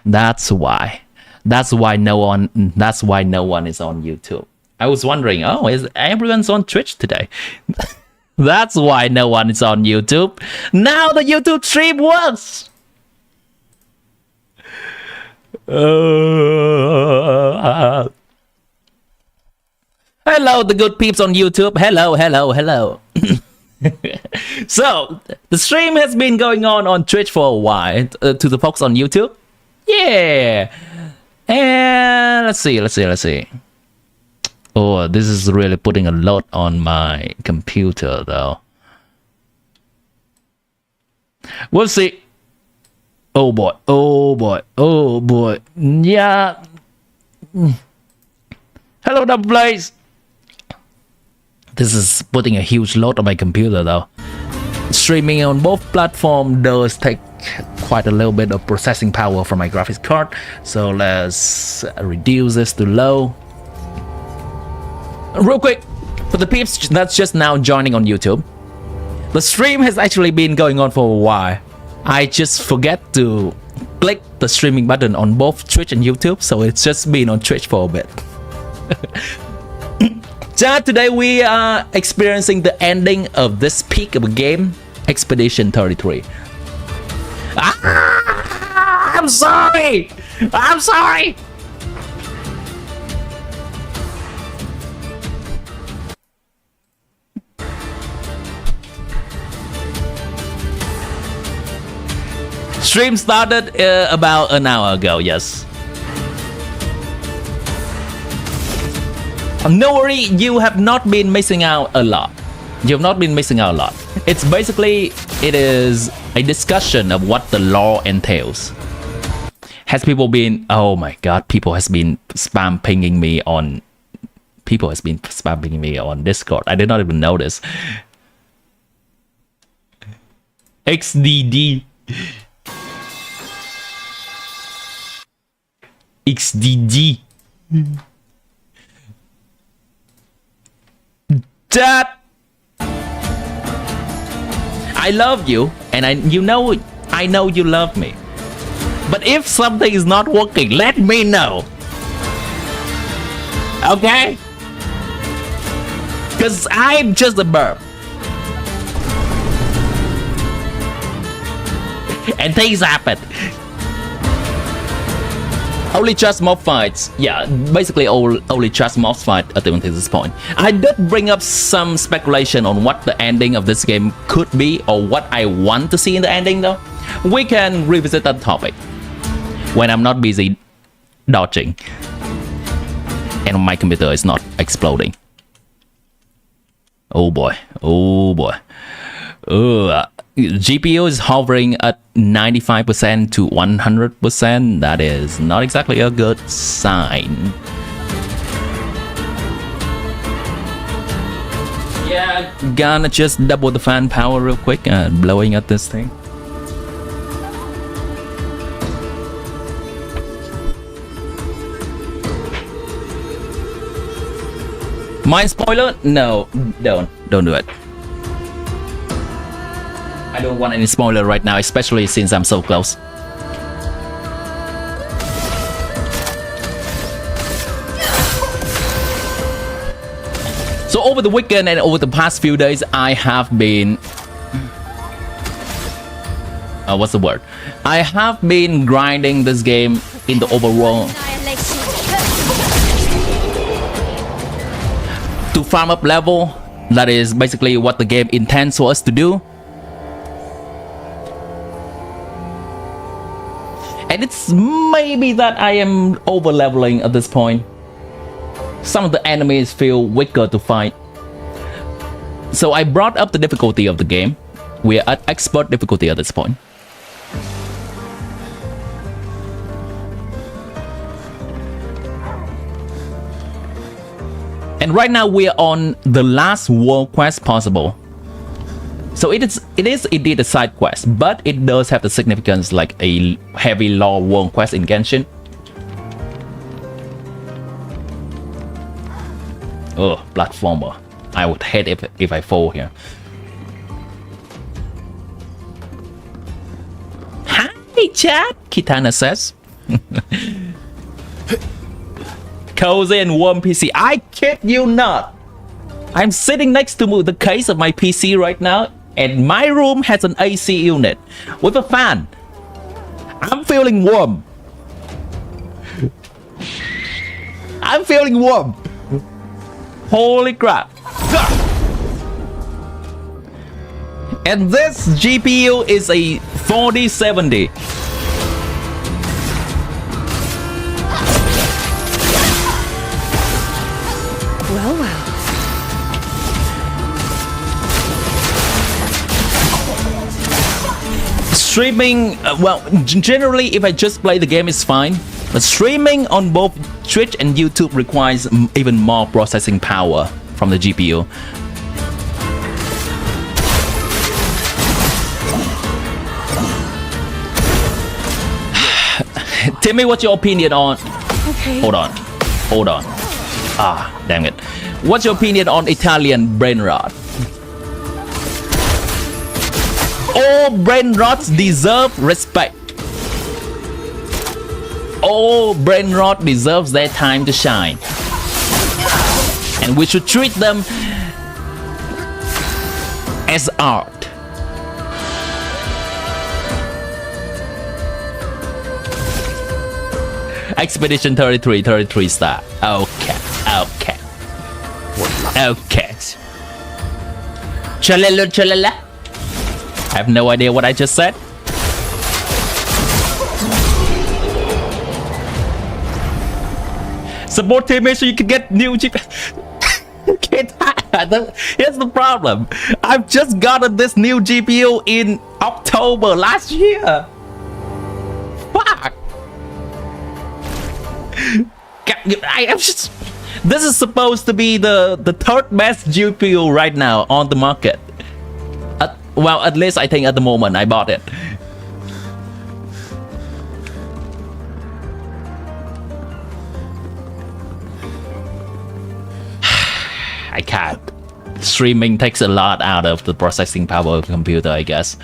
That's why. That's why no one. That's why no one is on YouTube. I was wondering. Oh, is everyone's on Twitch today? That's why no one is on YouTube. Now the YouTube stream works. Hello, the good peeps on YouTube. Hello, hello, hello. So, the stream has been going on Twitch for a while. To the folks on YouTube. Yeah. And let's see. Oh, this is really putting a lot on my computer, though. We'll see. Oh boy. Yeah. Hello, Double Blaze. This is putting a huge load on my computer, though. Streaming on both platforms does take quite a little bit of processing power from my graphics card. So let's reduce this to low. Real quick, for the peeps that's just now joining on YouTube, the stream has actually been going on for a while. I just forget to click the streaming button on both Twitch and YouTube, so it's just been on Twitch for a bit. Chat, today we are experiencing the ending of this peak of a game, Expedition 33. I'm sorry! Stream started about an hour ago, yes. No worry, you have not been missing out a lot. It's basically, it is a discussion of what the lore entails. Has people been, oh my god, people has been spam pinging me on Discord. I did not even notice. XDD. Dad, I love you, and I know you love me. But if something is not working, let me know. Okay? Because I'm just a burp. And things happen. Only trust mob fights. Yeah, basically only trust mob fight until this point. I did bring up some speculation on what the ending of this game could be, or what I want to see in the ending, though. We can revisit that topic when I'm not busy dodging and my computer is not exploding. Oh boy. GPU is hovering at 95% to 100%. That is not exactly a good sign. Yeah, gonna just double the fan power real quick, blowing at this thing. Mind spoiler? No, don't do it. I don't want any spoiler right now, especially since I'm so close. So over the weekend and over the past few days, I have been... what's the word? I have been grinding this game in the overworld to farm up level. That is basically what the game intends for us to do. And it's maybe that I am over leveling at this point. Some of the enemies feel weaker to fight. So I brought up the difficulty of the game. We are at expert difficulty at this point. And right now we are on the last world quest possible. So it is indeed a side quest, but it does have the significance like a heavy lore world quest in Genshin. Oh, platformer. I would hate if I fall here. Hi chat, Kitana says. Cozy and warm PC. I kid you not. I'm sitting next to the case of my PC right now, and my room has an AC unit with a fan. I'm feeling warm. I'm feeling warm. Holy crap. And this GPU is a 4070. Well, well. Streaming, well, generally if I just play the game it's fine, but streaming on both Twitch and YouTube requires even more processing power from the GPU. Tell me what's your opinion on... Okay. Hold on. Ah, damn it. What's your opinion on Italian brain rot? All brain rots deserve respect. All brain rot deserves their time to shine. And we should treat them as art. Expedition 33 star. Okay. Chalala. I have no idea what I just said. Support teammates so you can get new GPU. Here's the problem. I've just gotten this new GPU in October last year. Fuck. I am just... This is supposed to be the third best GPU right now on the market. Well, at least I think at the moment I bought it. I can't. Streaming takes a lot out of the processing power of the computer, I guess.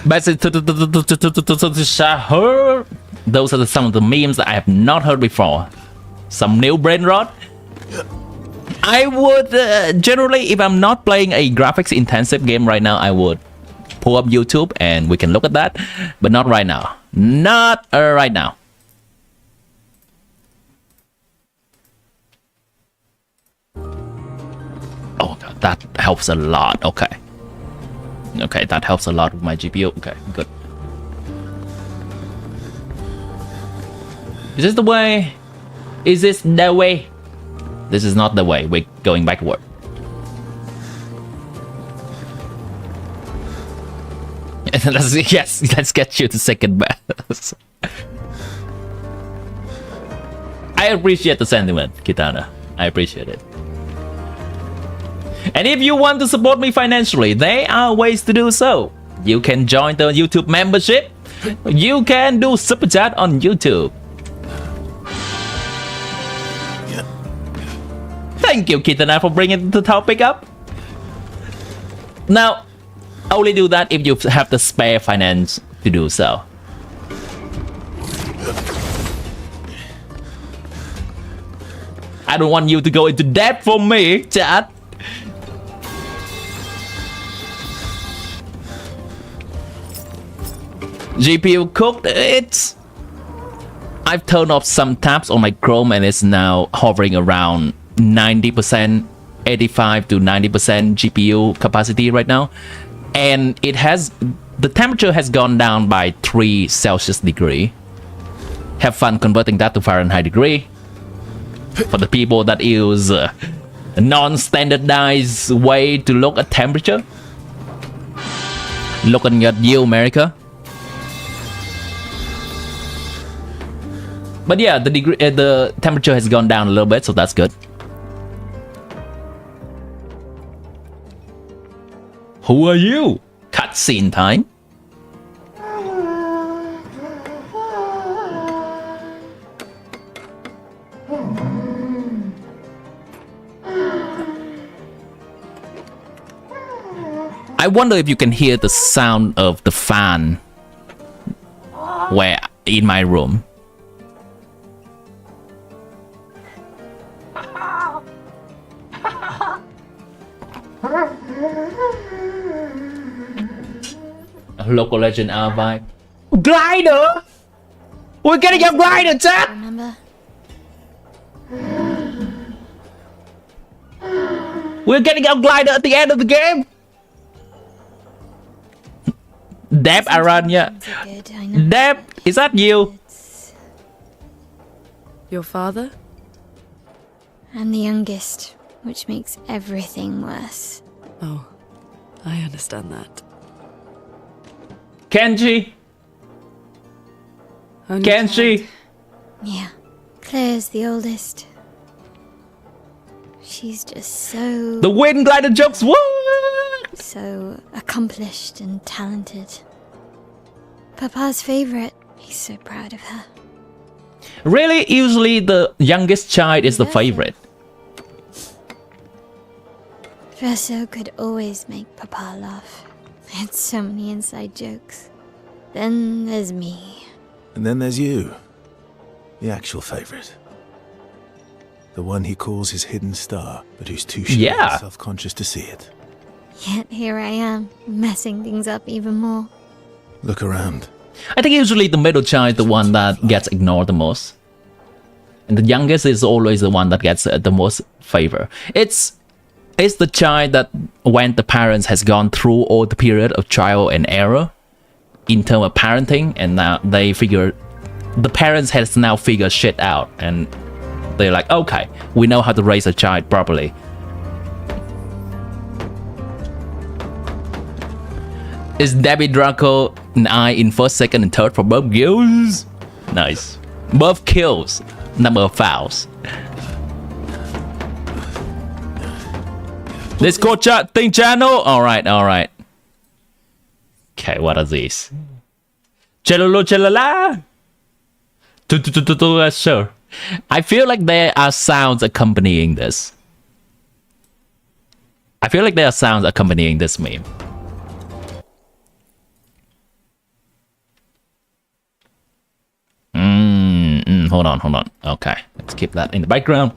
But those are some of the memes that I have not heard before. Some new brain rot. I would generally, if I'm not playing a graphics intensive game right now, I would pull up YouTube and we can look at that, but not right now. Not right now. Oh, that helps a lot. Okay, that helps a lot with my GPU. Okay, good. Is this the way? Is this the way? This is not the way. We're going backward. Let's get you to second best. I appreciate the sentiment, Kitana. I appreciate it. And if you want to support me financially, there are ways to do so. You can join the YouTube membership. You can do super chat on YouTube. Thank you, Kitana, for bringing the topic up. Now, only do that if you have the spare finance to do so. I don't want you to go into debt for me, chat. GPU cooked. I've turned off some tabs on my Chrome and it's now hovering around 90%, 85 to 90% GPU capacity right now. And the temperature has gone down by 3 Celsius degree. Have fun converting that to Fahrenheit degree. For the people that use a non-standardized way to look at temperature. Looking at you, America. But yeah, the temperature has gone down a little bit, so that's good. Who are you? Cutscene time. I wonder if you can hear the sound of the fan where in my room. Local legend R vibe. Glider! We're getting a glider, chat! Remember? We're getting a glider at the end of the game! Deb Aranya. Good, I know. Deb, is that you? Your father? I'm the youngest, which makes everything worse. Oh, I understand that. Kenji? Only Kenji? child. Yeah, Claire's the oldest. She's just so... The wind glider jokes, what? so accomplished and talented. Papa's favorite. He's so proud of her. Really? Usually the youngest child is the favorite. Verso could always make Papa laugh. I had so many inside jokes. Then there's me. And then there's you. The actual favorite. The one he calls his hidden star, but who's too shy Yeah. and self-conscious to see it. Yet here I am, messing things up even more. Look around. I think usually the middle child is the one that gets ignored the most. And the youngest is always the one that gets the most favor. It's the child that when the parents has gone through all the period of trial and error in terms of parenting, and now the parents has now figured shit out, and they're like, okay, we know how to raise a child properly. Is Debbie Draco and I in first, second, and third for both kills? Nice. Both kills, number of fouls. Discord chat thing channel. Alright. Okay, what are these? Chelolo chelala. Sure. I feel like there are sounds accompanying this. Meme. Hold on. Okay, let's keep that in the background.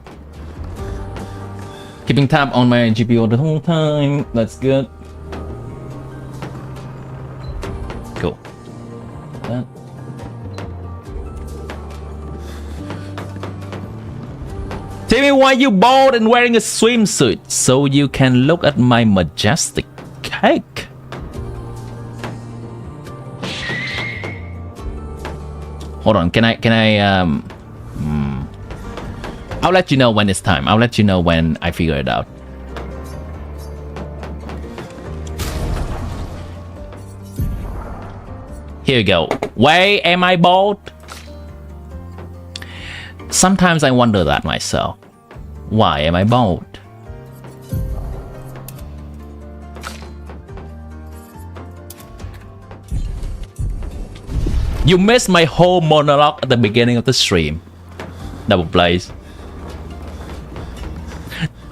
Keeping tab on my GPU the whole time. That's good. Cool. That. Tell me why you bald and wearing a swimsuit so you can look at my majestic cake. Hold on, can I I'll let you know when it's time. I'll let you know when I figure it out. Here we go. Why am I bald? Sometimes I wonder that myself. Why am I bald? You missed my whole monologue at the beginning of the stream. Double plays.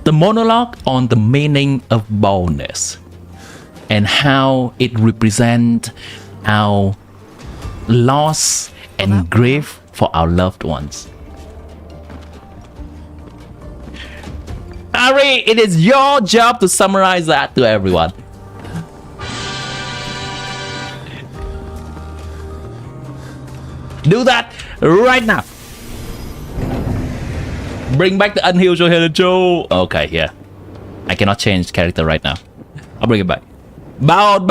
The monologue on the meaning of baldness and how it represents our loss and grief for our loved ones. Ari, it is your job to summarize that to everyone. Do that right now. Bring back the unhealed Joe. Okay, here. I cannot change character right now. I'll bring it back. That's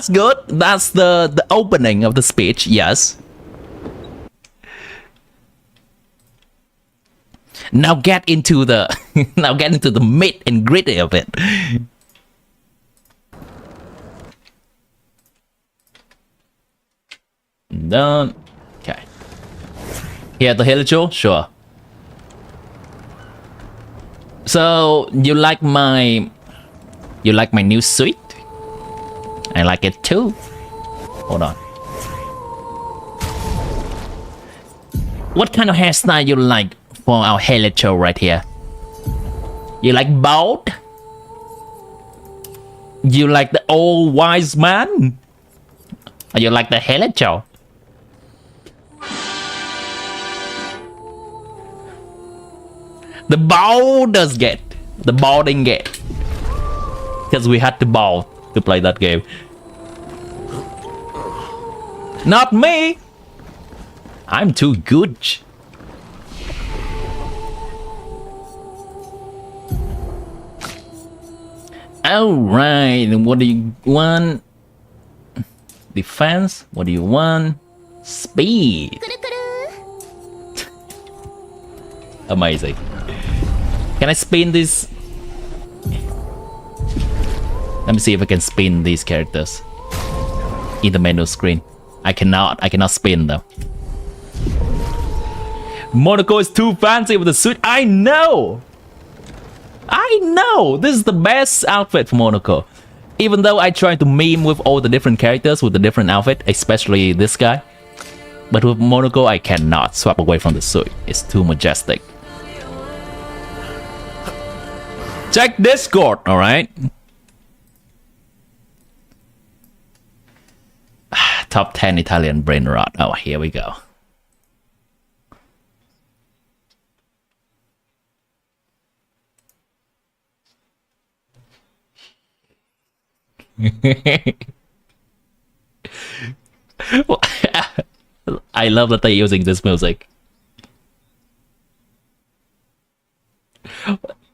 good. That's the opening of the speech, yes. Now get into the meat and gritty of it. Done. Okay. Here the Hilicho? Sure. So you like my new suit? I like it too. Hold on. What kind of hairstyle you like for our Helicho right here? You like bald? You like the old wise man? Or you like the Helicho? The balders get. The balding get. Because we had to bald to play that game. Not me! I'm too good. Alright, what do you want? Defense? What do you want? Speed! Amazing. Can I spin this? Let me see if I can spin these characters in the menu screen. I cannot spin them. Monaco is too fancy with the suit. I know! This is the best outfit for Monaco. Even though I try to meme with all the different characters with the different outfit, especially this guy. But with Monaco, I cannot swap away from the suit. It's too majestic. Check Discord, alright? Top 10 Italian brain rot. Oh, here we go. I love that they're using this music.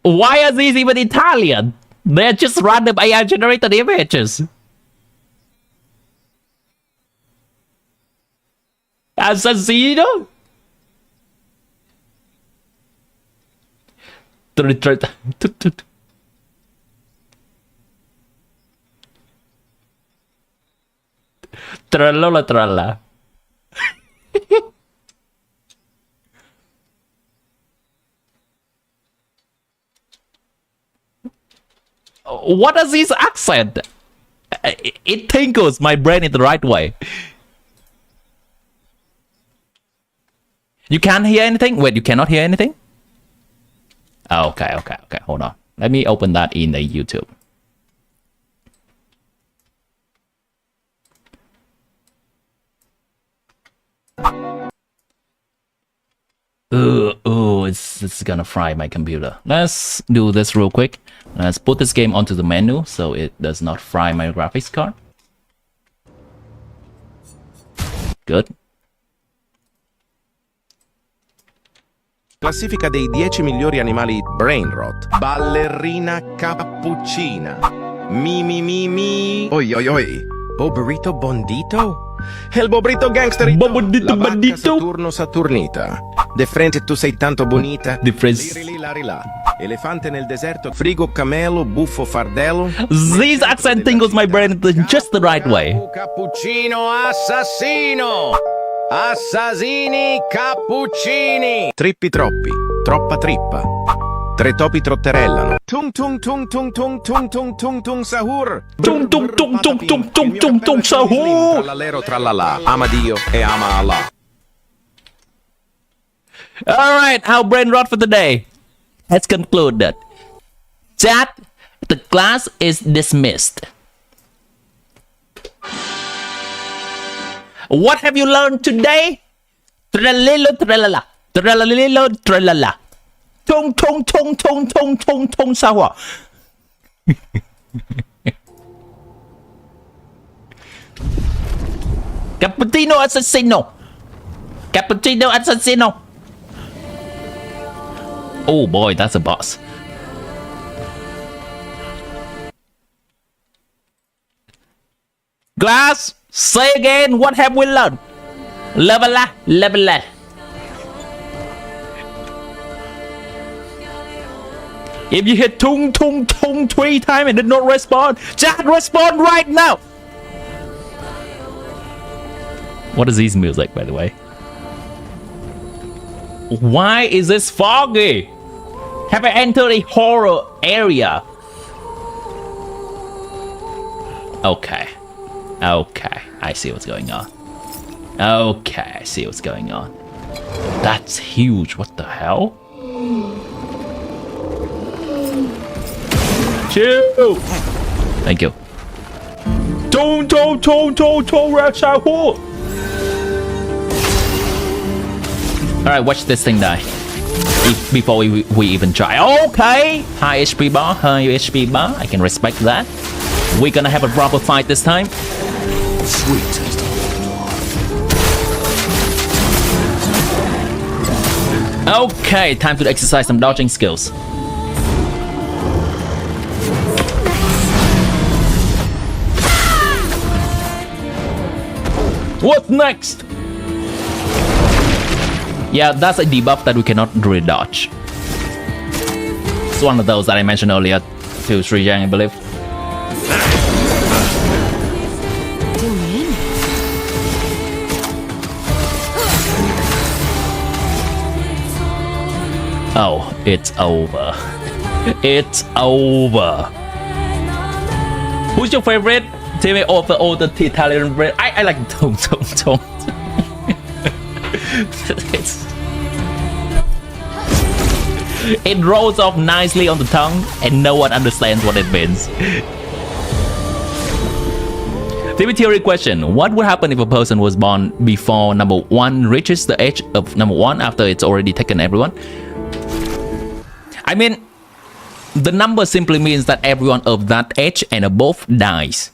Why are these even Italian? They're just random AI generated images. Assassino? Tralala tralla. What is his accent? It tinkles my brain in the right way. You can't hear anything? Wait, you cannot hear anything? Oh, okay. Hold on. Let me open that in the YouTube. It's gonna fry my computer. Let's do this real quick. Let's put this game onto the menu so it does not fry my graphics card. Good. Classifica dei 10 migliori animali brain rot. Ballerina cappuccina. Mi. Oi. Boberito bondito? El bobrito gangsterito. Bobrito La vacca bandito. Saturno Saturnita. De frente tu sei tanto bonita. De frente. Lari. Elefante nel deserto. Frigo camelo. Buffo fardello. This accent tingles my brain in just the right way. Cappuccino assassino. Assassini cappuccini. Trippi troppi. Troppa trippa. Tre topi trotterellano. Tung sahur. Tung sahur. Trallallero trallala. Ama Dio e ama Allah. Alright, our brain rot for today has concluded. Chat, the class is dismissed. What have you learned today? Tralilo tralala. Tralalilo tralala. Tung sahur. Cappuccino assassino. Oh boy, that's a boss. Glass, say again, what have we learned? Level. If you hit tung 3 times and did not respond, chat, respond right now. What is this music, by the way? Why is this foggy? Have I entered a horror area? Okay, I see what's going on. That's huge. What the hell? Chill. Thank you. Alright, watch this thing die. Before we even try. Okay! High HP bar, high HP bar. I can respect that. We're gonna have a proper fight this time. Sweet taste of Okay, time to exercise some dodging skills. What's next? Yeah, that's a debuff that we cannot really dodge. It's one of those that I mentioned earlier to Sri Yang, I believe. Oh, it's over. It's over. Who's your favorite? Tell me all the Italian bread. I like Tom. It rolls off nicely on the tongue and no one understands what it means. TV theory question. What would happen if a person was born before number 1 reaches the age of number 1 after it's already taken everyone? I mean, the number simply means that everyone of that age and above dies.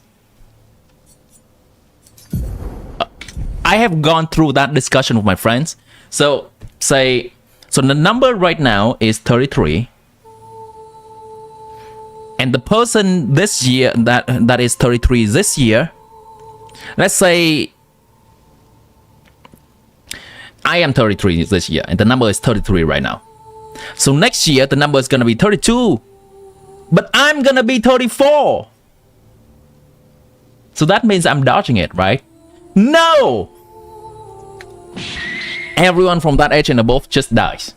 I have gone through that discussion with my friends. So the number right now is 33. And the person this year that is 33 this year, let's say I am 33 this year and the number is 33 right now. So next year the number is gonna be 32. But I'm gonna be 34. So that means I'm dodging it, right? No! Everyone from that age and above just dies.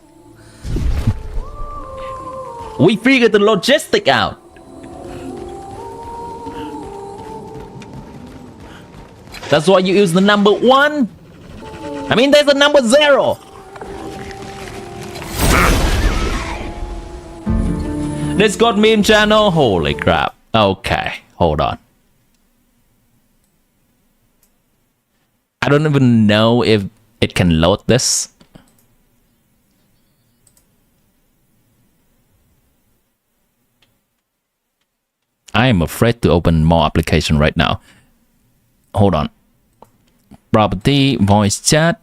We figured the logistic out. That's why you use the number 1. I mean, there's a number 0. Discord meme channel. Holy crap. Okay, hold on. I don't even know if it can load this. I am afraid to open more application right now. Hold on. Property, voice chat,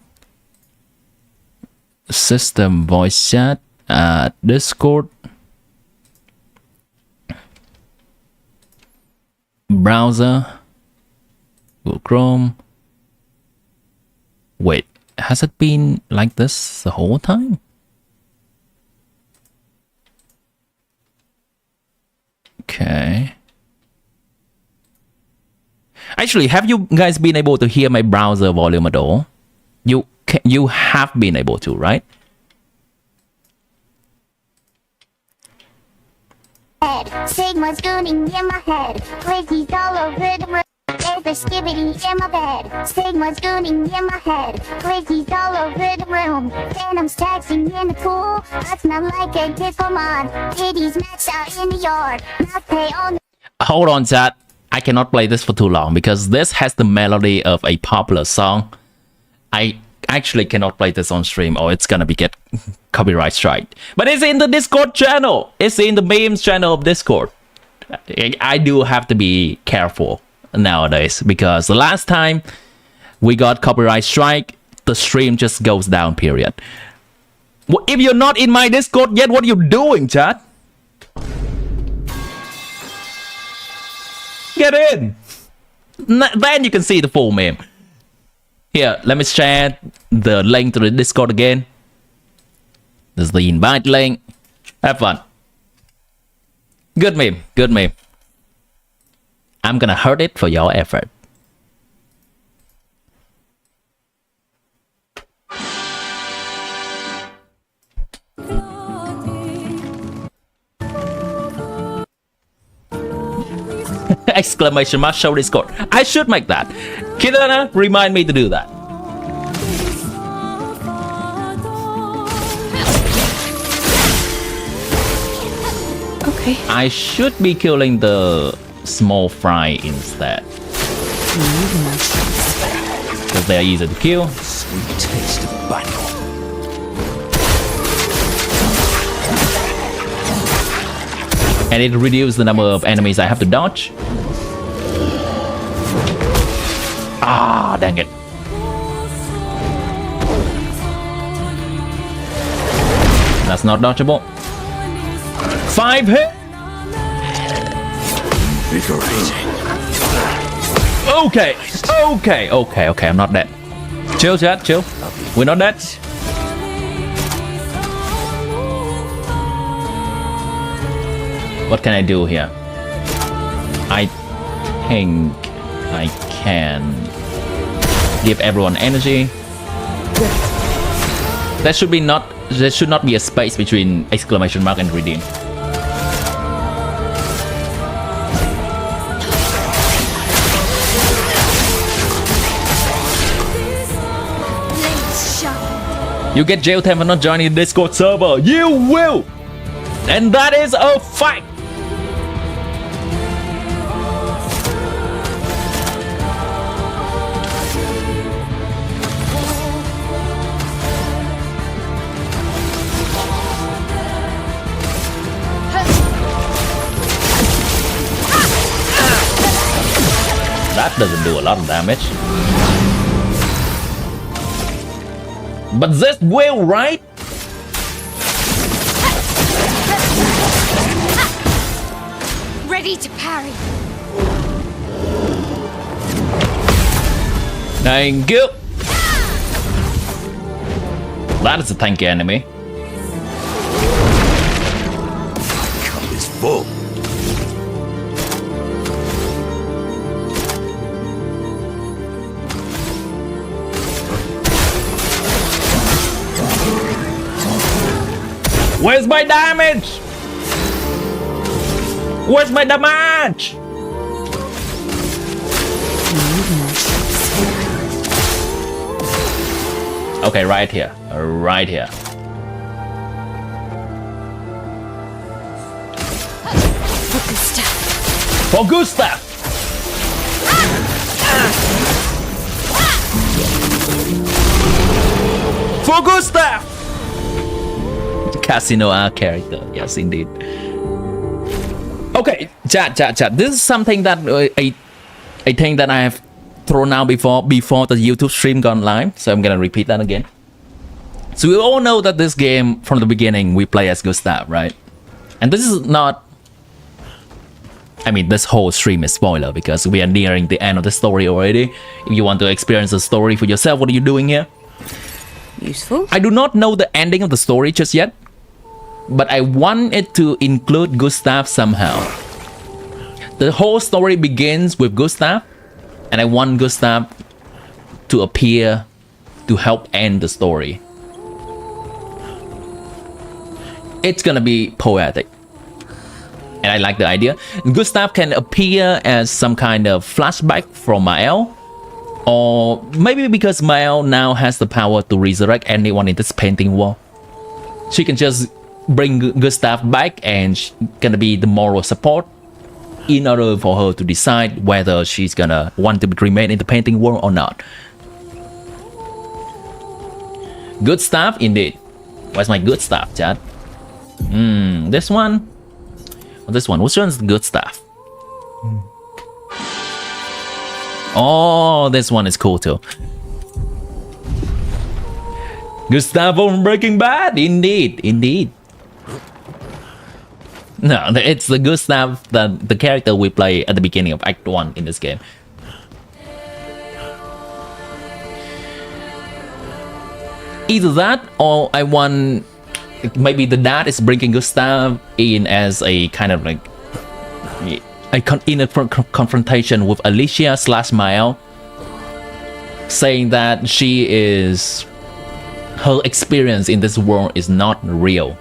system voice chat, Discord, browser, Google Chrome. Wait, has it been like this the whole time? Okay. Actually, have you guys been able to hear my browser volume at all? You have been able to, right? Sigma's gooning in my head. Crazy's all over the room. There's a skibbity in my bed. Sigma's gooning in my head. Crazy's all over the room. Phantom's taxing in the pool. I smell like a disco mod. Titties matched out in the yard. Mouth pay on the... Hold on, chat. I cannot play this for too long because this has the melody of a popular song. I actually cannot play this on stream or it's gonna be get copyright strike. But it's in the Discord channel. It's in the memes channel of Discord. I do have to be careful nowadays because the last time we got copyright strike, the stream just goes down, period. Well, if you're not in my Discord yet, what are you doing, chat? Get in! Then you can see the full meme. Here, let me share the link to the Discord again. This is the invite link. Have fun. Good meme, good meme. I'm gonna hurt it for your effort. Exclamation mark, show Discord. I should make that. Kirana, remind me to do that. okay? I should be killing the small fry instead. Because they are easy to kill. Sweet taste of battle. And it reduces the number of enemies I have to dodge. Ah, dang it. That's not dodgeable. 5 hit. Okay, I'm not dead. Chill, chat, chill. We're not dead. What can I do here? I think I can give everyone energy. There should not be a space between exclamation mark and redeem. You get jail time for not joining the Discord server. You will! And that is a fact! That doesn't do a lot of damage. But this will, right? Ready to parry. Thank you. That is a tanky enemy. Cup is full. Where's my damage? Where's my damage? Okay, right here. Right here. For Gustav! For Gustav! Casino R character, yes indeed. Okay, chat. This is something that I think that I have thrown out before the YouTube stream gone live, so I'm gonna repeat that again. So we all know that this game from the beginning we play as Gustav, right? And this is not. I mean, this whole stream is spoiler because we are nearing the end of the story already. If you want to experience the story for yourself, what are you doing here? Useful. I do not know the ending of the story just yet, but I want it to include Gustav somehow. The whole story begins with Gustav, and I want Gustav to appear to help end the story. It's gonna be poetic. And I like the idea. Gustav can appear as some kind of flashback from Mael. Or maybe because Mael now has the power to resurrect anyone in this painting wall. She can just bring Gustav back and she's gonna be the moral support in order for her to decide whether she's gonna want to remain in the painting world or not. Good stuff indeed. Where's my good stuff, chat? This one? This one. Which one's the good stuff? Oh, this one is cool too. Gustavo from Breaking Bad. Indeed. No, it's the Gustav, the character we play at the beginning of Act 1 in this game. Either that, or I want... Maybe the dad is bringing Gustav in as a kind of like... in a confrontation with Alicia / Mael, saying that she is... her experience in this world is not real.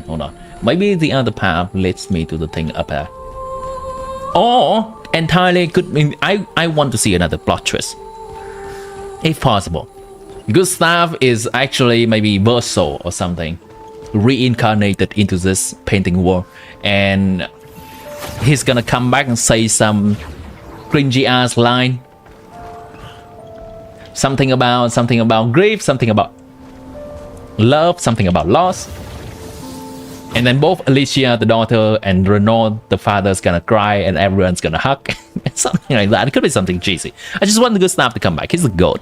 Hold on. Maybe the other path leads me to the thing up there. Or entirely could mean I want to see another plot twist, if possible. Gustav is actually maybe Verso or something, reincarnated into this painting world, and he's gonna come back and say some cringy ass line. Something about grief, something about love, something about loss. And then both Alicia, the daughter, and Renaud, the father's gonna cry and everyone's gonna hug. Something like that. It could be something cheesy. I just want the Gustav to come back. He's the goat.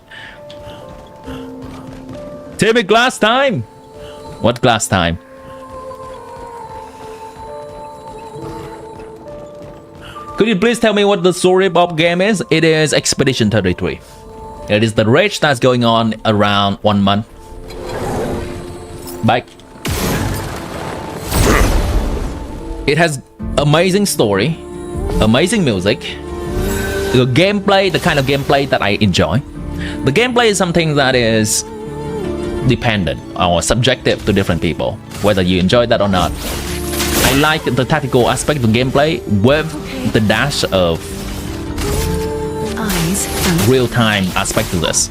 Timmy, glass time! What glass time? Could you please tell me what the story of game is? It is Expedition 33. It is the rage that's going on around 1 month back. It has amazing story, amazing music, the gameplay, the kind of gameplay that I enjoy. The gameplay is something that is dependent or subjective to different people, whether you enjoy that or not. I like the tactical aspect of gameplay with the dash of real-time aspect to this.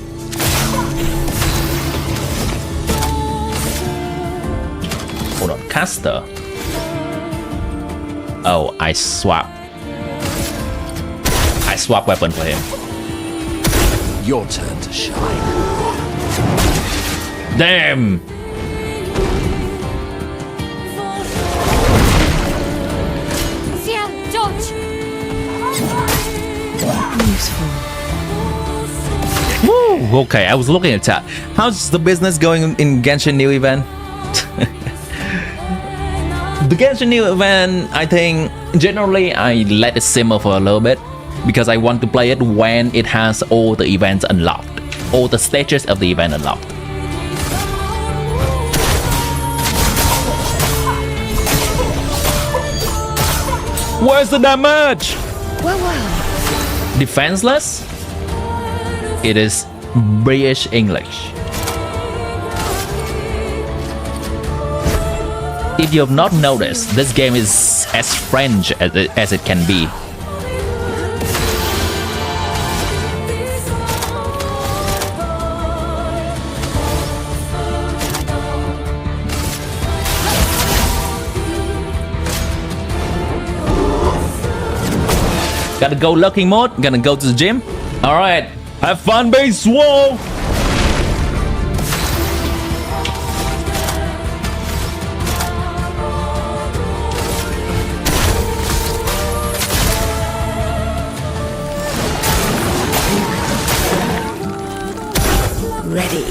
Hold on, caster. Oh, I swap weapon for him. Your turn to shine. Damn! Zia, dodge! Useful. Woo! Okay, I was looking at chat. How's the business going in Genshin new event? The Genshin new event, I think generally I let it simmer for a little bit because I want to play it when it has all the events unlocked, all the stages of the event unlocked. Where's the damage? Whoa. Defenseless? It is British English. If you have not noticed, this game is as French as it can be. Gotta go lurking mode, gonna go to the gym. Alright, have fun being swole! Ready.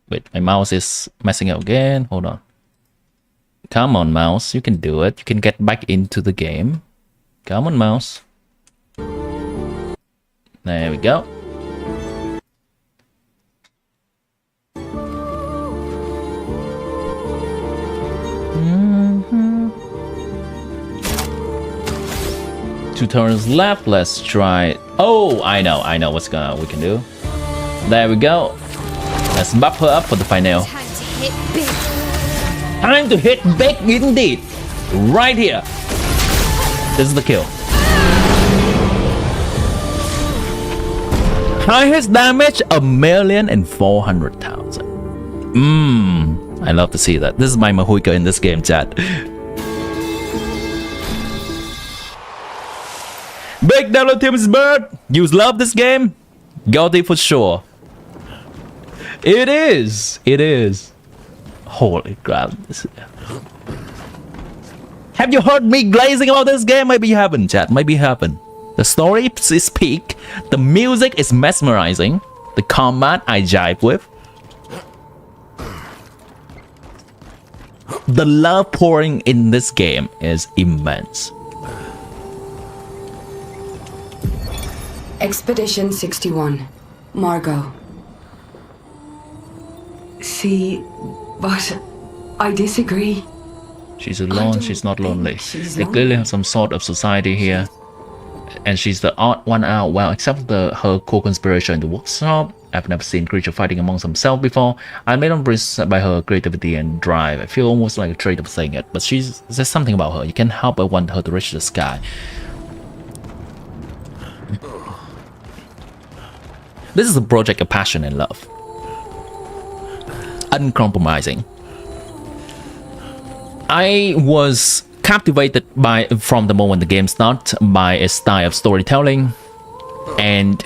Wait, my mouse is messing up again. Hold on. Come on, mouse. You can do it. You can get back into the game. Come on, mouse. There we go. Two turns left. Let's try. Oh, I know what's we can do. There we go. Let's buff her up for the final. Time to hit big. Time to hit big indeed. Right here. This is the kill. Highest damage 1,400,000. I love to see that. This is my Mahuika in this game, chat. Big Devil Team's bird. You love this game? Guilty for sure. It is. It is. Holy crap. Have you heard me glazing about this game? Maybe you haven't, chat. Maybe you haven't. The story is peak. The music is mesmerizing. The combat I jive with. The love pouring in this game is immense. Expedition 61. Margot. See, but I disagree. She's alone, she's not lonely. They clearly have some sort of society here. And she's the odd one out. Well, except for her co-conspirator in the workshop. I've never seen creature fighting amongst themselves before. I'm made impressed by her creativity and drive. I feel almost like a trait of saying it, but there's something about her. You can't help but want her to reach the sky. This is a project of passion and love. Uncompromising. I was captivated from the moment the game started by a style of storytelling, and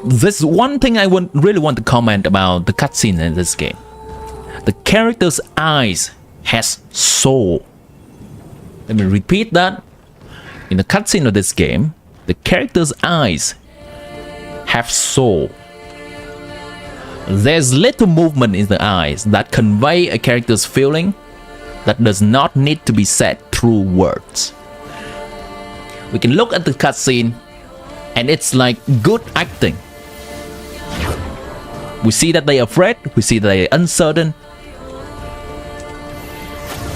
this one thing I really want to comment about the cutscene in this game. The character's eyes has soul. Let me repeat that. In the cutscene of this game, the character's eyes have soul. There's little movement in the eyes that convey a character's feeling that does not need to be said through words. We can look at the cutscene and it's like good acting. We see that they're afraid, we see that they're uncertain,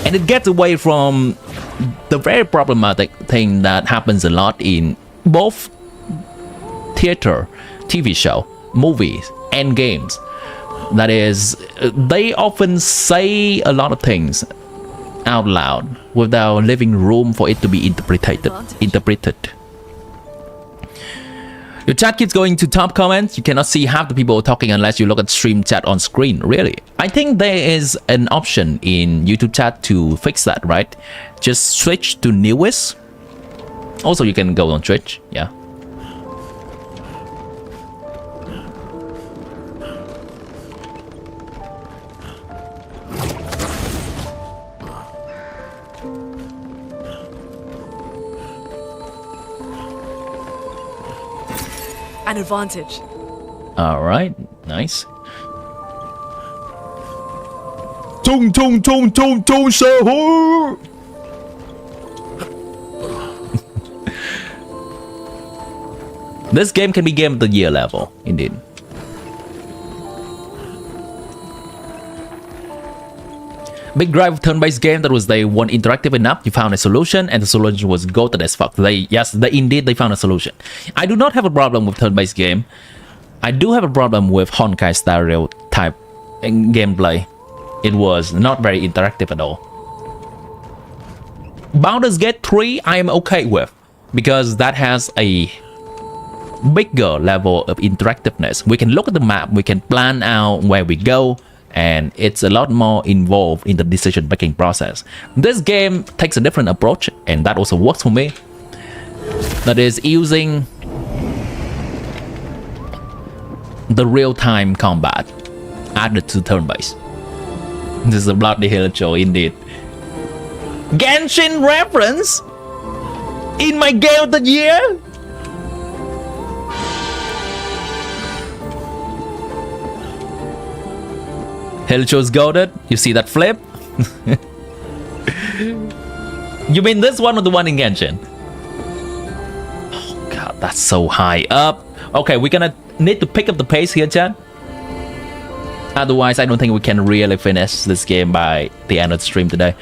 and it gets away from the very problematic thing that happens a lot in both theater, TV show, movies, and games. That is, they often say a lot of things out loud without leaving room for it to be interpreted. Your chat keeps going to top comments. You cannot see half the people talking unless you look at stream chat on screen. Really? I think there is an option in YouTube chat to fix that, right? Just switch to newest. Also, you can go on Twitch. Yeah. An advantage. All right, nice. Tung tung tung tung tung shahu. This game can be Game of the Year level, indeed. Big drive turn-based game that was they weren't interactive enough. You found a solution, and the solution was goated as fuck. They found a solution. I do not have a problem with turn-based game. I do have a problem with Honkai stereotype gameplay. It was not very interactive at all. Baldur's Gate 3 I am okay with, because that has a bigger level of interactiveness. We can look at the map, we can plan out where we go, and it's a lot more involved in the decision-making process. This game takes a different approach, and that also works for me. That is using the real-time combat added to turn-based. This is a bloody hell show indeed. Genshin reference in my Game of the Year? Hell show's goated. You see that flip? You mean this one or the one in Genshin? Oh god, that's so high up. Okay, we're gonna need to pick up the pace here, chat. Otherwise, I don't think we can really finish this game by the end of the stream today.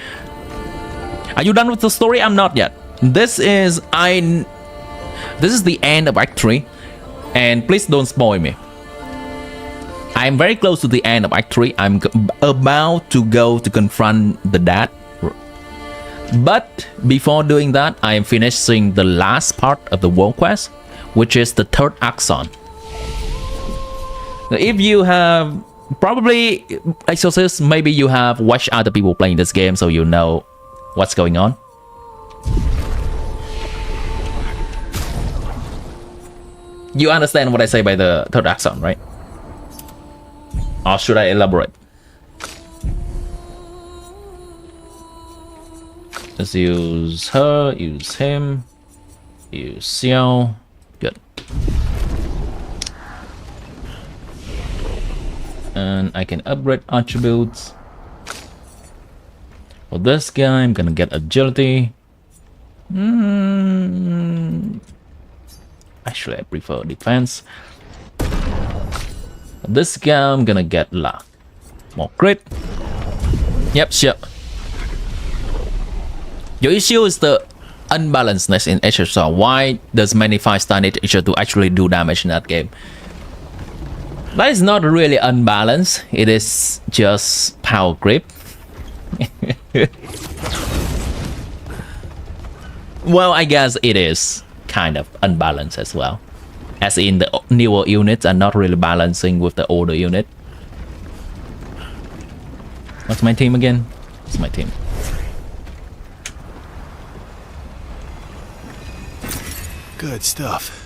Are you done with the story? I'm not yet. This is the end of Act 3, and please don't spoil me. I'm very close to the end of Act 3. I'm about to go to confront the dad. But before doing that, I am finishing the last part of the world quest, which is the third axon. If you have probably Exorcist, maybe you have watched other people playing this game, so you know what's going on. You understand what I say by the third axon, right? Or should I elaborate? Let's use her, use him, use Xiao. Good. And I can upgrade attributes. For this guy, I'm gonna get agility. Actually, I prefer defense. This guy, I'm gonna get luck. More crit. Yep, sure. Your issue is the unbalancedness in HSR. Why does many 5-star need to actually do damage in that game? That is not really unbalanced. It is just power grip. Well, I guess it is kind of unbalanced as well. As in the newer units are not really balancing with the older unit. What's my team again? It's my team. Good stuff.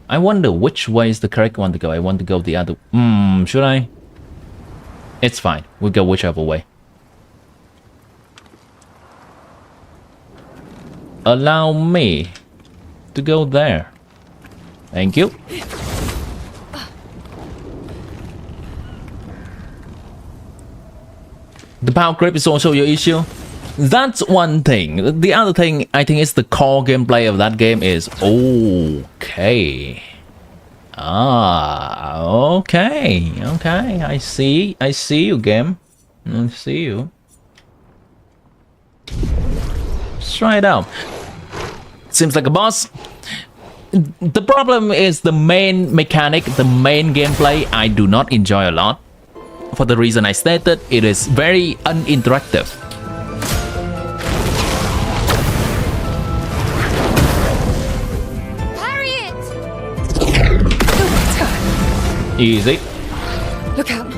I wonder which way is the correct one to go. I want to go the other. Should I? It's fine. We'll go whichever way. Allow me to go there. Thank you. The power grip is also your issue. That's one thing. The other thing I think is the core gameplay of that game is okay. Okay. I see you, game. I see you. Let's try it out. Seems like a boss. The problem is the main mechanic, the main gameplay I do not enjoy a lot. For the reason I stated, it is very uninteractive. Easy. Look out.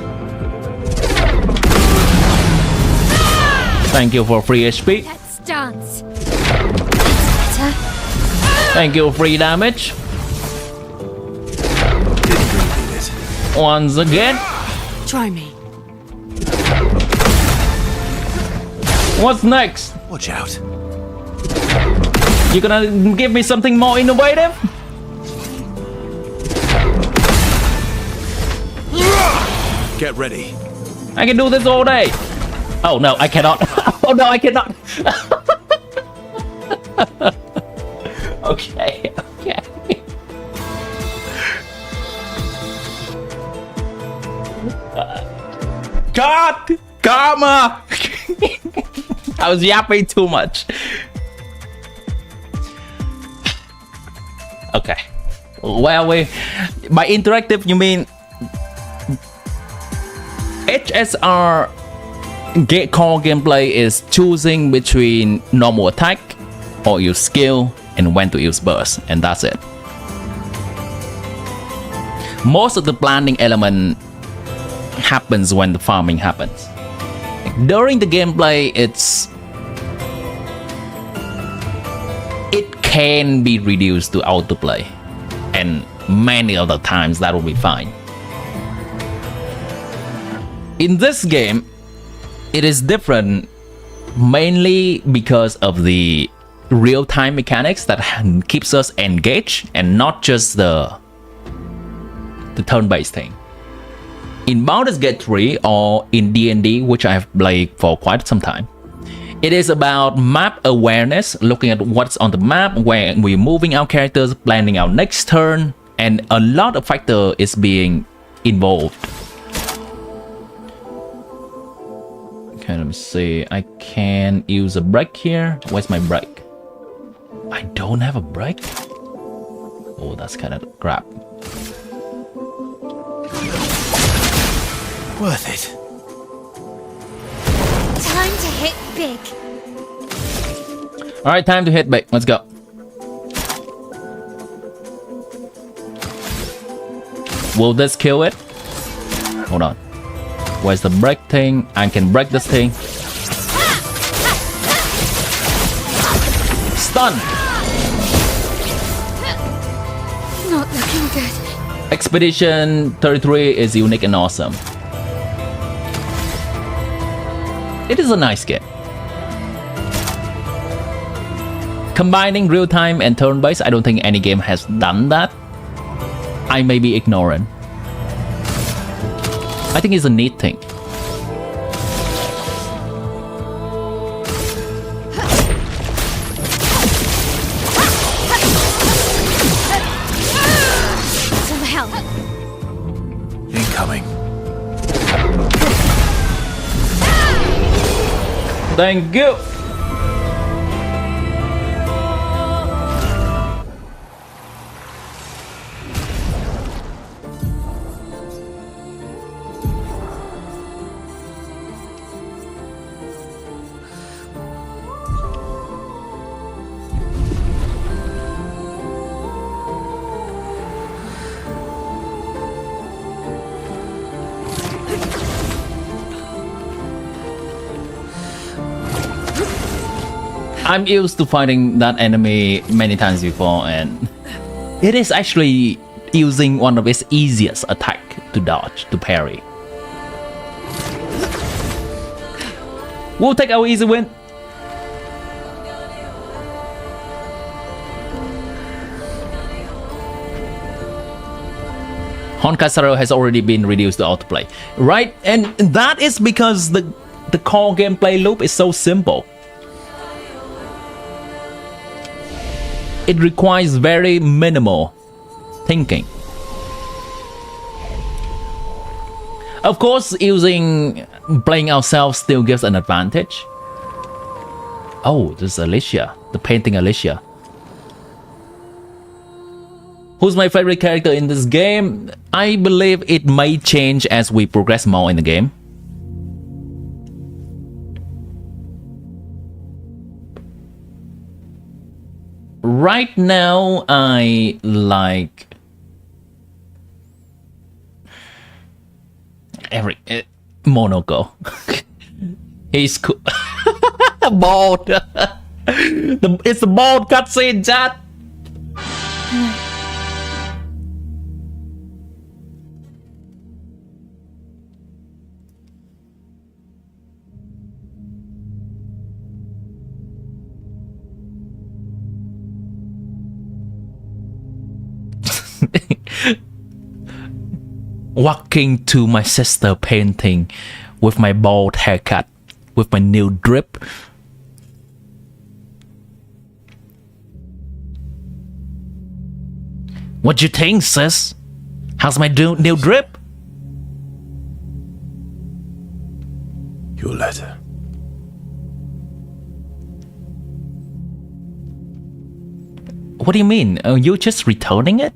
Thank you for free HP. Let's dance. That's better. Thank you, free damage. Didn't really need it. Once again. Try me. What's next? Watch out. You gonna give me something more innovative? Get ready. I can do this all day. Oh no, I cannot. Oh no, I cannot. Okay. God! Karma! I was yapping too much. Okay. Well, by interactive, you mean HSR core gameplay is choosing between normal attack or use skill and when to use burst, and that's it. Most of the planning element happens when the farming happens. During the gameplay, it can be reduced to autoplay, and many other times that will be fine. In this game, it is different mainly because of the real-time mechanics that keeps us engaged and not just the turn-based thing. In Baldur's Gate 3 or in D&D, which I have played for quite some time, it is about map awareness, looking at what's on the map, where we're moving our characters, planning our next turn, and a lot of factor is being involved. Okay, let me see. I can use a break here. Where's my break? I don't have a break? Oh, that's kind of crap. Worth it. Time to hit big. Alright, time to hit big. Let's go. Will this kill it? Hold on. Where's the break thing? I can break this thing. Stun! Not looking good. Expedition 33 is unique and awesome. It is a nice game. Combining real-time and turn-based, I don't think any game has done that. I may be ignorant. I think it's a neat thing. Some help. Incoming. Thank you. I'm used to fighting that enemy many times before, and it is actually using one of its easiest attack to dodge, to parry. We'll take our easy win. Honkasaro has already been reduced to autoplay, right? And that is because the core gameplay loop is so simple. It requires very minimal thinking. Of course, playing ourselves still gives an advantage. Oh, this is Alicia, the painting Alicia. Who's my favorite character in this game? I believe it may change as we progress more in the game. Right now, I like Monoko. He's cool. Bald. It's the bald cutscene, chat. Walking to my sister painting with my bald haircut, with my new drip. What you think, sis? How's my new drip? Your letter. What do you mean? You're just returning it?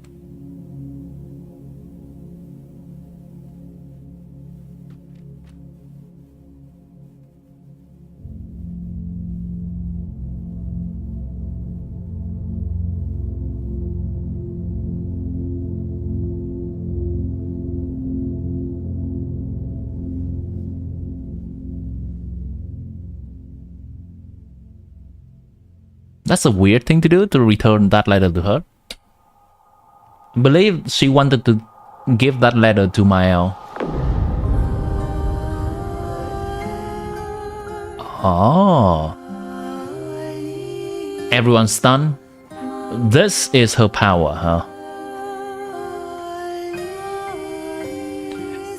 That's a weird thing to do, to return that letter to her. I believe she wanted to give that letter to Mael. Oh. Everyone's stunned. This is her power, huh?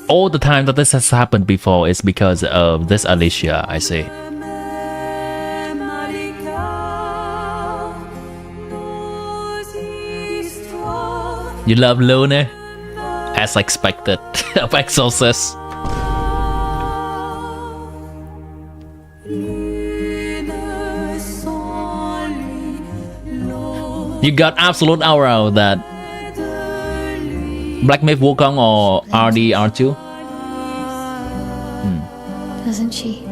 All the time that this has happened before is because of this Alicia, I see. You love Luna? As expected, of Exorcist. You got absolute aura of that. Black Myth Wukong or RD R2? Doesn't she?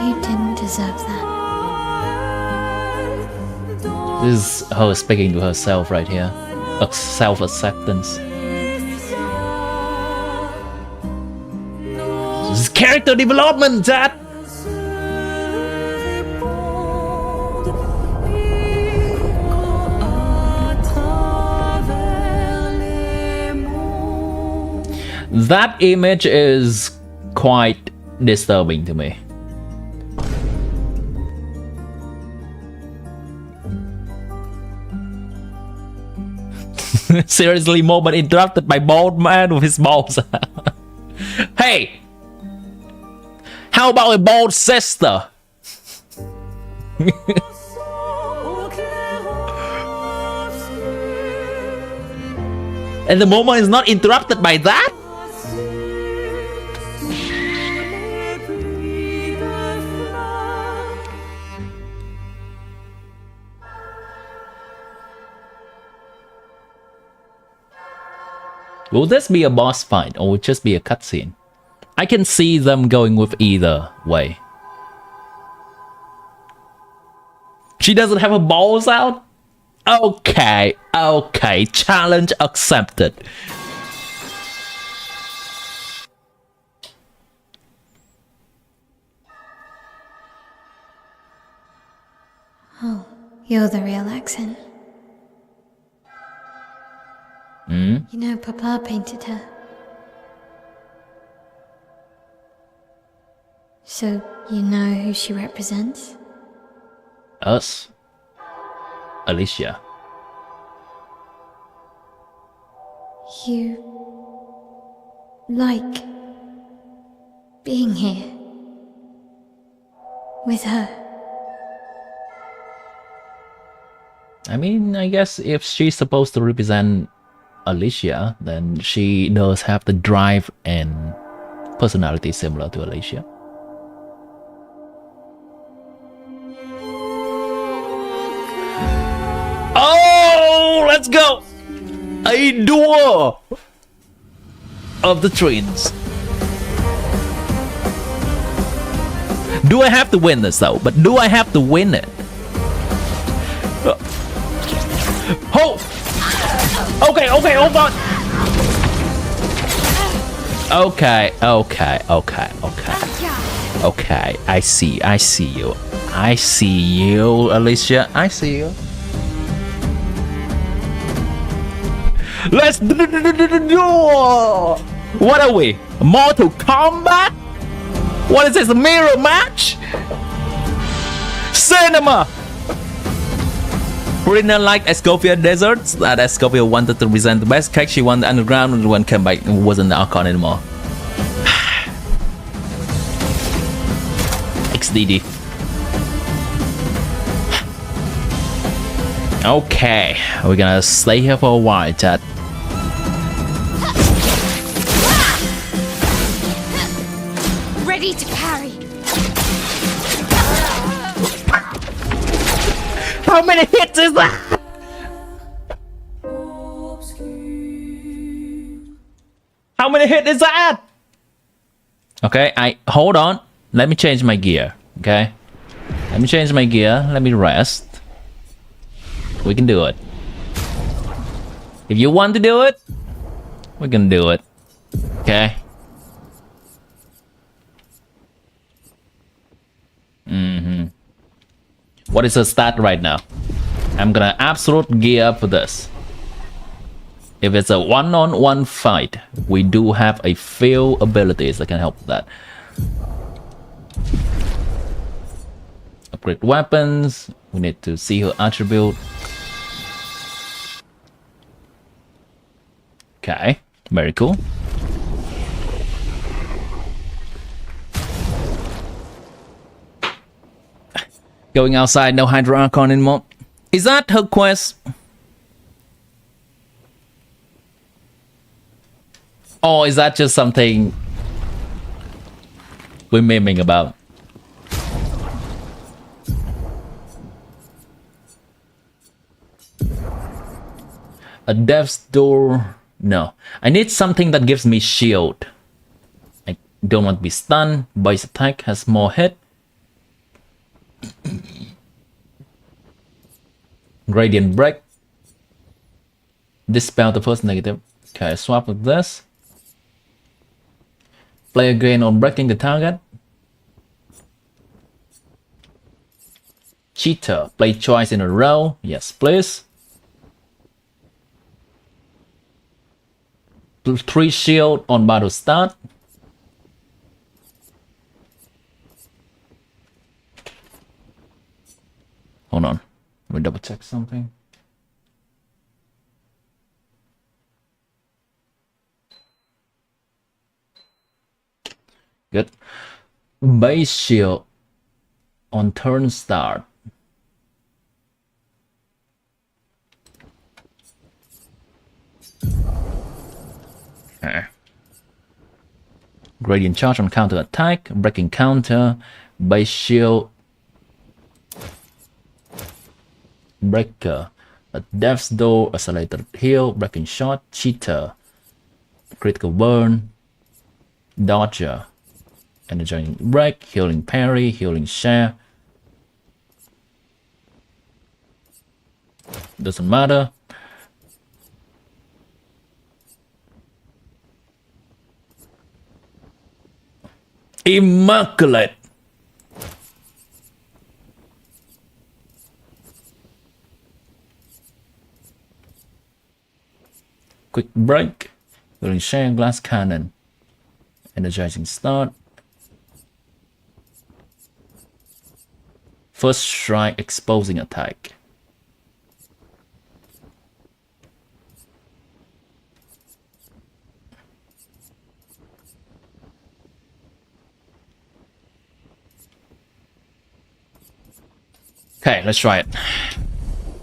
You didn't deserve that. This is her speaking to herself right here. Self-acceptance. This is character development, chat! That image is quite disturbing to me. Seriously, moment interrupted by bald man with his balls. Hey! How about a bald sister? And the moment is not interrupted by that? Will this be a boss fight or will it just be a cutscene? I can see them going with either way. She doesn't have her balls out? Okay, challenge accepted. You're the real accent. You know, Papa painted her. So, you know who she represents? Us. Alicia. You like being here with her. I mean, I guess if she's supposed to represent Alicia, then she does have the drive and personality similar to Alicia. Oh, let's go! A duel of the twins. Do I have to win this though? But do I have to win it? Oh! Okay, hold on. Okay. Okay, I see you. I see you, Alicia. I see you. Let's do. What are we? Mortal Kombat? What is this? A mirror match? Cinema. Rina liked Escovia Deserts. That Escovia wanted to present the best cake. She won the underground and one came back and wasn't the Archon anymore. XDD. Okay, we're gonna stay here for a while, chat. Ready to parry. How many hits is that? How many hits is that? Okay, hold on. Let me change my gear. Okay, let me change my gear. Let me rest. We can do it. If you want to do it, we can do it. Okay. What is the stat right now? I'm gonna absolute gear up for this. If it's a one-on-one fight, we do have a few abilities that can help with that. Upgrade weapons. We need to see her attribute. Okay, very cool. Going outside, no Hydra Archon anymore. Is that her quest? Or is that just something we're memeing about? A death's door. No. I need something that gives me shield. I don't want to be stunned. Base attack has more hit. Gradient break. Dispel the first negative. Okay, swap with this. Play again on breaking the target. Cheater. Play twice in a row. Yes, please. 3 shield on battle start. Hold on. Let me double check something. Good. Base shield on turn start. Okay. Gradient charge on counter attack, breaking counter, base shield, breaker, a death's door, accelerated heal, breaking shot, cheater, critical burn, dodger, energizing break, healing parry, healing share. Doesn't matter. Immaculate. Quick break. Building share glass cannon. Energizing start. First strike exposing attack. Okay, let's try it.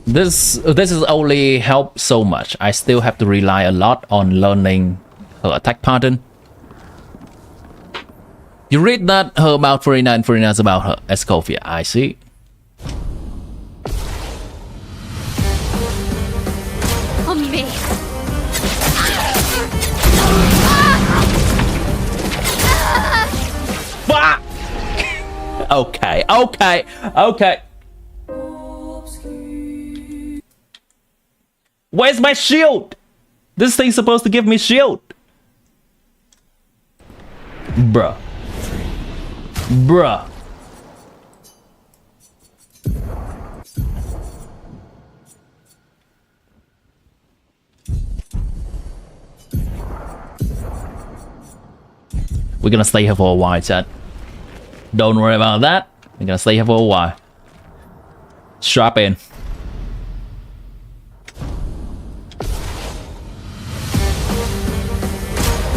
This is only help so much. I still have to rely a lot on learning her attack pattern. You read that her about 49 is about her Escovia. I see. On me. Fuck! Okay. Where's my shield? This thing's supposed to give me shield. Bruh. We're gonna stay here for a while, chat. Don't worry about that. We're gonna stay here for a while. Strap in.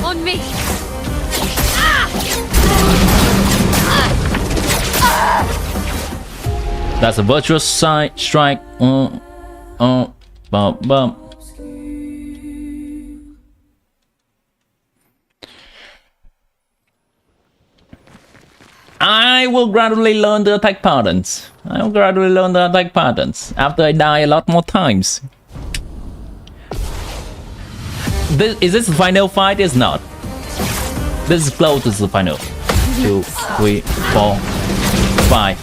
On me. That's a virtuous side strike. Bump. I will gradually learn the attack patterns. After I die a lot more times. Is this the final fight? It's not. This is close to the final. 2, 3, 4, 5.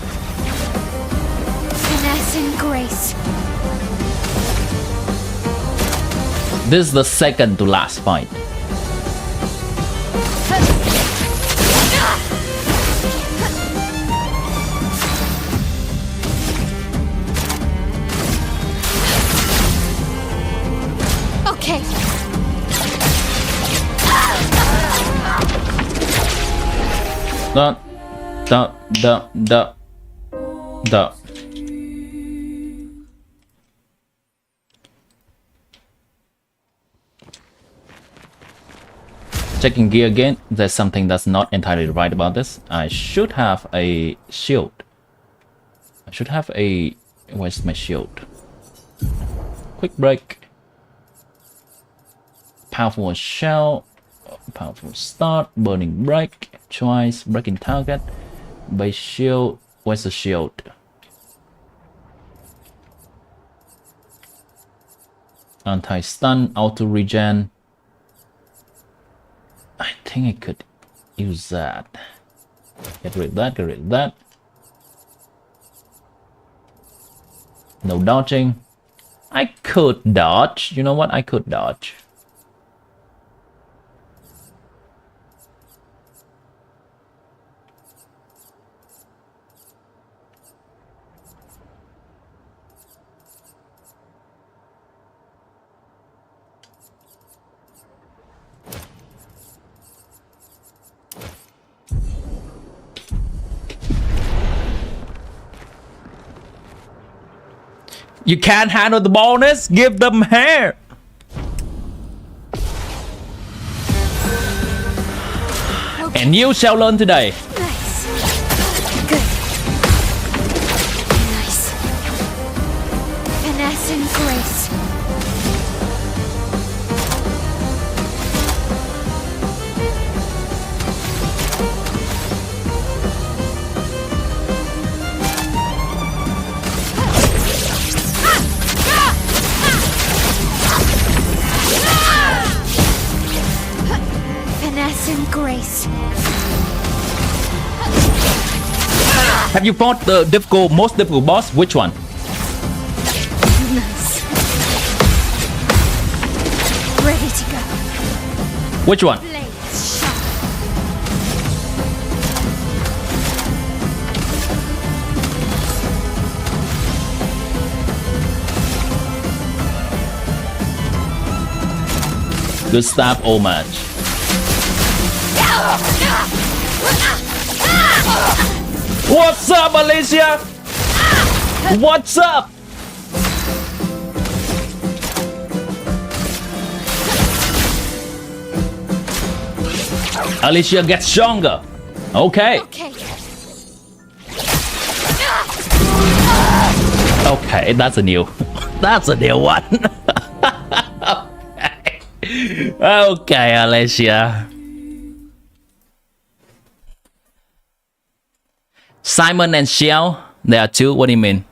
Finesse and grace. This is the second to last fight. Okay. Da. Checking gear again. There's something that's not entirely right about this. I should have a shield. Where's my shield? Quick break. Powerful shell. Powerful start. Burning break. Choice. Breaking target. Base shield. Where's the shield? Anti-stun. Auto regen. I think I could use that. Get rid of that. No dodging. I could dodge. You know what? I could dodge. You can't handle the bonus? Give them hair! Okay. And you shall learn today. Nice. Good. Nice. Finesse and grace. And grace. Have you fought the most difficult boss? Which one? Nice. Ready to go. Which one? Blades sharp. Good stuff, homage. What's up, Alicia? What's up? Alicia gets stronger. Okay. Okay, that's a new one. Okay, Alicia. Simon and Xiao, there are two. What do you mean?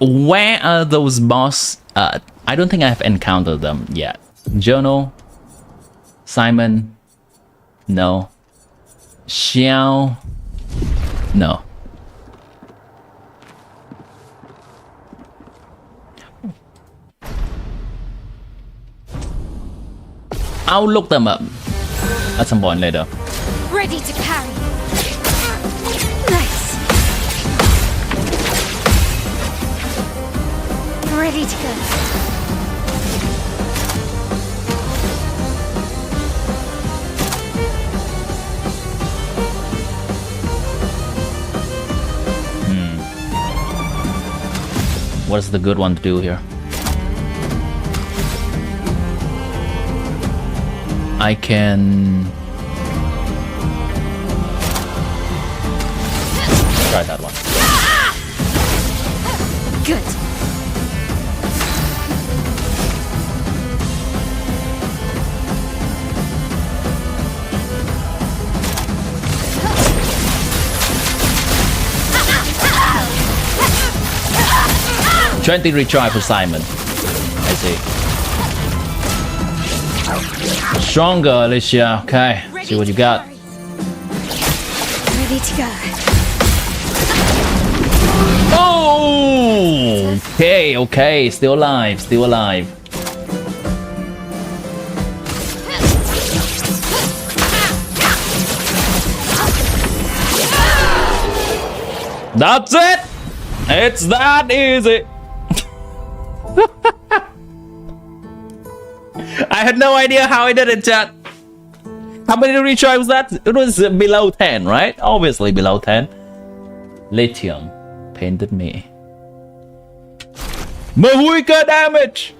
Where are those boss? I don't think I've encountered them yet. Jono, Simon, no. Xiao, no. I'll look them up at some point later. Ready to carry. Nice. Ready to go. What's the good one to do here? I can try that one. Good. Twenty retry for Simon. I see. Stronger, Alicia. Okay. See what you got. Ready to go. Oh! Okay, okay. Still alive. Still alive. That's it! It's that easy! I had no idea how I did it, chat. How many retry was that? It was below 10, right? Obviously below 10. Lithium painted me. Mahuika damage!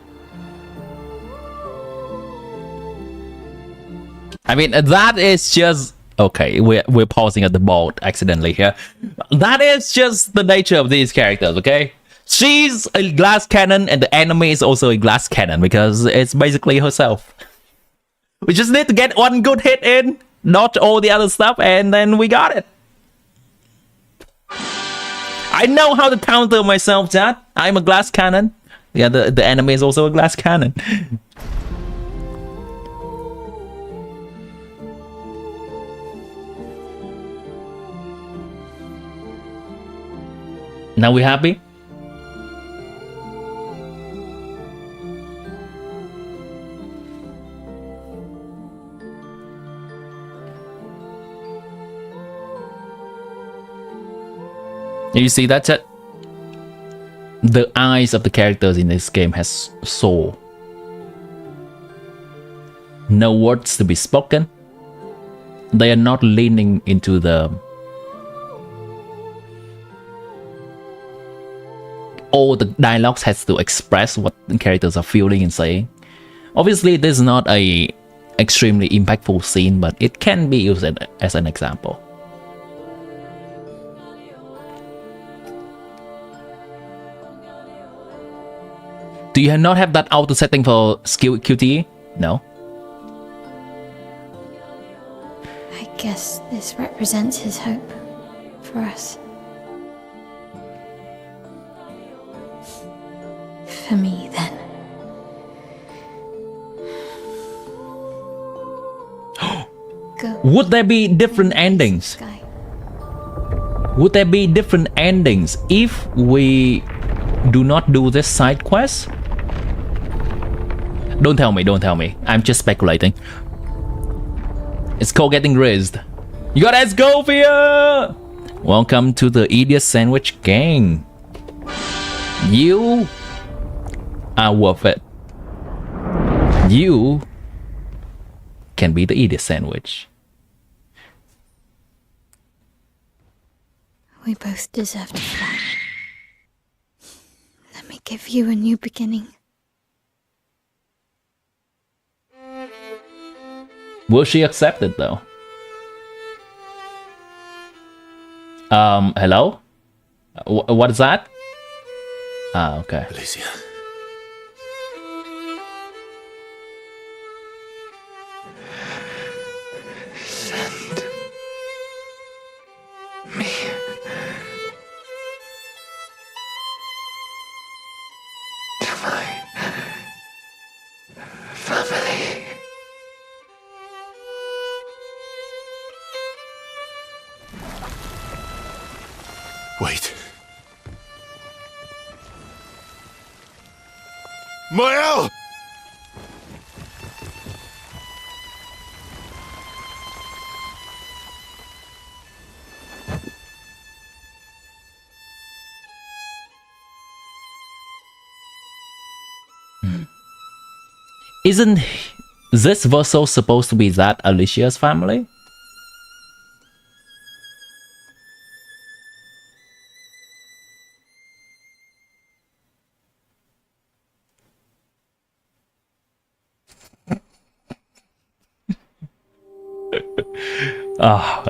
I mean, that is just... Okay, we're pausing at the board accidentally here. That is just the nature of these characters, okay? She's a glass cannon and the enemy is also a glass cannon because it's basically herself. We just need to get one good hit in, not all the other stuff, and then we got it. I know how to counter myself, chat. I'm a glass cannon. Yeah, the enemy is also a glass cannon. Now we happy? You see that chat? The eyes of the characters in this game has soul. No words to be spoken. They are not leaning into the... All the dialogues has to express what the characters are feeling and saying. Obviously, this is not a extremely impactful scene, but it can be used as an example. Do you not have that auto setting for skill QTE? No. I guess this represents his hope for us. For me, then. Go. Would there be different endings? Sky. Would there be different endings if we do not do this side quest? Don't tell me, don't tell me. I'm just speculating. It's called getting raised. You got Escovia! Welcome to the Idiot Sandwich Gang. You are worth it. You can be the Edith sandwich. We both deserve to fly. Let me give you a new beginning. Will she accept it though? Hello? What is that? Ah, okay. Alicia. Send me to my family. Wait. Mael! Isn't this Verso supposed to be that Alicia's family?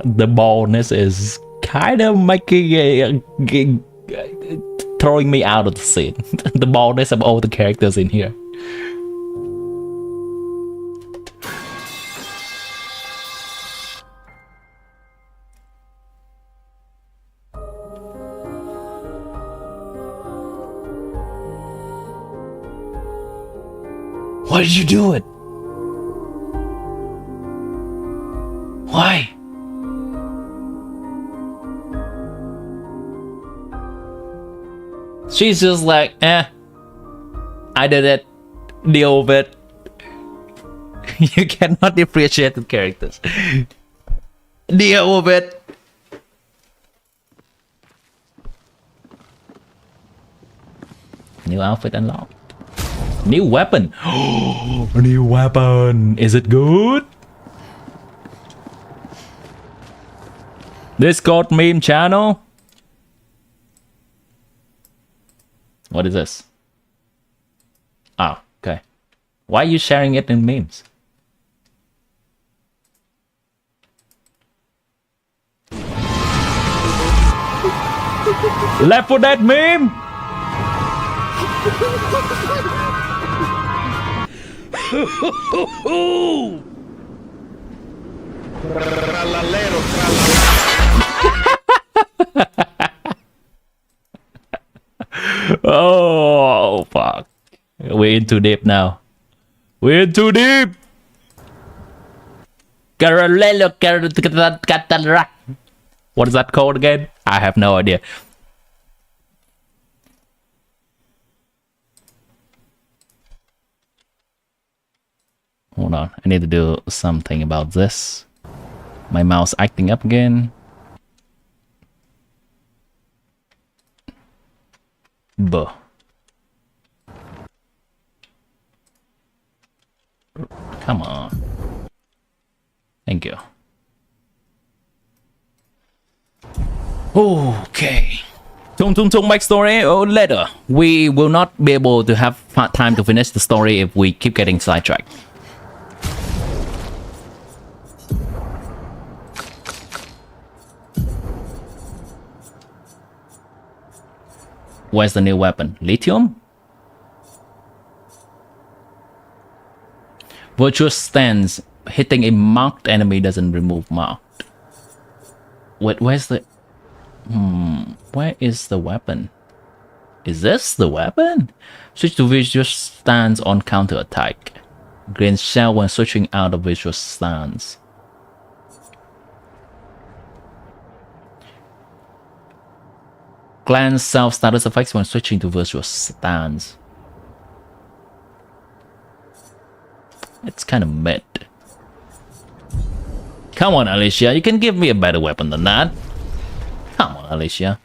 The baldness is kind of making throwing me out of the scene. The baldness of all the characters in here. Why did you do it? Why? She's just like, I did it. Deal with it. You cannot appreciate the characters. Deal with it. New outfit unlocked. New weapon. Oh, new weapon. Is it good? Discord meme channel. What is this? Ah, okay. Why are you sharing it in memes? Left for that meme. Oh fuck. We're in too deep now. We're in too deep. What is that called again? I have no idea. Hold on, I need to do something about this. My mouse acting up again. Buh. Come on. Thank you. Okay. Tung backstory or later. We will not be able to have time to finish the story if we keep getting sidetracked. Where's the new weapon? Lithium? Virtuous stance. Hitting a marked enemy doesn't remove marked. Wait, where's the... where is the weapon? Is this the weapon? Switch to visual stance on counter attack. Green shell when switching out of visual stance. Glance self status effects when switching to virtual stance. It's kind of mid. Come on, Alicia, you can give me a better weapon than that. Come on, Alicia.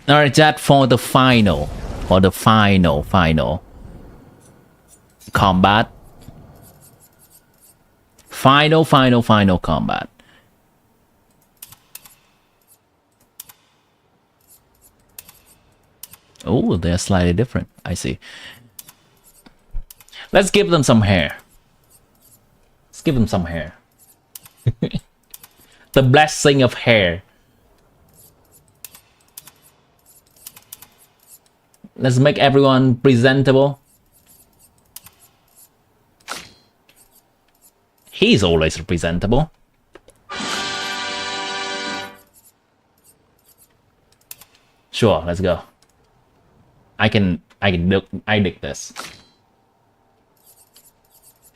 All right, chat, for the final combat. Final combat. Oh, they're slightly different. I see. Let's give them some hair. Let's give them some hair. The blessing of hair. Let's make everyone presentable. He's always presentable. Sure, let's go. I dig this.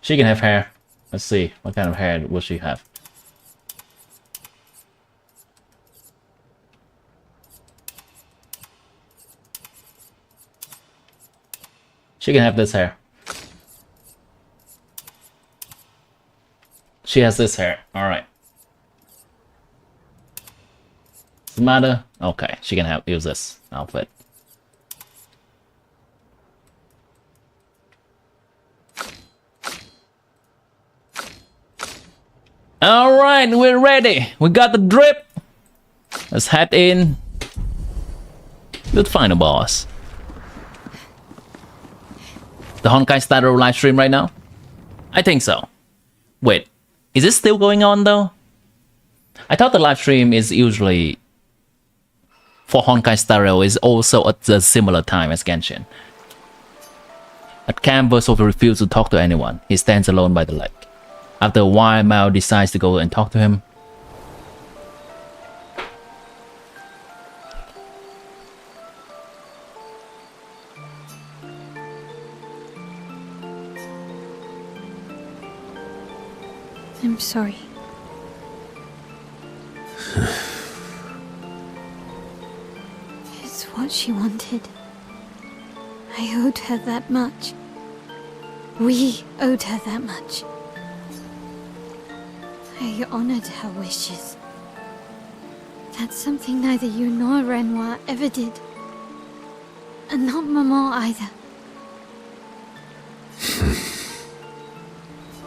She can have hair. Let's see, what kind of hair will she have? She can have this hair. She has this hair. Alright. Does it matter? Okay, she can use this outfit. Alright, we're ready. We got the drip. Let's head in. Let's find a boss. The Honkai Star Rail live stream right now? I think so. Wait, is this still going on though? I thought the live stream is usually for Honkai Star Rail is also at a similar time as Genshin. At camp, Verso refuses to talk to anyone. He stands alone by the lake. After a while, Mao decides to go and talk to him. I'm sorry. It's what she wanted. I owed her that much. We owed her that much. I honored her wishes. That's something neither you nor Renoir ever did. And not Maman either.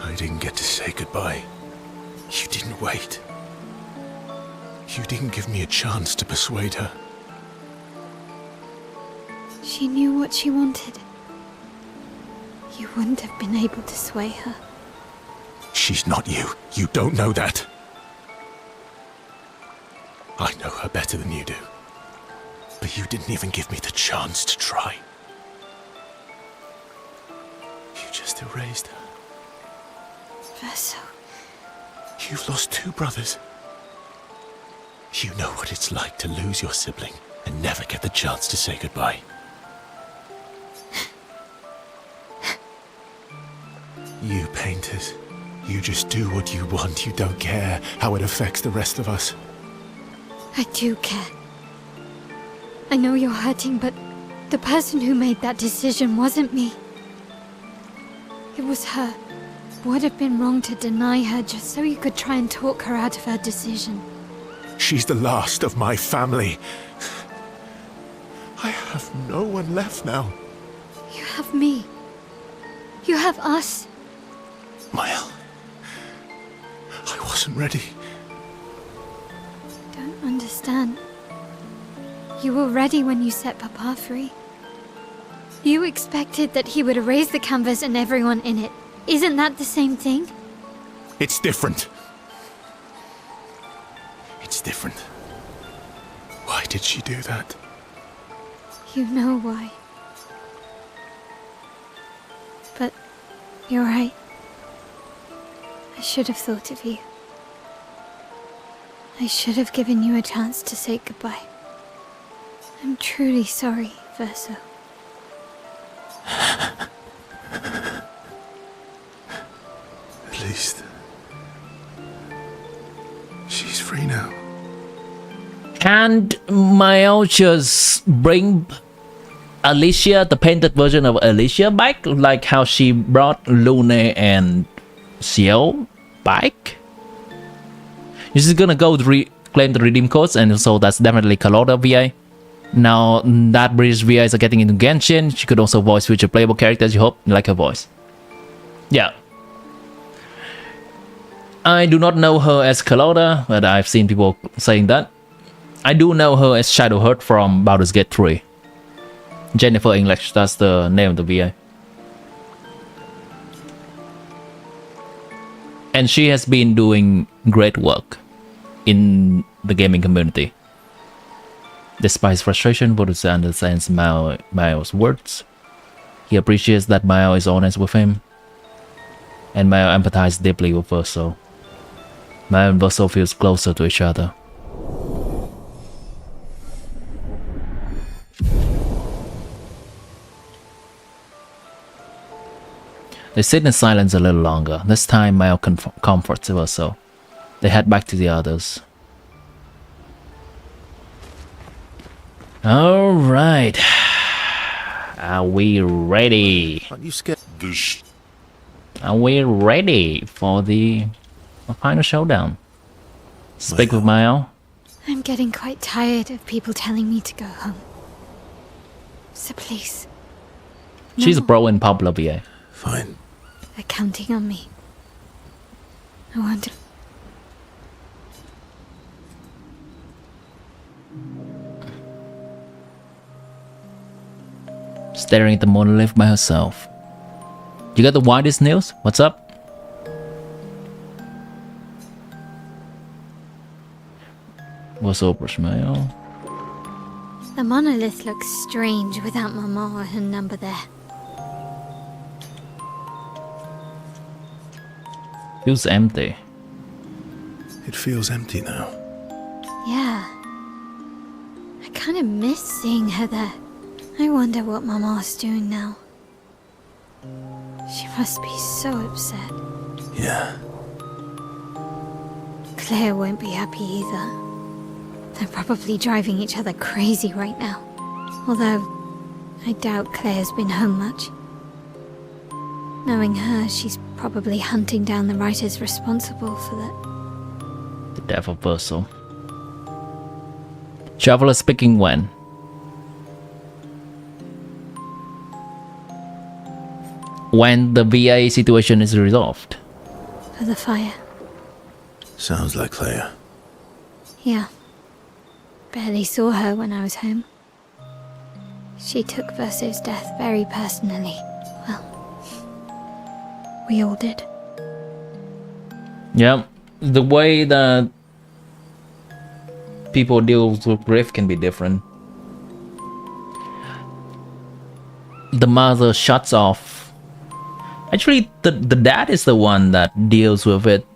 I didn't get to say goodbye. You didn't wait. You didn't give me a chance to persuade her. She knew what she wanted. You wouldn't have been able to sway her. She's not you. You don't know that. I know her better than you do. But you didn't even give me the chance to try. You just erased her. Verso. You've lost 2 brothers. You know what it's like to lose your sibling and never get the chance to say goodbye. You painters, you just do what you want. You don't care how it affects the rest of us. I do care. I know you're hurting, but the person who made that decision wasn't me. It was her. Would have been wrong to deny her just so you could try and talk her out of her decision. She's the last of my family. I have no one left now. You have me. You have us. Mile, I wasn't ready. Don't understand. You were ready when you set Papa free. You expected that he would erase the canvas and everyone in it. Isn't that the same thing? It's different. It's different. Why did she do that? You know why. But you're right. I should have thought of you. I should have given you a chance to say goodbye. I'm truly sorry, Verso. At least she's free now. Can't Mao just bring Alicia, the painted version of Alicia, back? Like how she brought Lune and Xiao back? You're just gonna go claim the redeem codes, and so that's definitely Carlotta VA. Now that British VAs are getting into Genshin, she could also voice future playable characters. You hope you like her voice. Yeah. I do not know her as Carlotta, but I've seen people saying that. I do know her as Shadowheart from Baldur's Gate 3. Jennifer English, that's the name of the VA. And she has been doing great work in the gaming community. Despite his frustration, Vodus understands Mao's words. He appreciates that Mao is honest with him. And Mao empathizes deeply with Verso. Mao and Verso feels closer to each other. They sit in silence a little longer. This time Mao comforts Verso. They head back to the others. Alright. Are we ready? Aren't you scared? Are we ready for the final showdown? Speak with Mao. I'm getting quite tired of people telling me to go home. So please. She's a No. pro in popular VA. Fine. They're counting on me. I want to. Staring at the monolith by herself. You got the widest nails? What's up? What's up, Ishmael? The monolith looks strange without Mama or her number there. Feels empty. It feels empty now. Yeah. I kind of miss seeing her there. I wonder what Mama's doing now. She must be so upset. Yeah. Claire won't be happy either. They're probably driving each other crazy right now. Although, I doubt Claire's been home much. Knowing her, she's probably hunting down the writers responsible for that. The death of Verso. Traveler speaking when? When the VA situation is resolved. For the fire. Sounds like Claire. Yeah. Barely saw her when I was home. She took Verso's death very personally. Well, we all did. Yeah, the way that people deal with grief can be different. The mother shuts off. Actually, the dad is the one that deals with it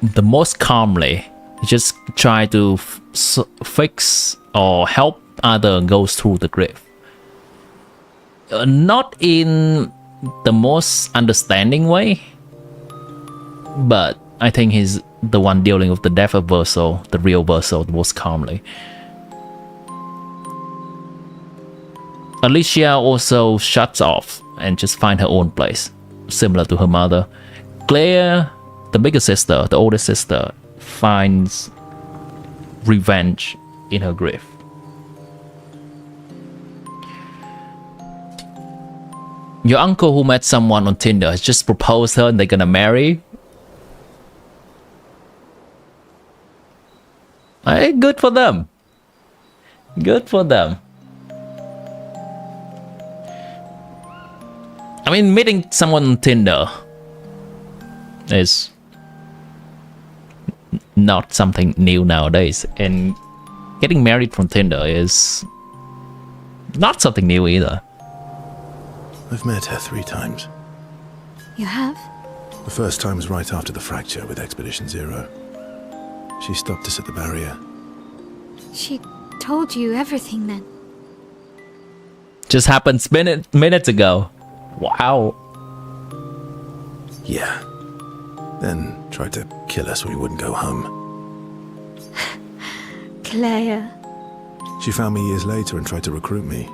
the most calmly. He just try to fix or help other goes through the grief. Not in the most understanding way, but I think he's the one dealing with the death of Verso, the real Verso, the most calmly. Alicia also shuts off and just finds her own place, similar to her mother. Claire, the bigger sister, the older sister, finds revenge in her grief. Your uncle who met someone on Tinder has just proposed her and they're gonna marry. Hey, good for them. Good for them. I mean, meeting someone on Tinder is not something new nowadays, and getting married from Tinder is not something new either. I've met her 3 times. You have? The first time was right after the fracture with Expedition Zero. She stopped us at the barrier. She told you everything then? Just happened minutes ago. Wow. Yeah. Then tried to kill us when we wouldn't go home. Claire. She found me years later and tried to recruit me.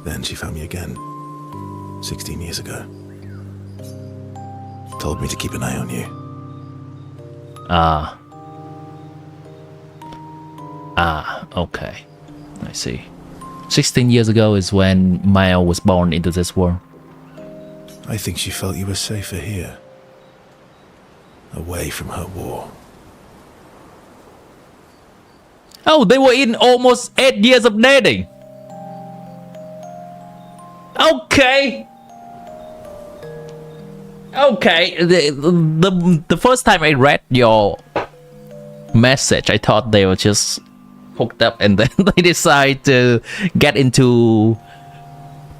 Then she found me again, 16 years ago. Told me to keep an eye on you. Ah. Ah, okay. I see. 16 years ago is when Maya was born into this world. I think she felt you were safer here. Away from her war. Oh, they were in almost 8 years of dating. Okay. Okay. The first time I read your message, I thought they were just hooked up and then they decide to get into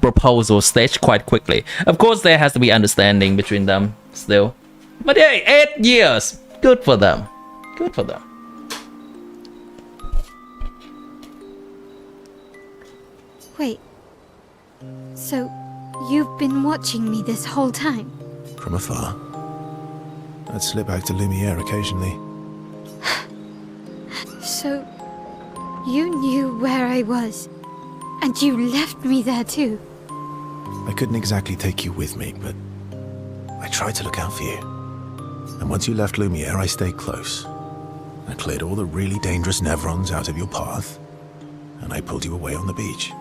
proposal stage quite quickly. Of course, there has to be understanding between them still. But hey, 8 years. Good for them. Good for them. Wait. So, you've been watching me this whole time? From afar. I'd slip out to Lumiere occasionally. So, you knew where I was, and you left me there too. I couldn't exactly take you with me, but I tried to look out for you. And once you left Lumiere, I stayed close. I cleared all the really dangerous Nevrons out of your path, and I pulled you away on the beach.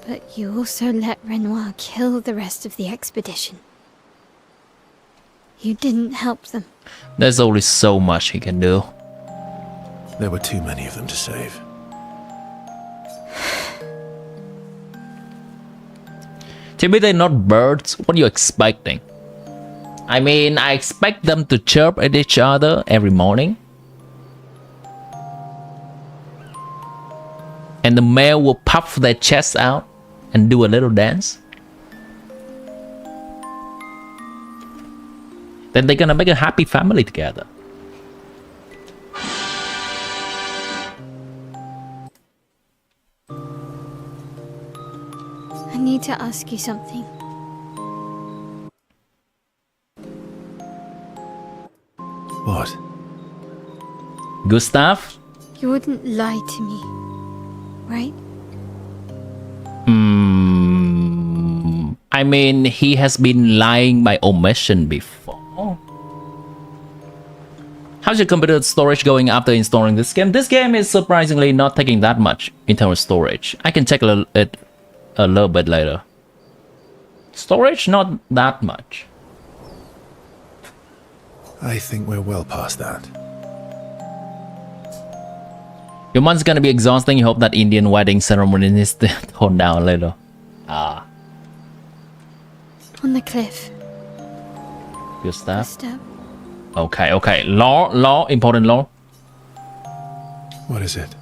But you also let Renoir kill the rest of the expedition. You didn't help them. There's only so much he can do. There were too many of them to save. Maybe they're not birds. What are you expecting? I mean, I expect them to chirp at each other every morning. And the male will puff their chest out and do a little dance. Then they're gonna make a happy family together. I need to ask you something. What? Gustav? You wouldn't lie to me, right? I mean, he has been lying by omission before. How's your computer storage going after installing this game? This game is surprisingly not taking that much internal storage. I can check it a little bit later. Storage, not that much. I think we're well past that. Your month's gonna be exhausting. You hope that Indian wedding ceremony is toned down a little. Ah. On the cliff. Good stuff. Step. Okay. Law, important law. What is it?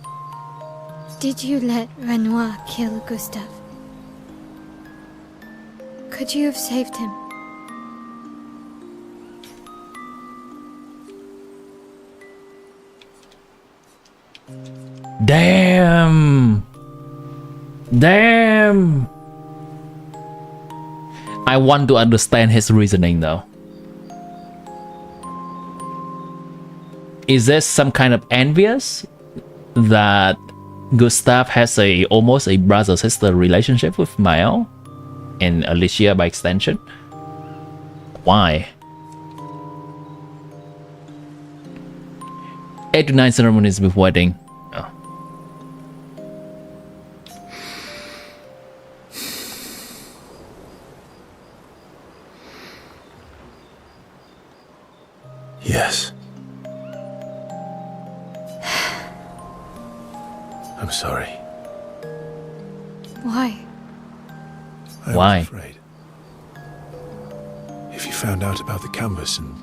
Did you let Renoir kill Gustav? Could you have saved him? Damn. I want to understand his reasoning though. Is there some kind of envious that Gustav has almost a brother-sister relationship with Mael and Alicia by extension? Why? 8 to 9 ceremonies with wedding. Oh. Yes. I'm sorry. Why? I Why? was afraid. If you found out about the canvas and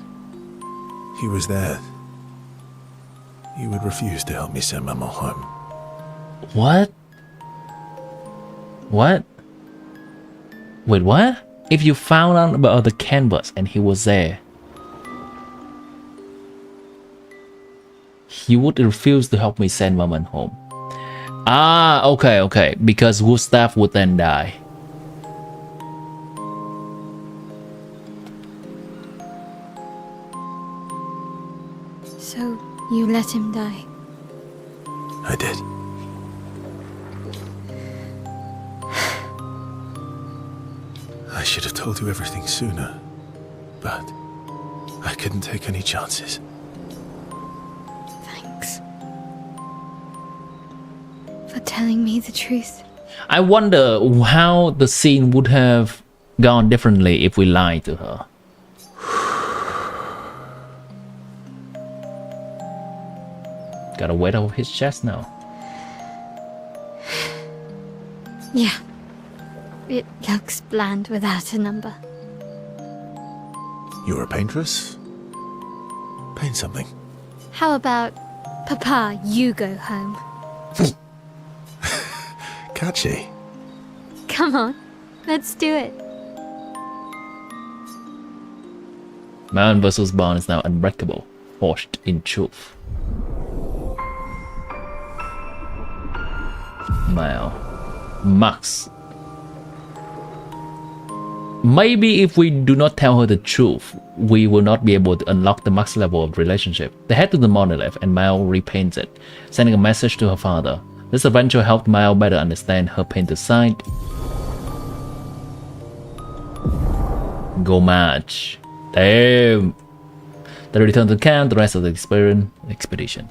he was there, you would refuse to help me send Maman home. What? What? Wait, what? If you found out about the canvas and he was there, he would refuse to help me send Maman home. Ah, okay. Because Gustav would then die. So, you let him die? I did. I should have told you everything sooner, but I couldn't take any chances. Thanks. For telling me the truth. I wonder how the scene would have gone differently if we lied to her. Got a weight off his chest now. Yeah. It looks bland without a number. You're a paintress? Paint something. How about, Papa, you go home? Catchy. Come on, let's do it. Man vs. Bond is now unbreakable, forged in truth. Mal. Max. Maybe if we do not tell her the truth, we will not be able to unlock the max level of relationship. They head to the monolith and Mal repaints it, sending a message to her father. This adventure helped Mal better understand her painted side. Go match. Damn. They return to camp, the rest of the expedition.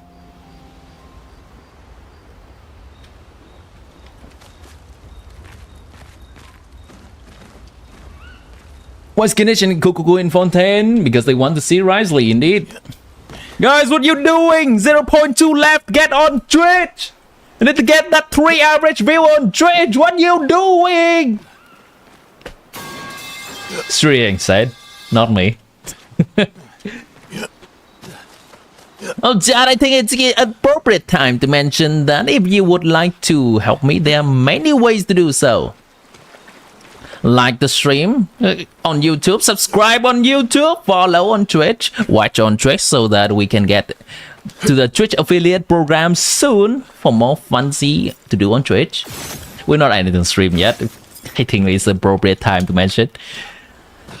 What's Genshin Kukuku in Fontaine? Because they want to see Risley, indeed. Guys, what you doing? 0.2 left. Get on Twitch. I need to get that 3 average view on Twitch. What you doing? Sriang said, not me. Oh, Chad, I think it's an appropriate time to mention that if you would like to help me, there are many ways to do so. Like the stream on YouTube, subscribe on YouTube, follow on Twitch, watch on Twitch so that we can get to the Twitch affiliate program soon for more fancy to do on Twitch. We're not anything stream yet. I think it's the appropriate time to mention.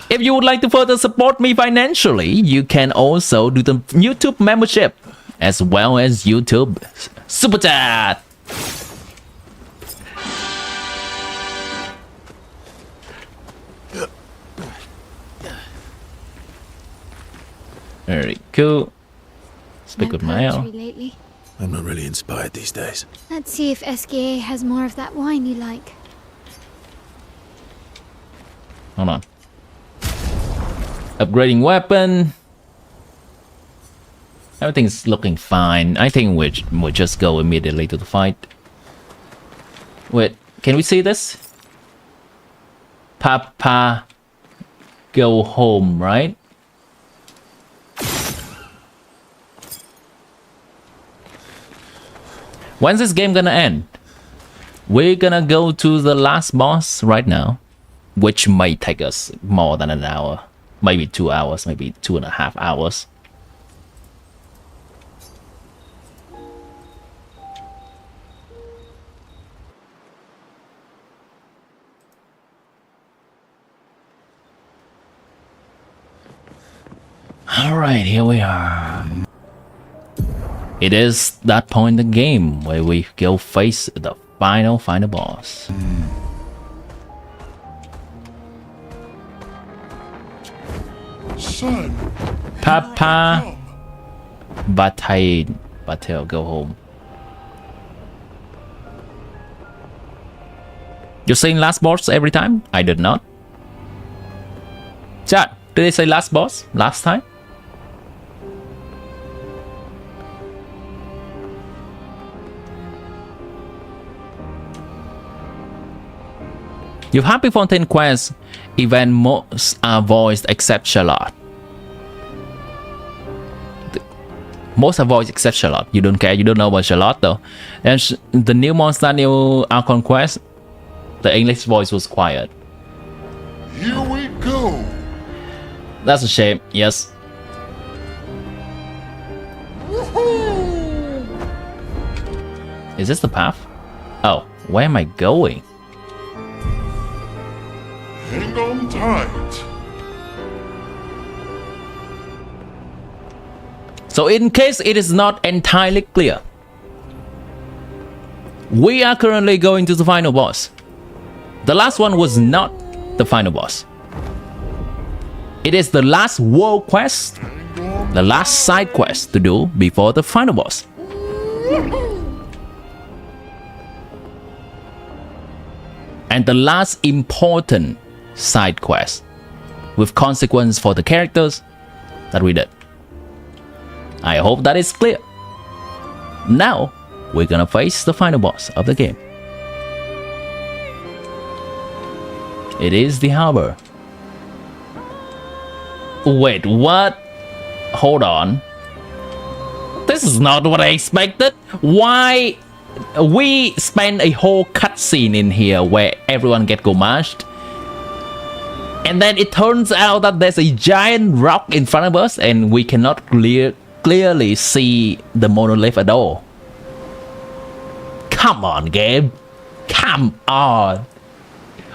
If you would like to further support me financially, you can also do the YouTube membership as well as YouTube Super Chat. Very cool. Speak with Maya. Lately. I'm not really inspired these days. Let's see if SKA has more of that wine you like. Hold on. Upgrading weapon. Everything's looking fine. I think we'll just go immediately to the fight. Wait, can we see this? Papa, go home, right? When's this game gonna end? We're gonna go to the last boss right now, which may take us more than an hour. Maybe 2 hours, maybe 2.5 hours. Alright, here we are. It is that point in the game where we go face the final boss. Son, Papa, Batel, go home. You're saying last boss every time? I did not. Chat, did they say last boss last time? Your Happy Fontaine Quest event most are voiced except Charlotte. Most are voiced except Charlotte. You don't care, you don't know about Charlotte though. And the new monster, new Archon Quest, the English voice was quiet. here we go. That's a shame, yes. Is this the path? Oh, where am I going? Hang on tight. So in case it is not entirely clear, we are currently going to the final boss. The last one was not the final boss. It is the last world quest, the last side quest to do before the final boss. And the last important side quest with consequence for the characters that we did. I hope that is clear. Now, we're gonna face the final boss of the game. It is the harbor. Wait, what? Hold on. This is not what I expected. Why? We spent a whole cutscene in here where everyone get gomashed. And then it turns out that there's a giant rock in front of us and we cannot clearly see the monolith at all. Come on, game. Come on.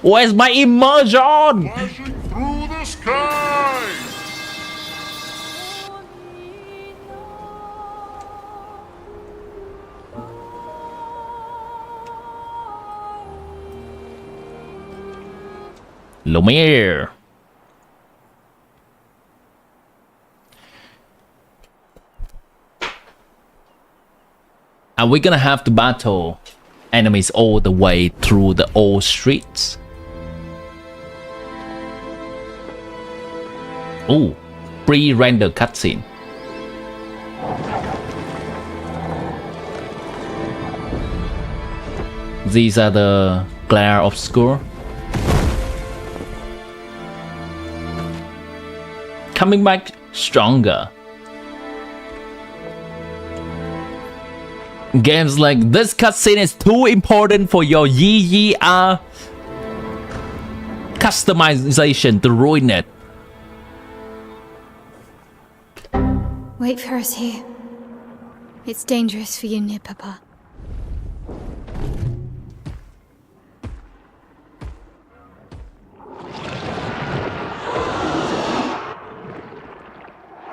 Where's my immersion? Flashing through the sky! Lumiere. Are we gonna have to battle enemies all the way through the old streets? Ooh, pre-rendered cutscene. These are the glare obscure. Coming back stronger. Games like this cutscene is too important for your YR customization to ruin it. Wait for us here. It's dangerous for you near Papa.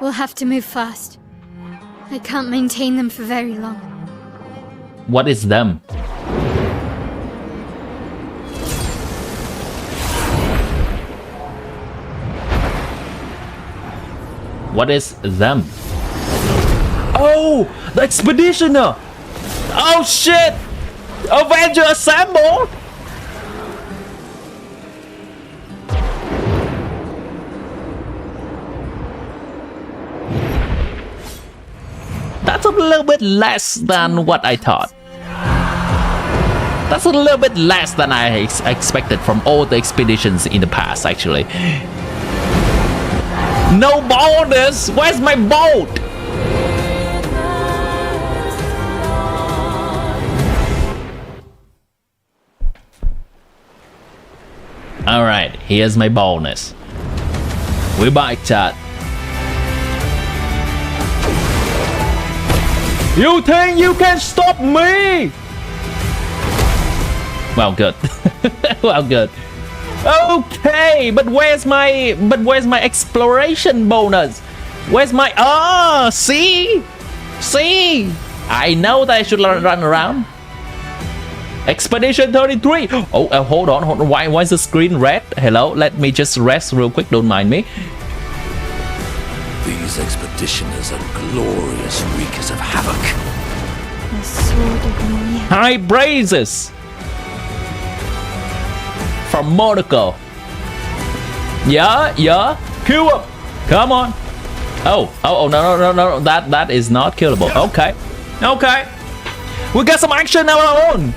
We'll have to move fast. I can't maintain them for very long. What is them? What is them? Oh, the expeditioner! Oh shit! Avenger assemble! That's a little bit less than what I thought. That's a little bit less than I expected from all the expeditions in the past, actually. No bonus! Where's my boat? Alright, here's my bonus. We're back, chat. You think you can stop me? Well, good. Well, good. Okay, but where's my exploration bonus? Where's my see? I know that I should run around. Expedition 33. Oh, hold on. Why is the screen red? Hello, let me just rest real quick. Don't mind me. These expeditioners are glorious wreakers of havoc. The sword of Lumiere. High praises from Monaco. Yeah. Kill him. Come on. Oh, no. That is not killable. Okay. We got some action of our own.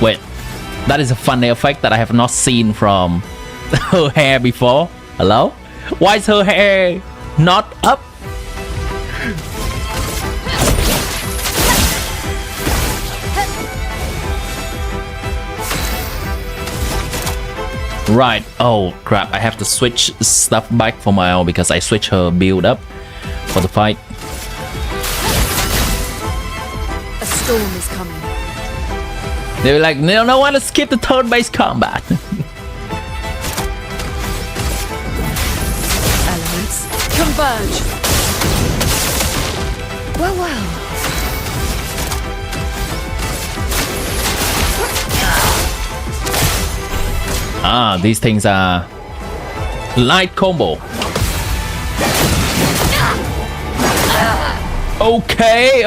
Wait. That is a funny effect that I have not seen from her hair before. Hello? Why is her hair not up? Right. Oh crap. I have to switch stuff back for my own because I switched her build up for the fight. A storm is coming. They were like, no, want to skip the turn-based combat. Elements converge. Well. Ah, these things are light combo. Okay.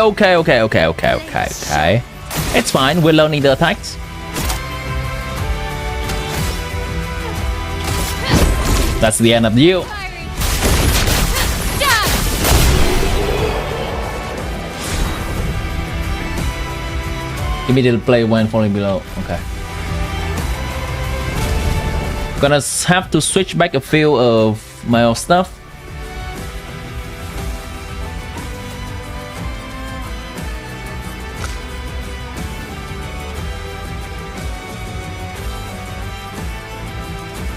It's fine, we're learning the attacks. That's the end of you. Immediately play when falling below. Okay. Gonna have to switch back a few of my old stuff.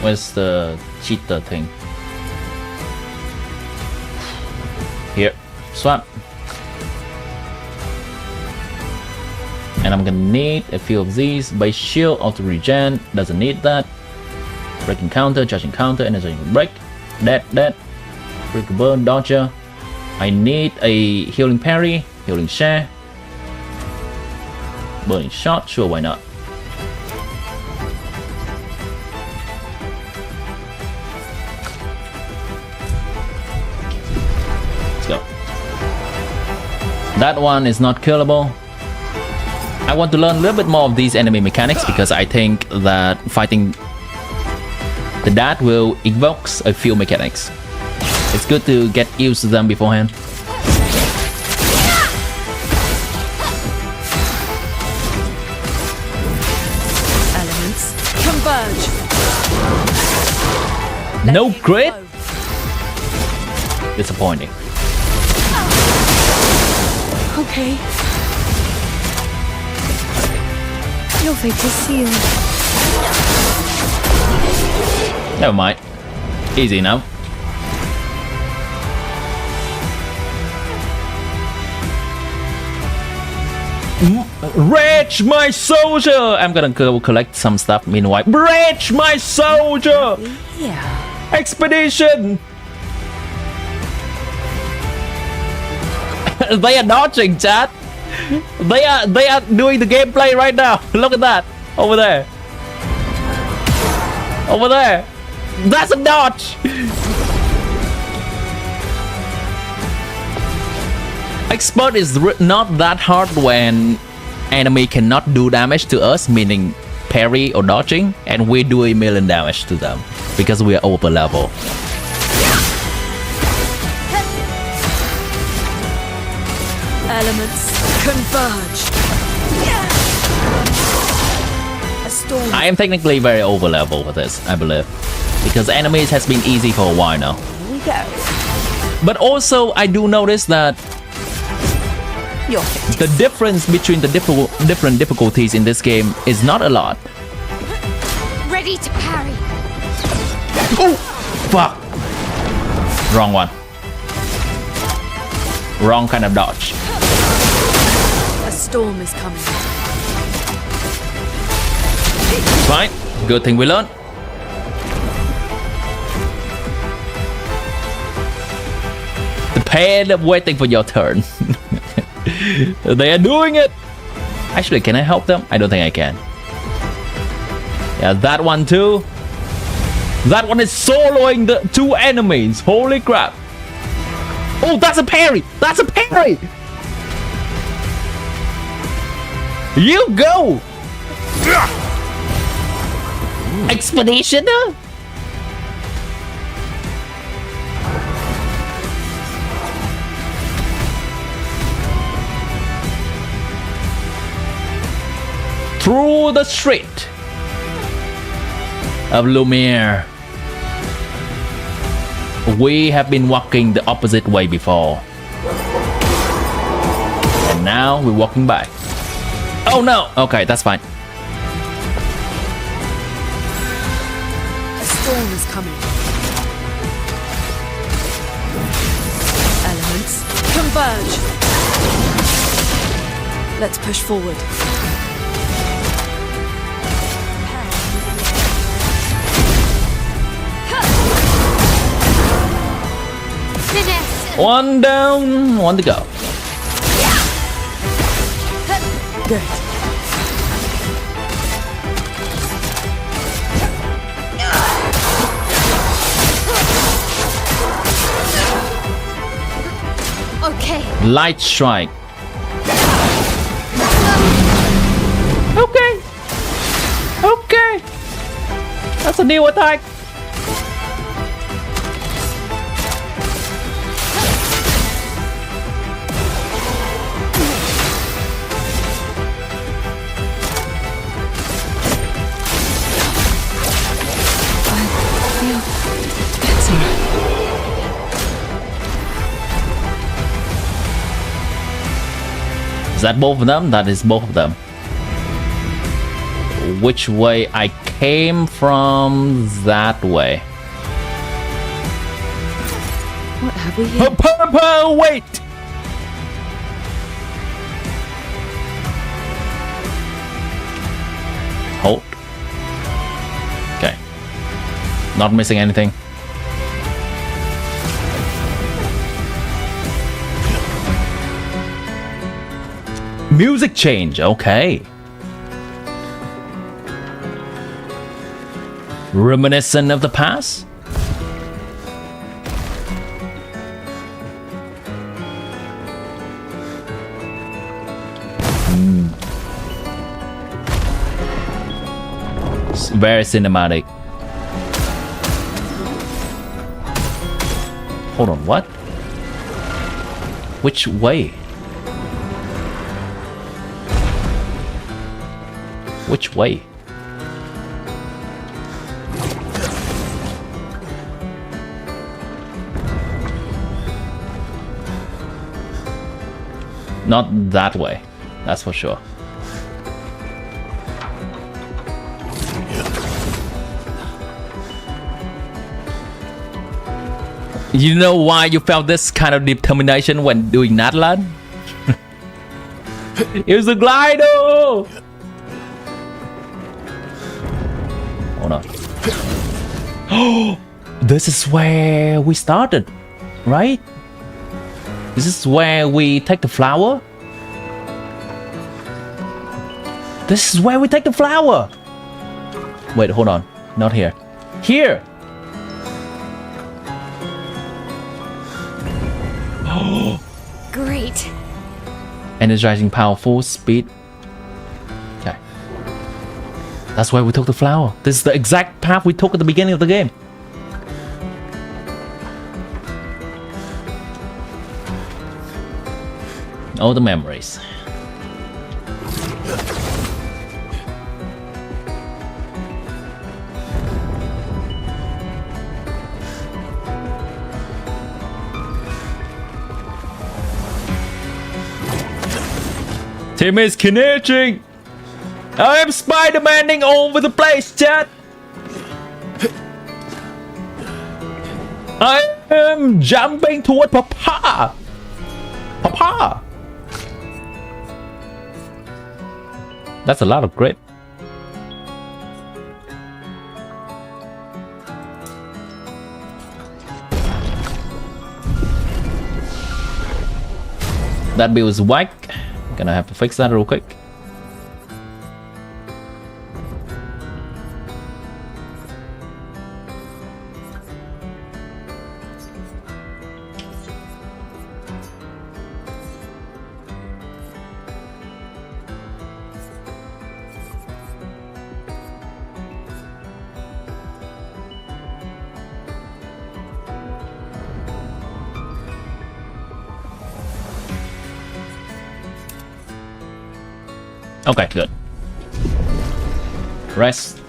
Where's the cheater thing? Here, swap. And I'm gonna need a few of these. Base shield, auto regen, doesn't need that. Breaking counter, charging counter, energizing break. Dead. Break burn, dodger. I need a healing parry, healing share. Burning shot, sure, why not? Let's go. That one is not killable. I want to learn a little bit more of these enemy mechanics because I think that fighting that will evoke a few mechanics. It's good to get used to them beforehand. Elements converge. No crit? Disappointing. Okay. Your fate is sealed. Never mind. Easy now. Rage my soldier! I'm gonna go collect some stuff meanwhile. Rage my soldier! Yeah. Expedition! They are dodging, chat. They are doing the gameplay right now. Look at that. Over there. Over there. That's a dodge. Expert is not that hard when enemy cannot do damage to us, meaning parry or dodging, and we do 1,000,000 damage to them because we are over level. Elements converge. A storm. I am technically very over level for this, I believe, because enemies has been easy for a while now. Here we go. But also, I do notice that the difference between the different difficulties in this game is not a lot. Ready to parry. Oh, fuck! Wrong one. Wrong kind of dodge. A storm is coming. Fine. Good thing we learned. The pain of waiting for your turn. They are doing it. Actually, can I help them? I don't think I can. Yeah, that one too. That one is soloing the two enemies. Holy crap. Oh, that's a parry. That's a parry. You go. Expeditioner. Through the street of Lumiere. We have been walking the opposite way before. And now we're walking back. Oh no! Okay, that's fine. A storm is coming. Elements converge. Let's push forward. One down, one to go. Good. Okay. Light strike. Okay. Okay. That's a new attack. Is that both of them? That is both of them. Which way I came from? That way. What have we here? Wait! Hold. Okay. Not missing anything. Music change, okay. Reminiscent of the past? It's very cinematic. Hold on, what? Which way? Which way? Not that way, that's for sure. You know why you felt this kind of determination when doing natlan? It was a glider! Hold on. Oh, this is where we started, right? This is where we take the flower. This is where we take the flower. Wait, hold on. Not here. Here. Great. Energizing powerful speed. Okay. That's where we took the flower. This is the exact path we took at the beginning of the game. All the memories. Team is connecting. I am Spider-Maning over the place, chat. I am jumping toward Papa. Papa. That's a lot of grit. That bill is whack. Gonna have to fix that real quick. Okay, good. Rest.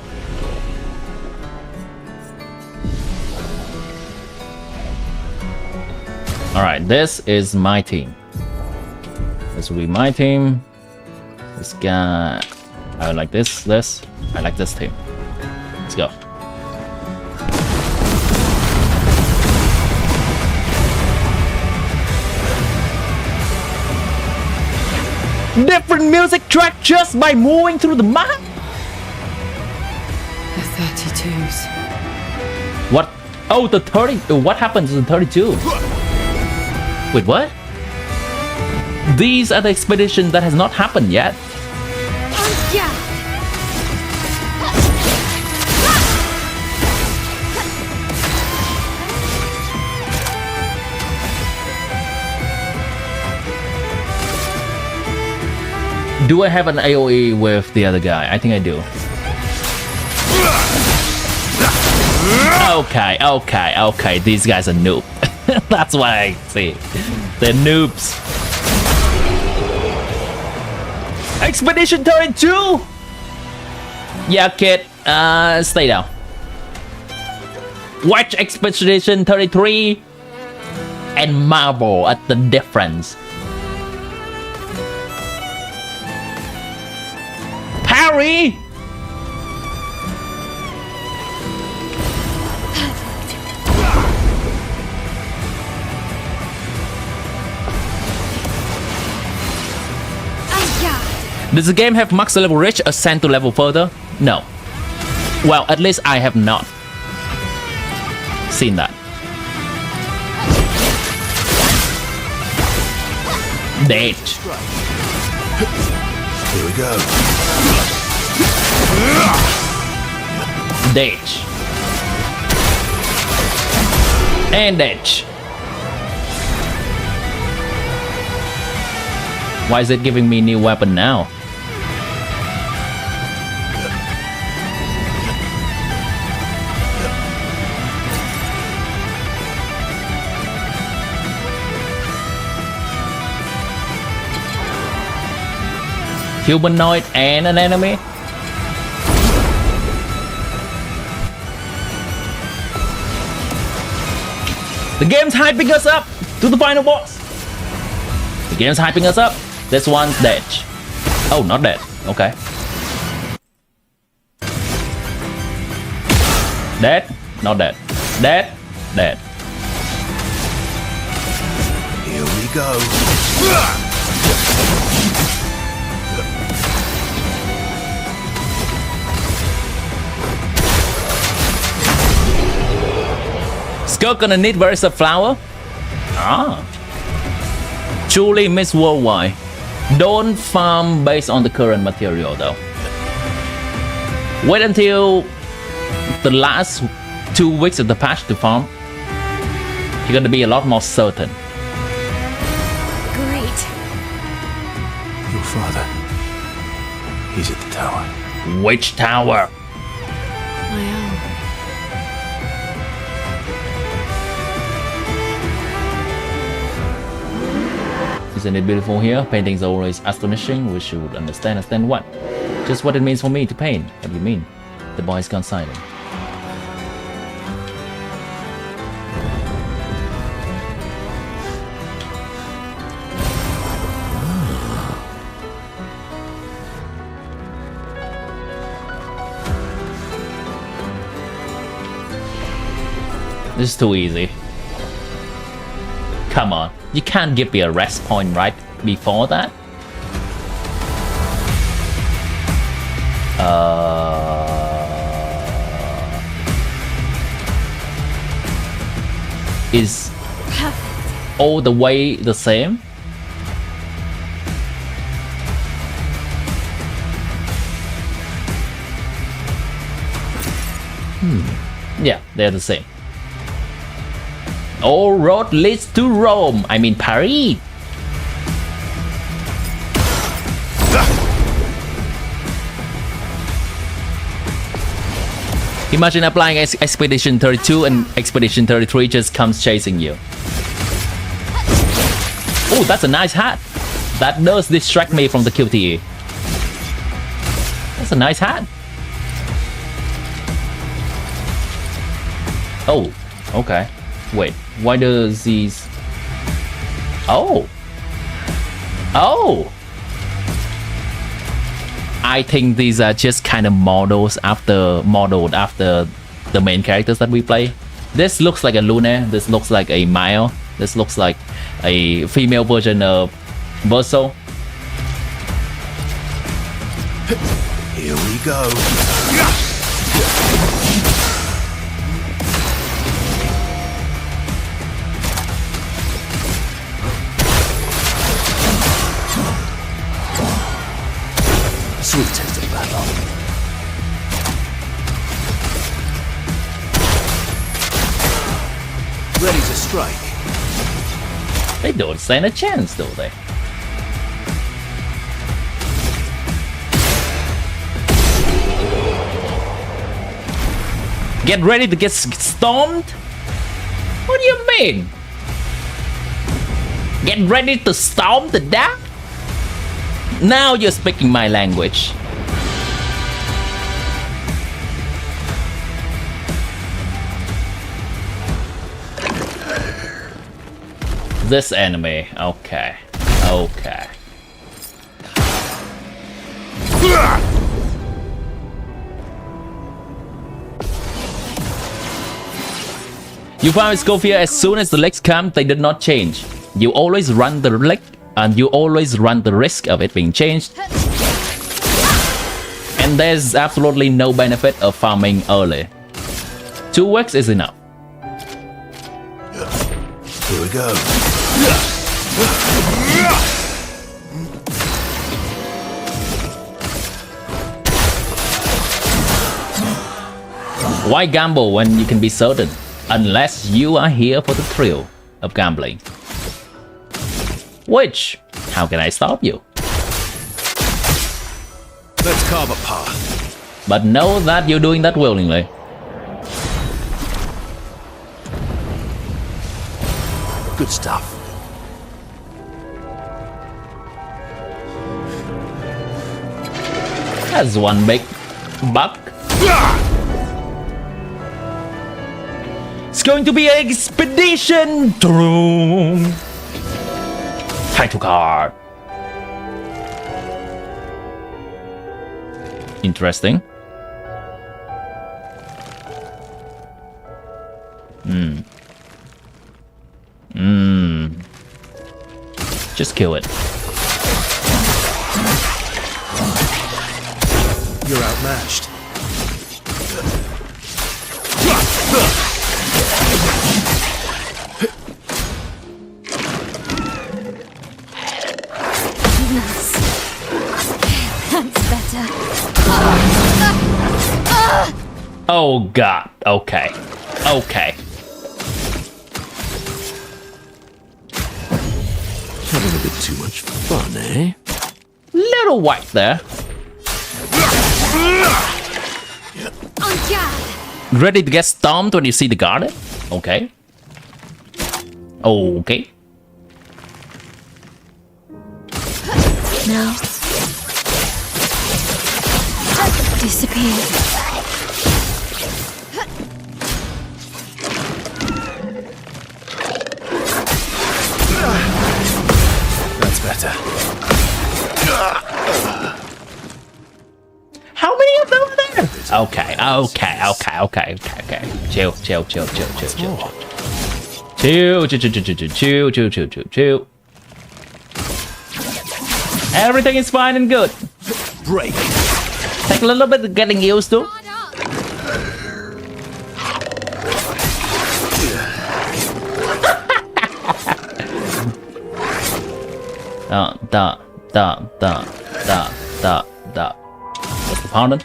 Alright, this is my team. This will be my team. This guy. I like this. I like this team. Let's go. Different music track just by moving through the map. The 32s. What? Oh, the 30. What happens to the 32? Wait, what? These are the expeditions that has not happened yet. Do I have an AoE with the other guy? I think I do. Okay. These guys are noob. That's why I see. They're noobs. Expedition 32! Yeah, kid. Stay down. Watch Expedition 33 and marvel at the difference. Parry! Does the game have max level reach ascend to level further? No. Well, at least I have not seen that. Dead. Here we go. Dead. And dead. Why is it giving me new weapon now? Humanoid and an enemy. The game's hyping us up to the final boss. The game's hyping us up. This one's dead. Oh, not dead. Okay. Dead? Not dead. Dead? Dead. Here we go. Skirk gonna need versus a flower? Ah. Truly Miss Worldwide. Don't farm based on the current material though. Wait until the last 2 weeks of the patch to farm. You're gonna be a lot more certain. Great. Your father. He's at the tower. Which tower? My own. Isn't it beautiful here? Paintings are always astonishing. We should understand what? Just what it means for me to paint. What do you mean? The boy's gone silent. This is too easy. Come on, you can't give me a rest point right before that. Is all the way the same? Yeah, they're the same. All road leads to Rome. I mean Paris. Imagine applying Expedition 32 and Expedition 33 just comes chasing you. Oh, that's a nice hat. That does distract me from the QTE. That's a nice hat. Oh, okay. Wait, why does these... Oh! I think these are just kind of modeled after the main characters that we play. This looks like a Luna, this looks like a Maya, this looks like a female version of Verso. Here we go. Sweet taste of battle. Ready to strike. They don't stand a chance, do they? Get ready to get stormed? What do you mean? Get ready to storm the deck? Now you're speaking my language. This enemy, okay. Okay. You found Scofier as soon as the legs come, they did not change. You always run the leg, and you always run the risk of it being changed. And there's absolutely no benefit of farming early. 2 weeks is enough. Here we go. Why gamble when you can be certain? Unless you are here for the thrill of gambling. Which, how can I stop you? Let's carve a path. But know that you're doing that willingly. Good stuff. That's one big buck. It's going to be an expedition. Title card. Interesting. Just kill it. You're outmatched. That's better. Oh god. Okay. Okay. Having a bit too much fun, eh? Little white there. On guard. Ready to get stormed when you see the garden? Okay. Okay. Now. Disappear. That's better. How many of them are there? Okay. Chill. Chill. Everything is fine and good. Break. Take a little bit of getting used to. Da. What's the pardon?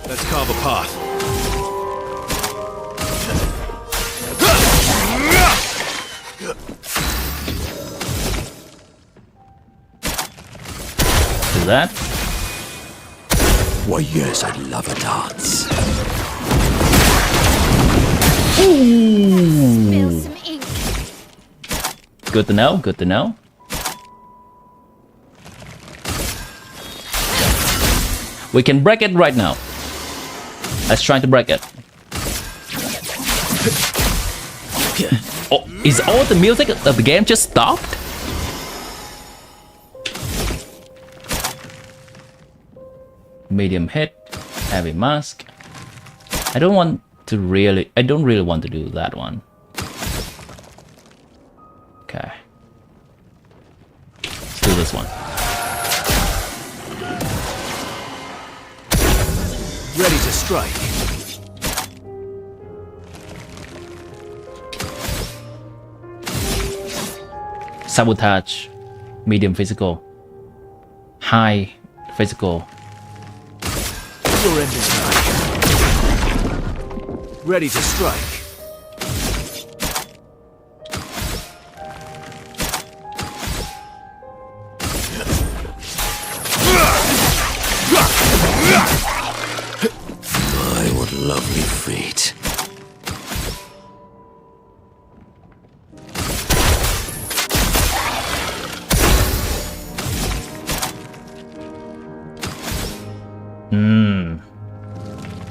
Let's carve a path. Do that. Why, yes, I'd love a dance. Spill some ink. Good to know. We can break it right now. Let's try to break it. Oh, is all the music of the game just stopped? Medium hit, heavy mask. I don't really want to do that one. Okay. Let's do this one. Ready to strike. Sabotage, medium physical, high physical. Your end is nigh. Ready to strike. lovely feet.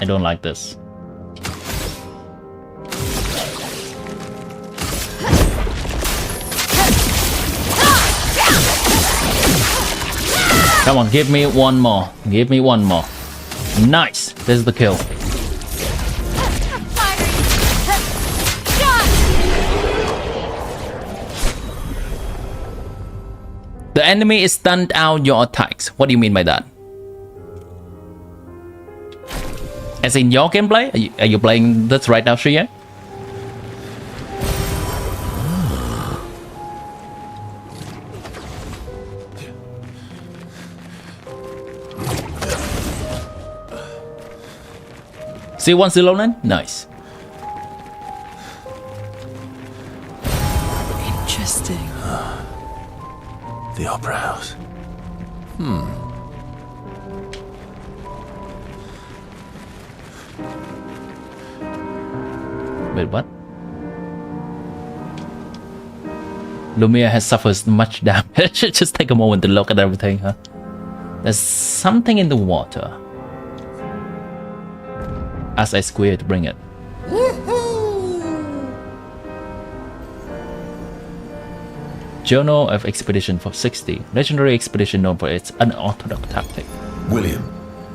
I don't like this. Come on, give me one more. Give me one more. Nice. This is the kill. The enemy is stunned out your attacks. What do you mean by that? As in your gameplay? Are you playing this right now, Shreya? See one Zilonan? Nice. Interesting. The Opera House. Wait, what? Lumiere has suffered much damage. Just take a moment to look at everything, huh? There's something in the water. Ask I Square to bring it. Journal of Expedition 60. Legendary expedition known for its unorthodox tactic. William,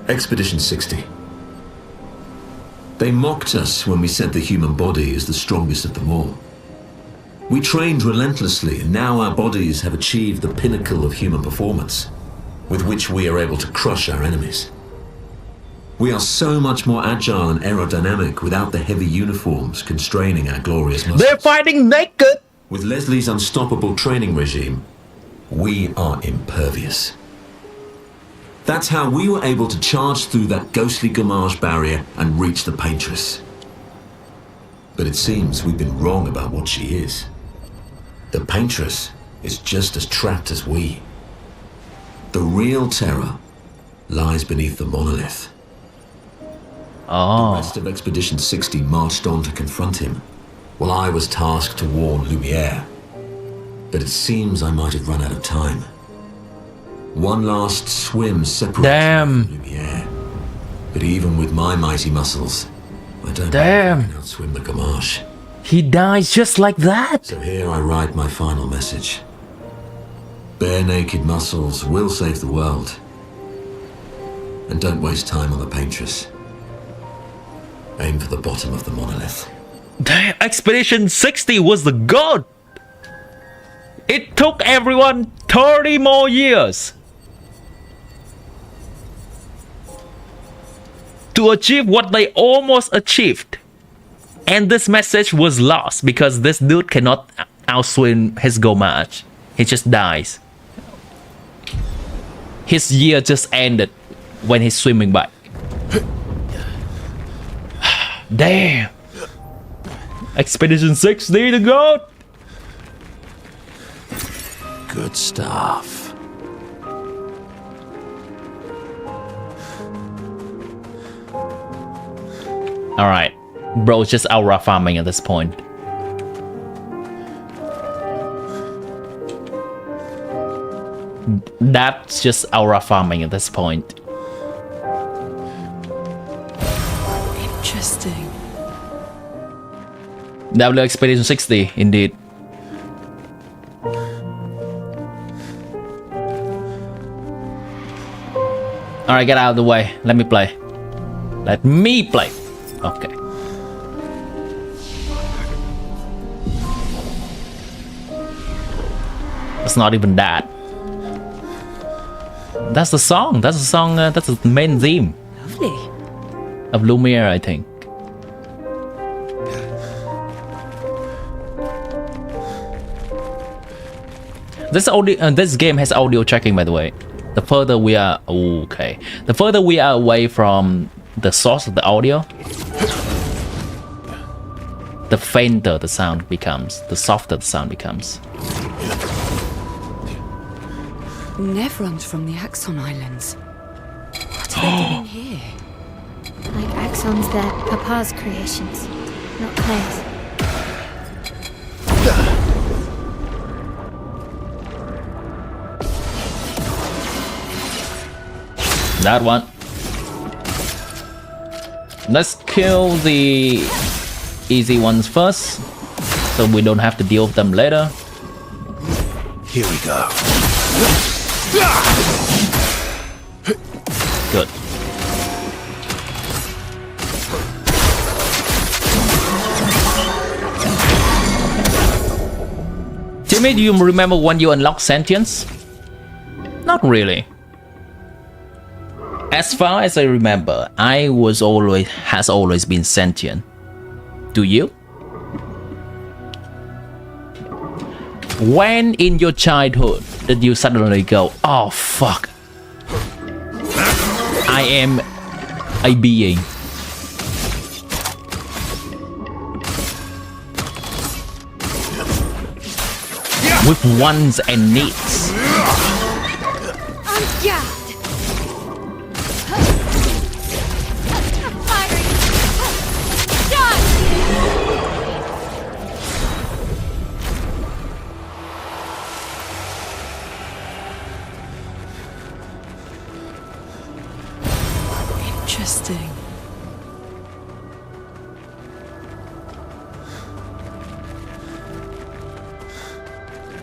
Expedition 60. They mocked us when we said the human body is the strongest of them all. We trained relentlessly, and now our bodies have achieved the pinnacle of human performance, with which we are able to crush our enemies. We are so much more agile and aerodynamic without the heavy uniforms constraining our glorious muscles. They're fighting naked! With Leslie's unstoppable training regime, we are impervious. That's how we were able to charge through that ghostly Gamage barrier and reach the Paintress. But it seems we've been wrong about what she is. The Paintress is just as trapped as we. The real terror lies beneath the monolith. The rest of Expedition 60 marched on to confront him, while I was tasked to warn Lumiere. But it seems I might have run out of time. One last swim separates me from Lumiere. But even with my mighty muscles, I don't think I can outswim the Gamage. He dies just like that? So here I write my final message. Bare naked muscles will save the world. And don't waste time on the Paintress. Aim for the bottom of the monolith. Damn, Expedition 60 was the god! It took everyone 30 more years to achieve what they almost achieved. And this message was lost because this dude cannot outswim his Gamage. He just dies. His year just ended when he's swimming back. Damn! Expedition 60 the goat! Good stuff. Alright. Bro's just aura farming at this point. That's just aura farming at this point. Interesting. W Expedition 60, indeed. Alright, get out of the way. Let me play. Let me play. Okay. It's not even that. That's the song. That's the song. That's the main theme. Lovely. Of Lumiere, I think. This audio, this game has audio tracking, by the way. The further we are, okay, the further we are away from the source of the audio, the fainter the sound becomes, the softer the sound becomes. Nevrons from the Axon Islands. What are they doing here? Like axons, they're Papa's creations, not Clay's. That one. Let's kill the easy ones first, so we don't have to deal with them later. Here we go. Good. Timmy, do you remember when you unlocked sentience? Not really. As far as I remember, I has always been sentient. Do you? When in your childhood did you suddenly go, oh fuck, I am a being? With wants and needs. Interesting.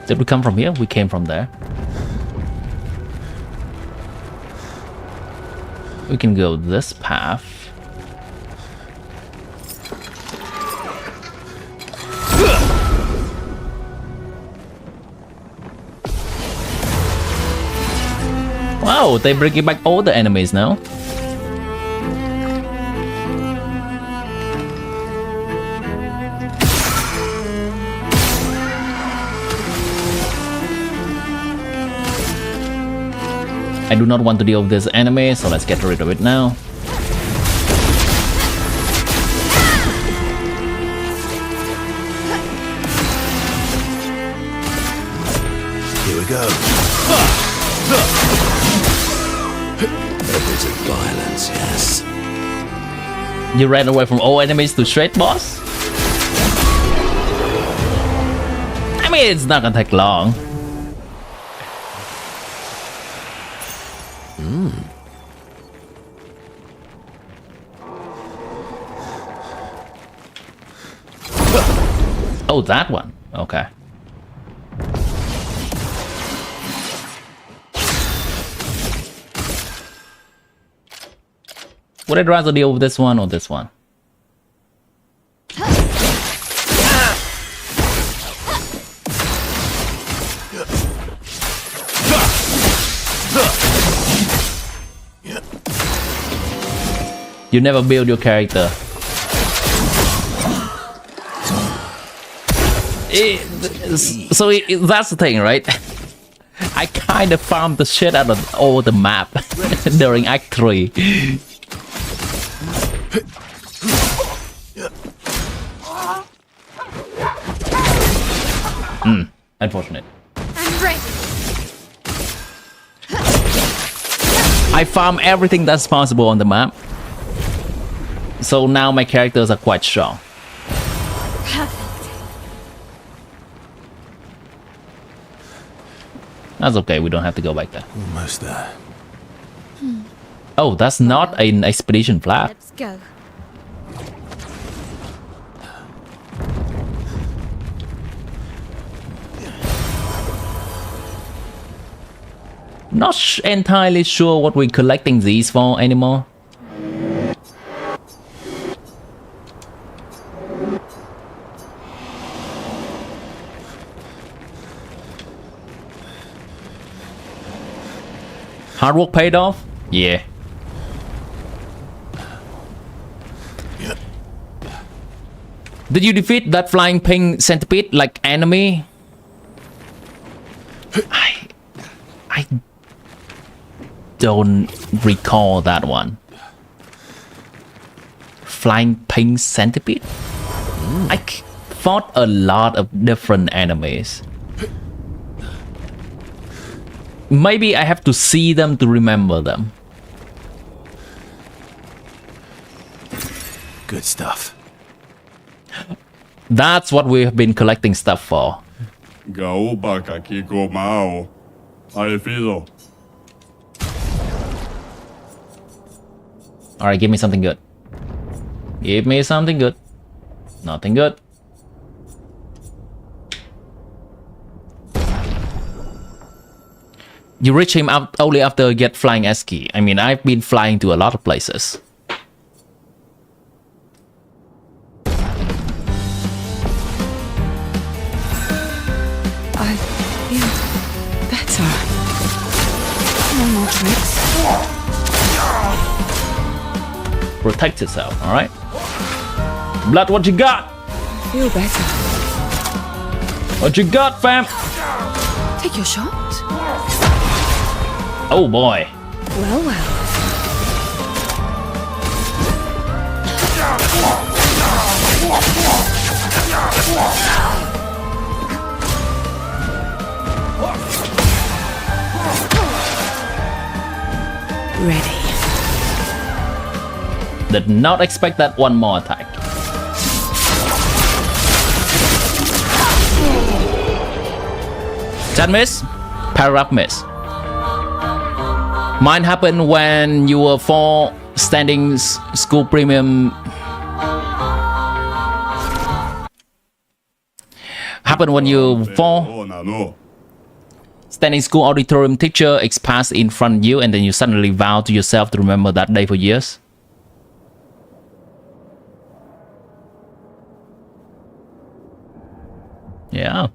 Did we come from here? We came from there. We can go this path. Wow, they bringing back all the enemies now. I do not want to deal with this enemy, so let's get rid of it now. Here we go. A bit of violence, yes. You ran away from all enemies to straight boss? I mean, it's not gonna take long. Oh, that one. Okay. Would I rather deal with this one or this one? You never build your character. That's the thing, right? I kind of farmed the shit out of all the map during Act 3. Unfortunate. I'm ready. I farm everything that's possible on the map. So now my characters are quite strong. That's okay, we don't have to go back there. Almost there. Oh, that's not an expedition flag. Let's go. Not entirely sure what we're collecting these for anymore. Hard work paid off? Yeah. Did you defeat that flying pink centipede like enemy? I don't recall that one. Flying pink centipede? I fought a lot of different enemies. Maybe I have to see them to remember them. good stuff. That's what we've been collecting stuff for. Gaubaka kiko mao. I feel. Alright, give me something good. Give me something good. Nothing good. You reach him out only after you get flying esky. I mean, I've been flying to a lot of places. I feel better. No more tricks. Protect yourself, alright? Blood, what you got? Feel better. What you got, fam? Take your shot. Oh boy. Well, well. Ready. Did not expect that one more attack. That miss? Power up miss. Mine happened when you were 4 standing school premium. Happened when you 4 standing school auditorium teacher passed in front of you and then you suddenly vow to yourself to remember that day for years. Yeah.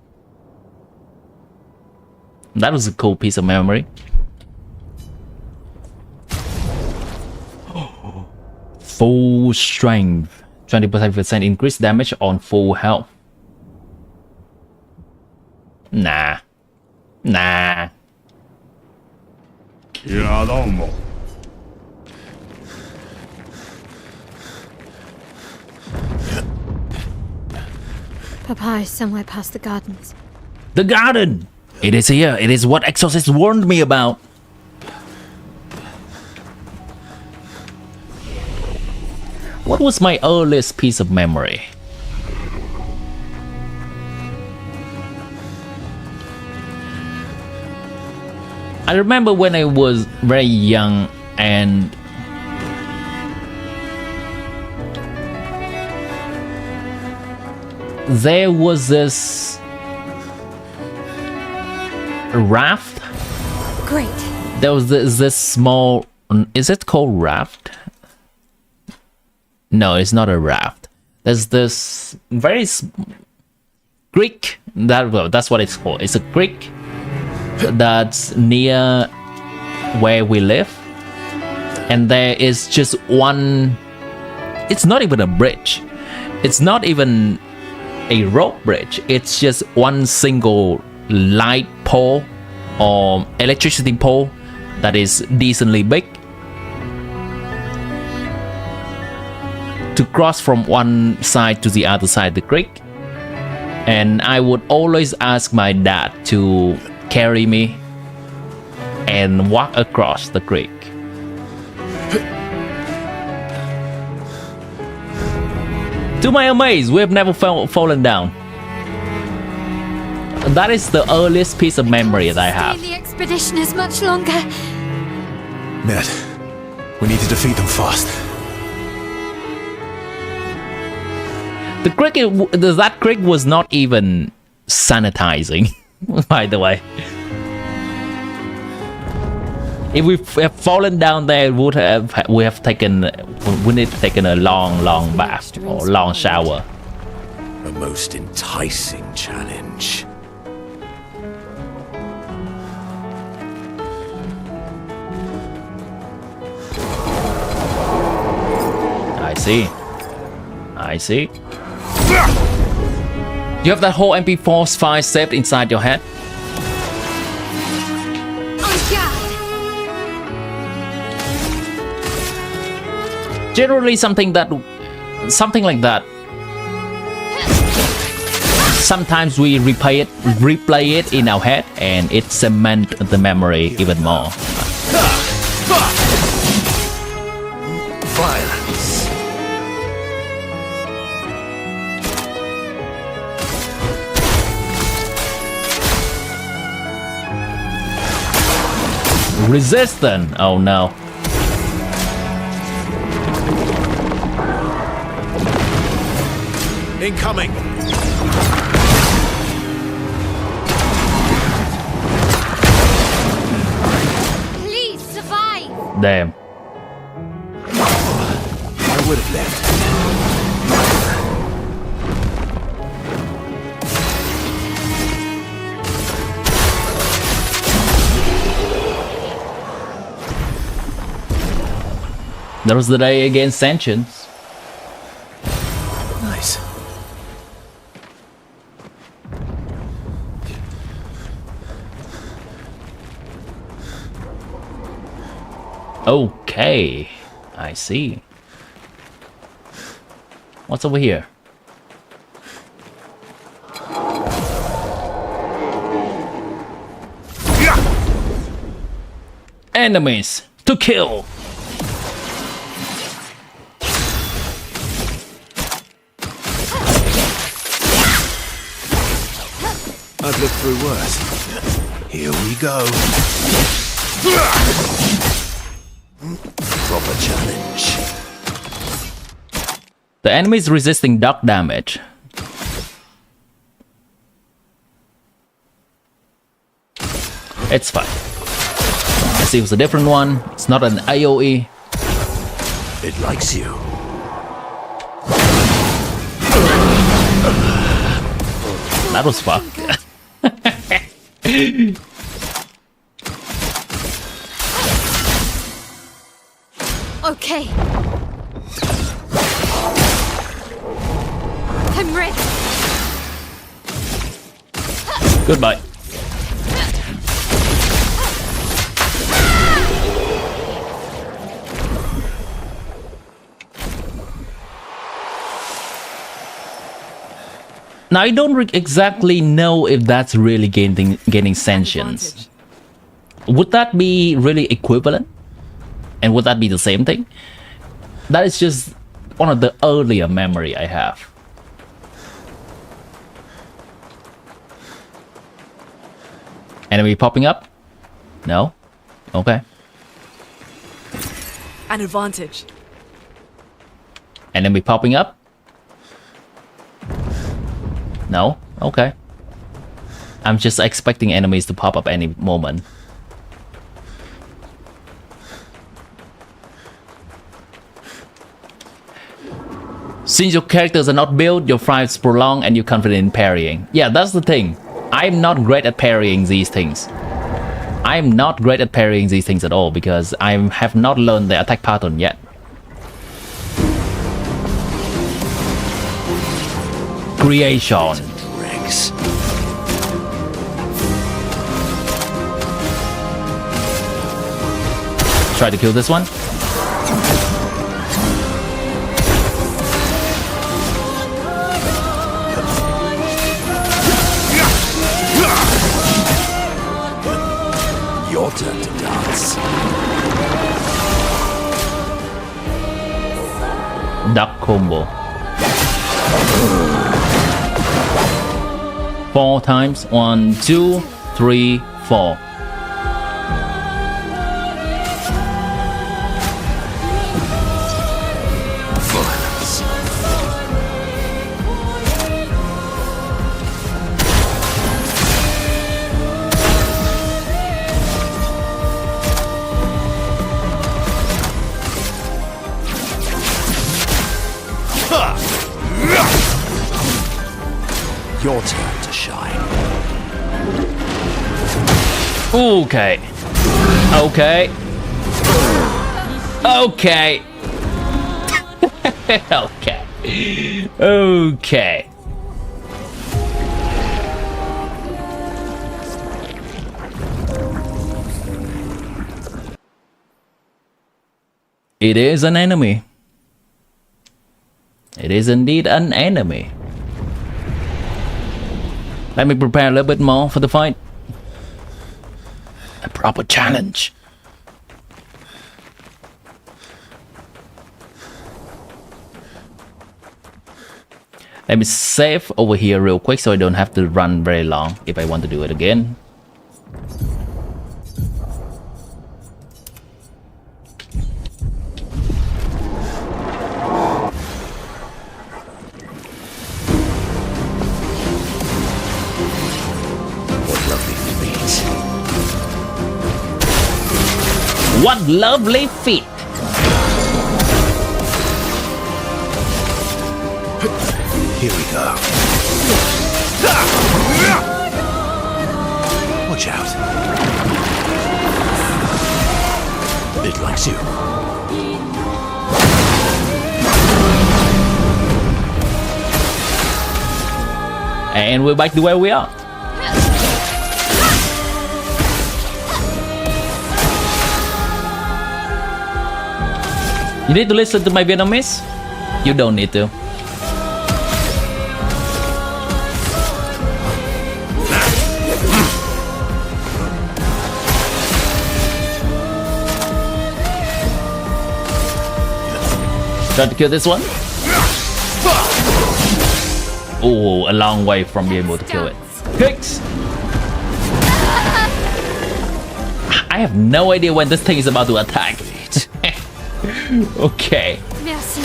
That was a cool piece of memory. Full strength. 20% increased damage on full health. Nah. Nah. Papa is somewhere past the gardens. The garden! It is here. It is what Exorcist warned me about. What was my earliest piece of memory? I remember when I was very young and there was this raft. Great. There was this small, is it called raft? No, it's not a raft. There's this very creek. That's what it's called. It's a creek that's near where we live. And there is just one, it's not even a bridge. It's not even a rope bridge. It's just one single light pole or electricity pole that is decently big to cross from one side to the other side of the creek. And I would always ask my dad to carry me and walk across the creek. To my amaze, we have never fallen down. That is the earliest piece of memory that I have. The expedition is much longer. Ned, we need to defeat them fast. The creek, that creek was not even sanitizing, by the way. If we have fallen down there, we would have taken a long bath or long shower. A most enticing challenge. I see. You have that whole MP4 file saved inside your head? Generally something like that. Sometimes we replay it in our head and it cements the memory even more. Violence. Resistant. Oh no. Incoming! Please survive. Damn. I would have left. That was the day against sentience. Nice. Okay, I see. What's over here? Enemies to kill. I've lived through worse. Here we go. Proper challenge. The enemy is resisting duck damage. It's fine. Let's see if it's a different one. It's not an AoE. It likes you. That was fucked. Okay. I'm ready. Goodbye. Now I don't exactly know if that's really gaining sentience. Would that be really equivalent? And would that be the same thing? That is just one of the earlier memory I have. Enemy popping up? No? Okay. An advantage. Enemy popping up? No? Okay. I'm just expecting enemies to pop up any moment. Since your characters are not built, your fights prolong and you're confident in parrying. Yeah, that's the thing. I'm not great at parrying these things. I'm not great at parrying these things at all because I have not learned the attack pattern yet. Creation. Rex. Try to kill this one. Your turn to dance. Duck combo. 4 times. 1, 2, 3, 4. Violence. Your turn to shine. Okay. Okay. Okay. Okay. Okay. It is an enemy. It is indeed an enemy. Let me prepare a little bit more for the fight. A proper challenge. Let me save over here real quick so I don't have to run very long if I want to do it again. What lovely feet! Here we go. Watch out. It likes you. And we're back to where we are. You need to listen to my Vietnamese? You don't need to. Try to kill this one. Oh, a long way from being able to kill it. Kicks! I have no idea when this thing is about to attack. Okay. Merci.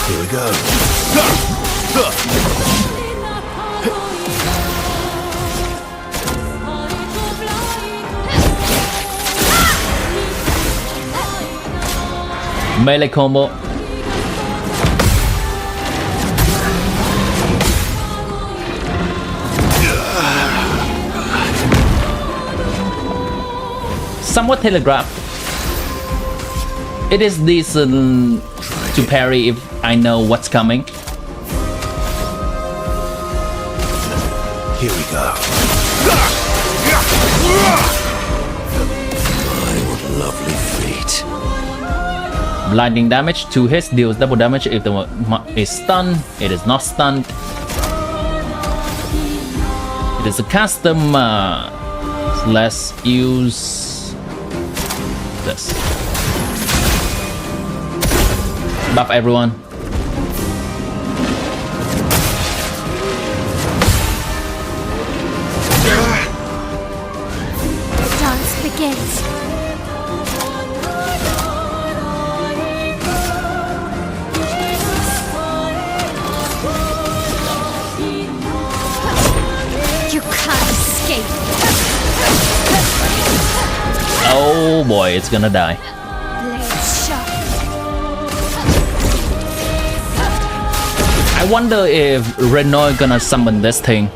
Here we go. Melee combo. Somewhat telegraphed. It is decent to parry if I know what's coming. Here we go. My, what lovely feet. Blinding damage, 2 hits deals double damage if the is stunned. It is not stunned. It is a custom. Let's use this. Buff everyone. The dance begins. You can't escape. Oh boy, it's gonna die. Blades sharp. I wonder if Renoir gonna summon this thing.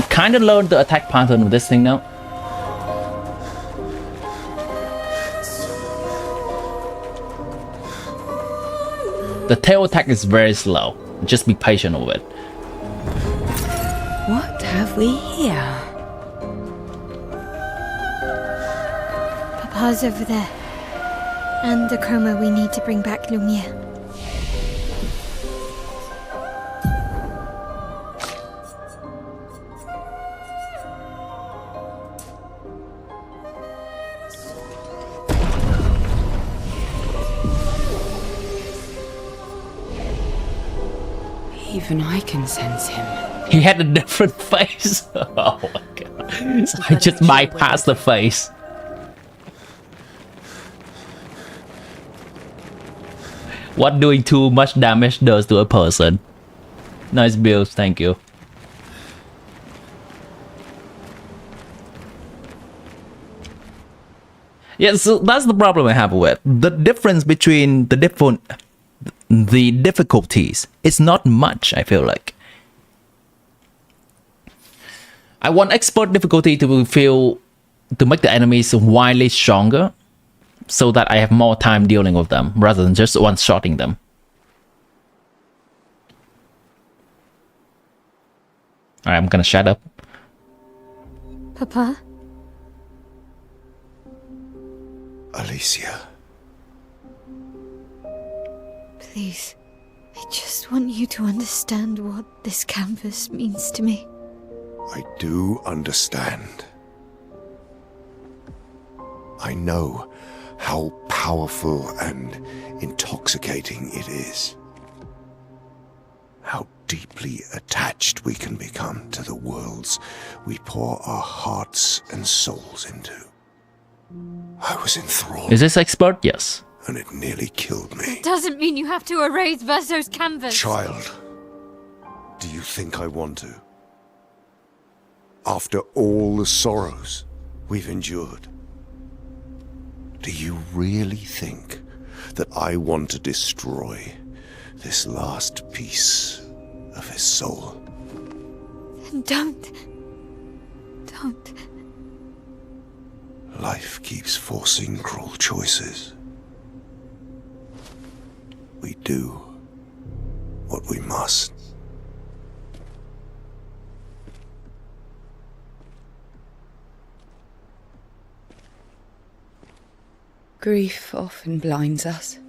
Kinda learned the attack pattern of this thing now. The tail attack is very slow. Just be patient with it. What have we here? Papa's over there. And the chroma we need to bring back Lumiere. Even I can sense him. He had a different face. Oh my god. I just bypassed the face. What doing too much damage does to a person. Nice build, thank you. Yeah, so that's the problem I have with the difference between the difficulties. It's not much, I feel like. I want expert difficulty to make the enemies wildly stronger, so that I have more time dealing with them rather than just one-shotting them. Alright, I'm gonna shut up. Papa? Alicia. Please. I just want you to understand what this canvas means to me. I do understand. I know how powerful and intoxicating it is. How deeply attached we can become to the worlds we pour our hearts and souls into. I was enthralled. Is this expert? Yes. And it nearly killed me. It doesn't mean you have to erase Verso's canvas. Child, Do you think I want to? After all the sorrows we've endured, do you really think that I want to destroy this last piece of his soul? Don't. Life keeps forcing cruel choices. We do what we must. Grief often blinds us,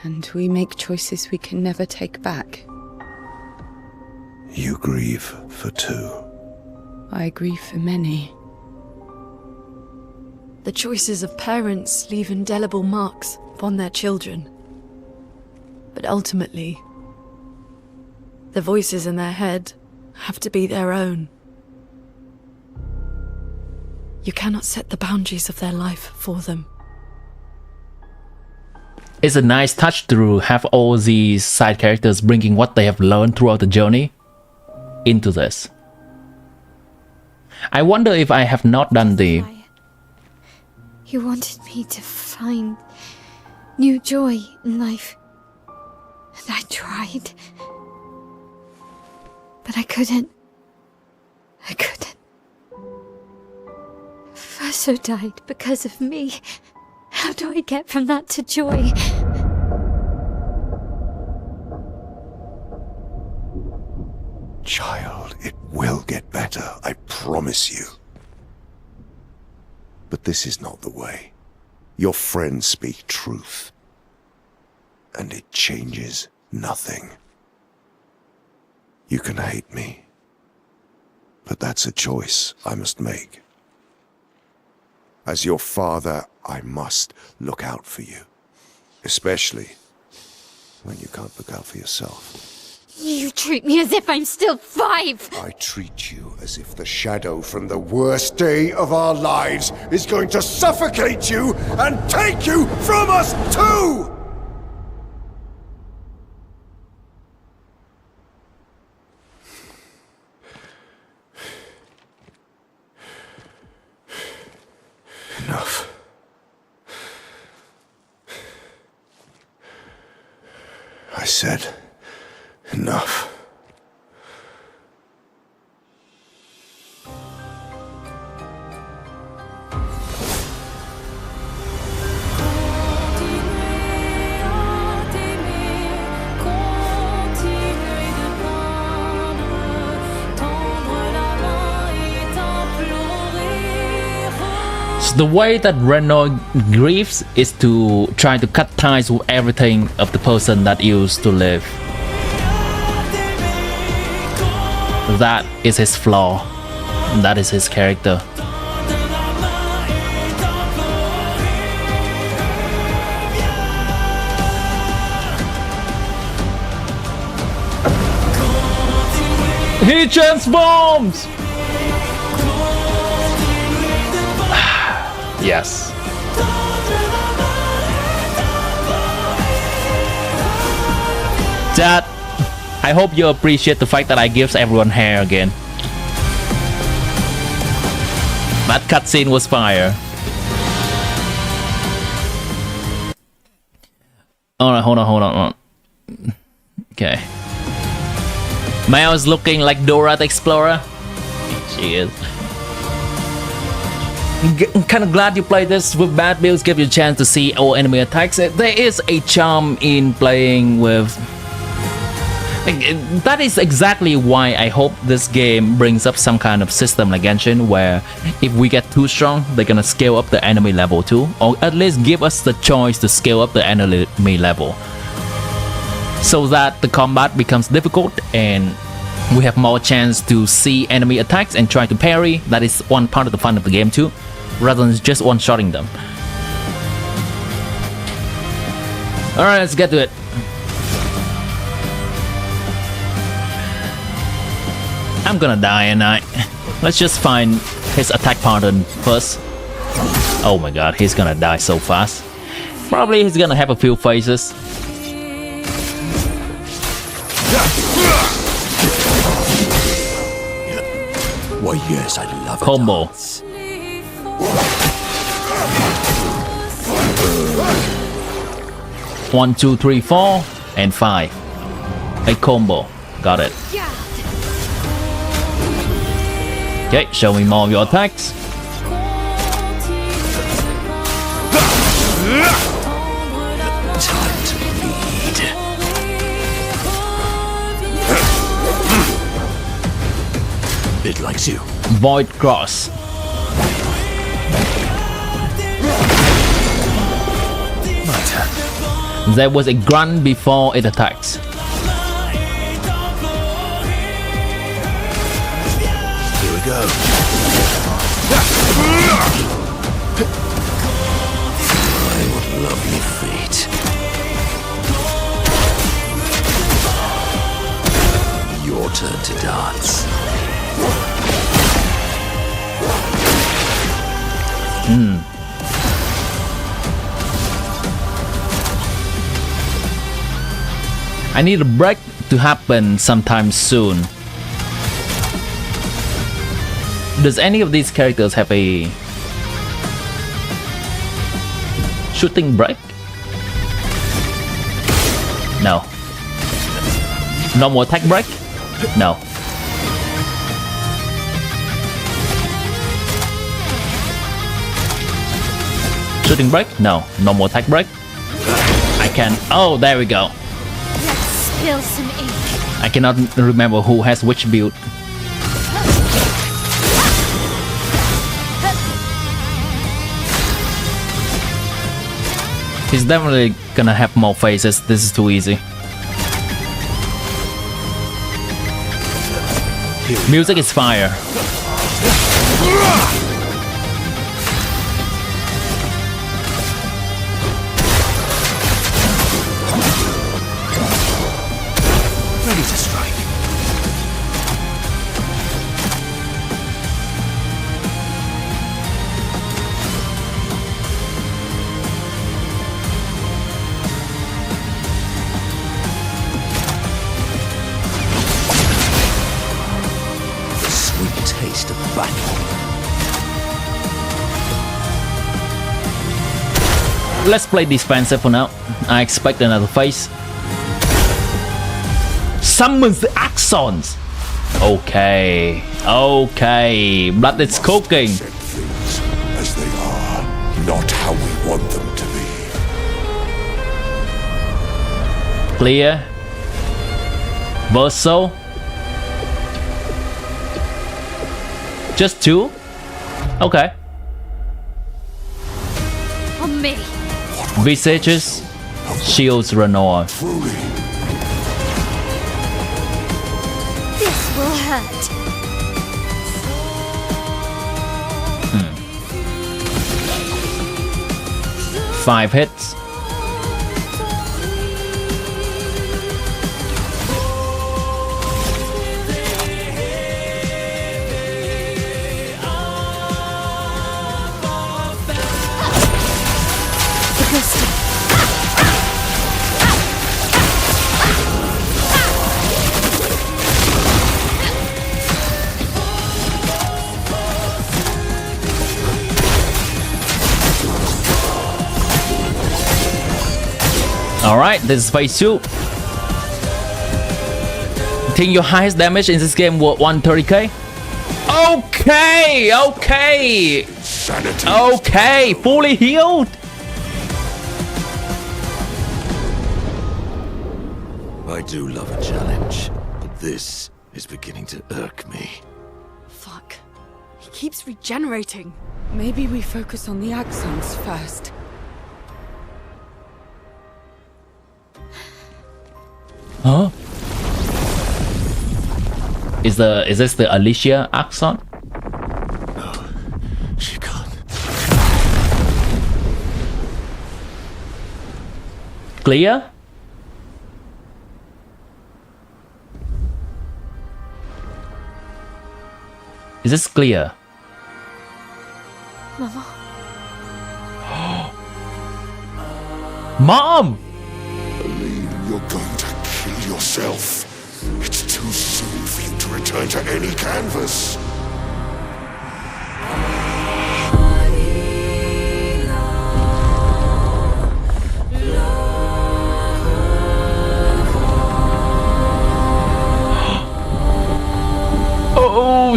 and we make choices we can never take back. You grieve for two. I grieve for many. The choices of parents leave indelible marks upon their children. But ultimately, the voices in their head have to be their own. You cannot set the boundaries of their life for them. It's a nice touch to have all these side characters bringing what they have learned throughout the journey into this. I wonder if I have not done the... You wanted me to find new joy in life. And I tried. But I couldn't. Verso died because of me. How do I get from that to joy? Child, it will get better, I promise you. But this is not the way. Your friends speak truth. And it changes nothing. You can hate me. But that's a choice I must make. As your father, I must look out for you. Especially when you can't look out for yourself. You treat me as if I'm still 5! I treat you as if the shadow from the worst day of our lives is going to suffocate you and take you from us too! Enough. I said enough. The way that Renault grieves is to try to cut ties with everything of the person that used to live. That is his flaw. That is his character. He transforms! Yes. Dad, I hope you appreciate the fact that I gives everyone hair again. That cutscene was fire. Alright, hold on. Okay. Mao is looking like Dora the Explorer. She is. I'm kind of glad you played this with bad builds, give you a chance to see all enemy attacks. There is a charm in playing with... That is exactly why I hope this game brings up some kind of system like Genshin, where if we get too strong, they're gonna scale up the enemy level too, or at least give us the choice to scale up the enemy level, so that the combat becomes difficult and we have more chance to see enemy attacks and try to parry. That is one part of the fun of the game too, rather than just one-shotting them. Alright, let's get to it. I'm gonna die and let's just find his attack pattern first. Oh my god, he's gonna die so fast. Probably he's gonna have a few phases. Why, yes, I love Combo. it. 1, 2, 3, 4, and 5. A combo. Got it. Okay, show me more of your attacks. Time to bleed. It likes you. Void Cross. My turn. There was a grunt before it attacks. Here we go. What lovely fate. Your turn to dance. I need a break to happen sometime soon. Does any of these characters have a shooting break? No. Normal attack break? No. Shooting break? No. Normal attack break? I can. Oh, there we go. Let's spill some ink. I cannot remember who has which build. He's definitely gonna have more phases. This is too easy. Music is fire. Ready to strike. The sweet taste of battle. Let's play defensive for now. I expect another phase. Summons the Axons. Okay. Okay. Blood is cooking. Set things as they are, not how we want them to be. Clear. Verso. Just 2? Okay. On me. Visages. Shields Renoir. Truly, This will hurt. 5 hits. Alright, this is phase 2. Think your highest damage in this game was 130k? Okay, okay. sanity. Okay, fully healed. I do love a challenge, but this is beginning to irk me. Fuck. He keeps regenerating. Maybe we focus on the axons first. Huh? Is this the Alicia Axon? No, she can't. Clear? Is this clear? Mama. Mom! Believe you're going to kill yourself. It's too soon for you to return to any canvas.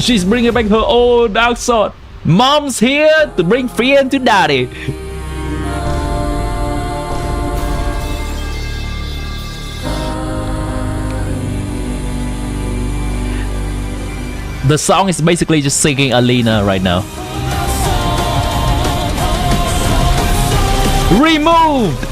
she's bringing back her old dark sword. Mom's here to bring fear to daddy. The song is basically just singing Alina right now. Removed!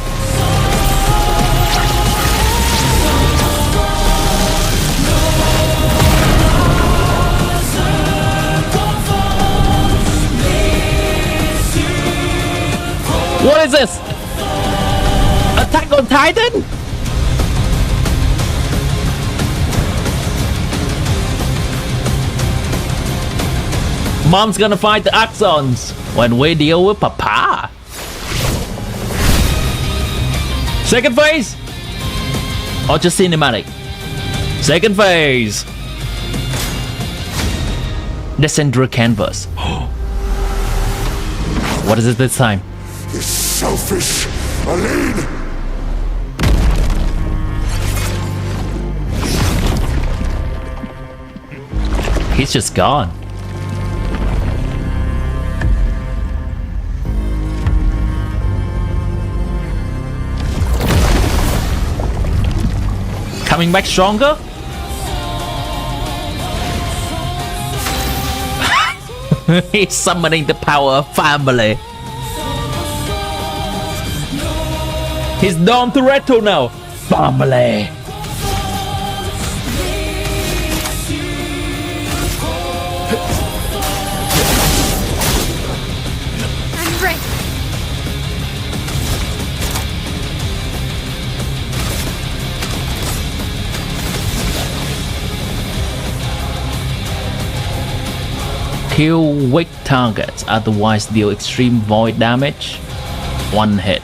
What is this? Attack on Titan? Mom's gonna fight the Axons when we deal with Papa. Second phase? Or just cinematic? Second phase. Descendra canvas. What is it this time? You selfish Aline! He's just gone. Coming back stronger? He's summoning the power of family. He's Dom Toretto now. Family. I'm ready. Kill weak targets, otherwise deal extreme void damage. One hit.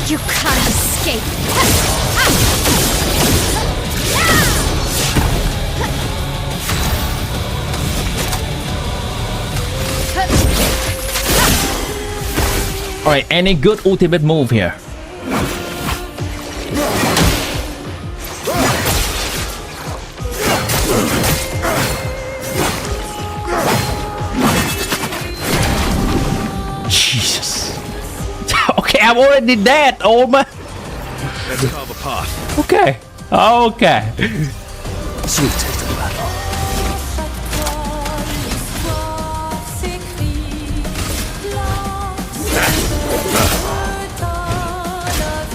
You can't escape. Alright, any good ultimate move here? Jesus. Okay, I'm already dead, old man. Let's carve a path. Okay. Okay. Sweet taste of battle.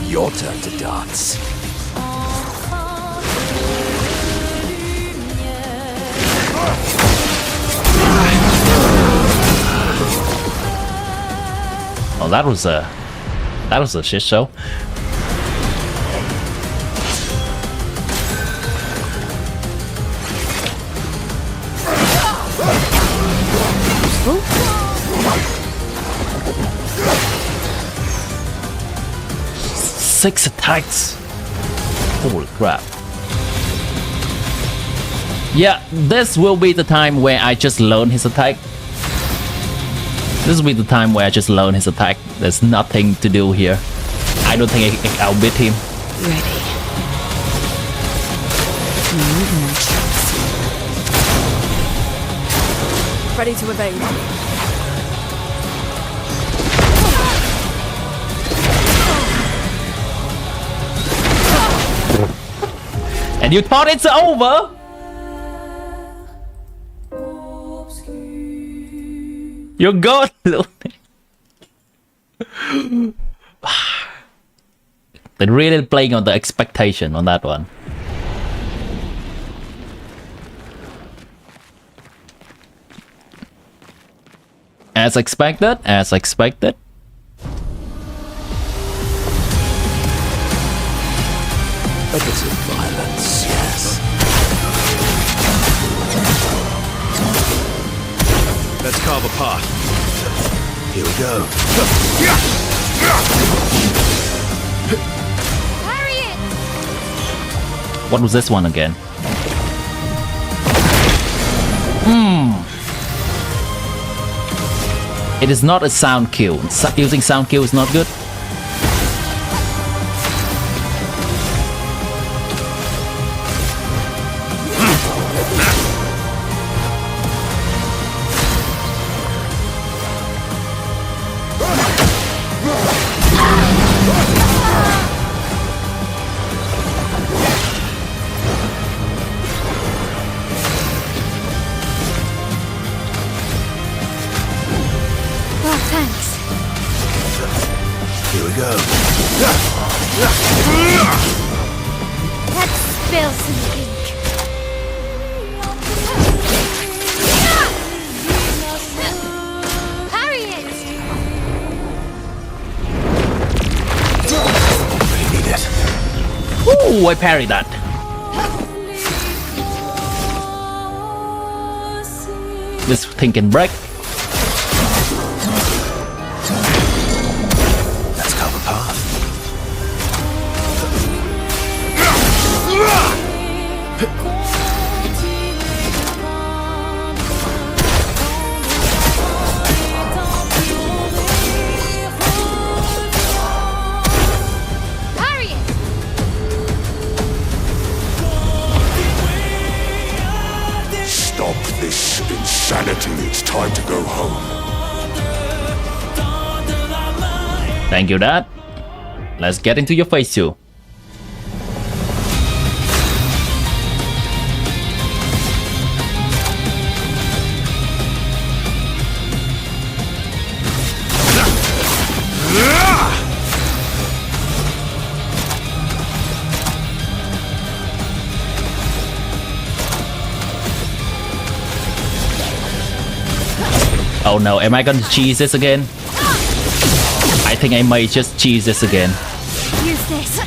Your turn to dance. Oh, that was a shit show. Six attacks. Holy crap. Yeah, this will be the time where I just learn his attack. This will be the time where I just learn his attack. There's nothing to do here. I don't think I'll beat him. Ready. Ready to evade. And you thought it's over? You're good. They're really playing on the expectation on that one. As expected, as expected. A bit of violence, yes. Let's carve a path. Here we go. Harriet! What was this one again? It is not a sound cue. Using sound cue is not good. Thanks. Here we go. Let's spill some ink. Parry it! We need it. Ooh, I parried that. This thing can break. Let's carve a path. Parry it! Stop this insanity. It's time to go home. Thank you, Dad. Let's get into your phase 2. Oh no, am I gonna cheese this again? I think I might just cheese this again. Use this.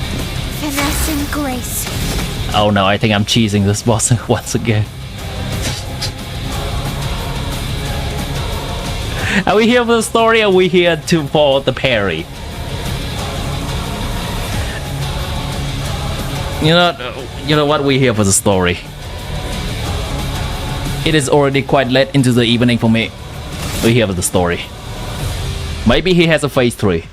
Finesse and grace. Oh no, I think I'm cheesing this boss once again. Are we here for the story or are we here for the parry? You know what? We're here for the story. It is already quite late into the evening for me. We're here for the story. Maybe he has a phase 3.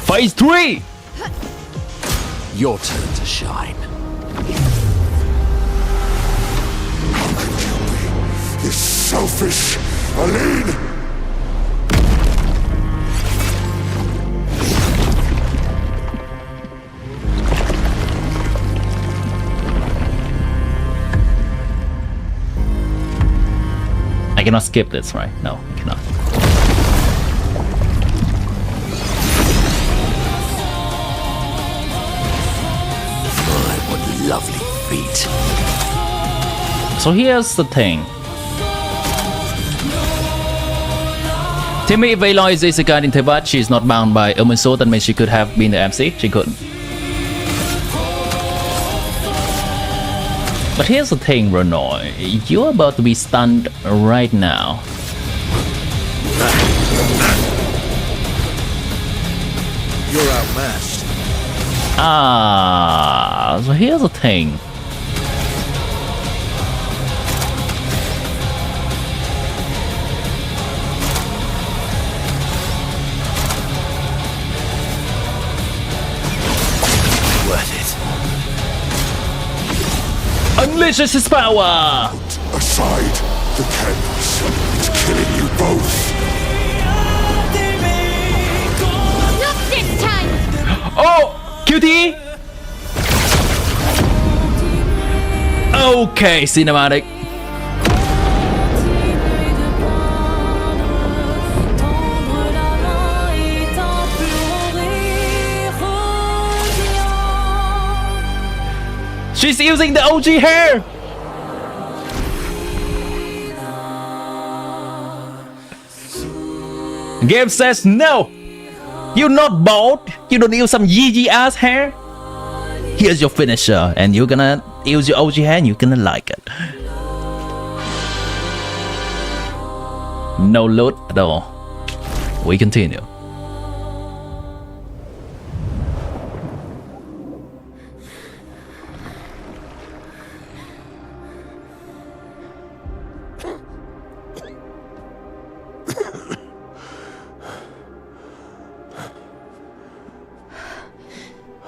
Phase 3! Your turn to shine. How could you be this selfish, Aline? I cannot skip this, right? No, I cannot. My, what lovely feet. So here's the thing. Timmy Veloy is a guard in Teyvat. She's not bound by Umiso. That means she could have been the MC. She couldn't. But here's the thing, Renoy. You're about to be stunned right now. You're outmatched. So here's the thing. Worth it. Unleashes his power! Aside the canvas. It's killing you both. Not this time! Oh! Cutie! Okay, cinematic. She's using the OG hair! Game says no! You're not bald! You don't use some Yee ass hair! Here's your finisher, and you're gonna use your OG hair and you're gonna like it. No loot at all. We continue.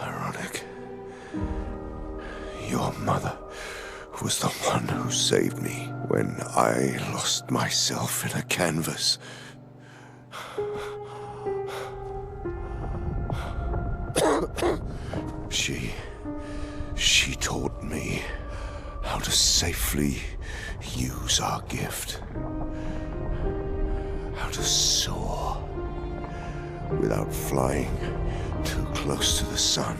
Ironic. Your mother was the one who saved me when I lost myself in a canvas. She taught me how to to safely use our gift. How to soar without flying too close to the sun.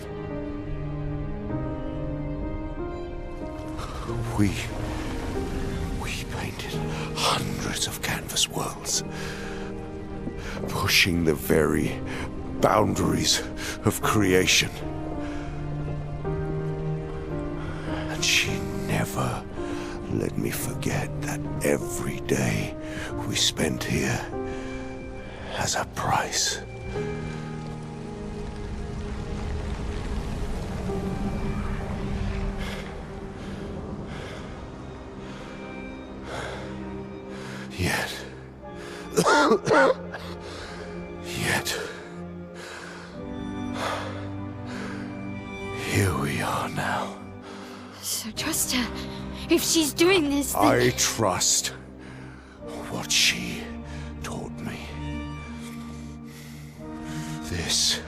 We painted hundreds of canvas worlds, pushing the very boundaries of creation. And she never let me forget that every day we spent here has a price. Yet, here we are now. So trust her. If she's doing this, then... I trust what she taught me. This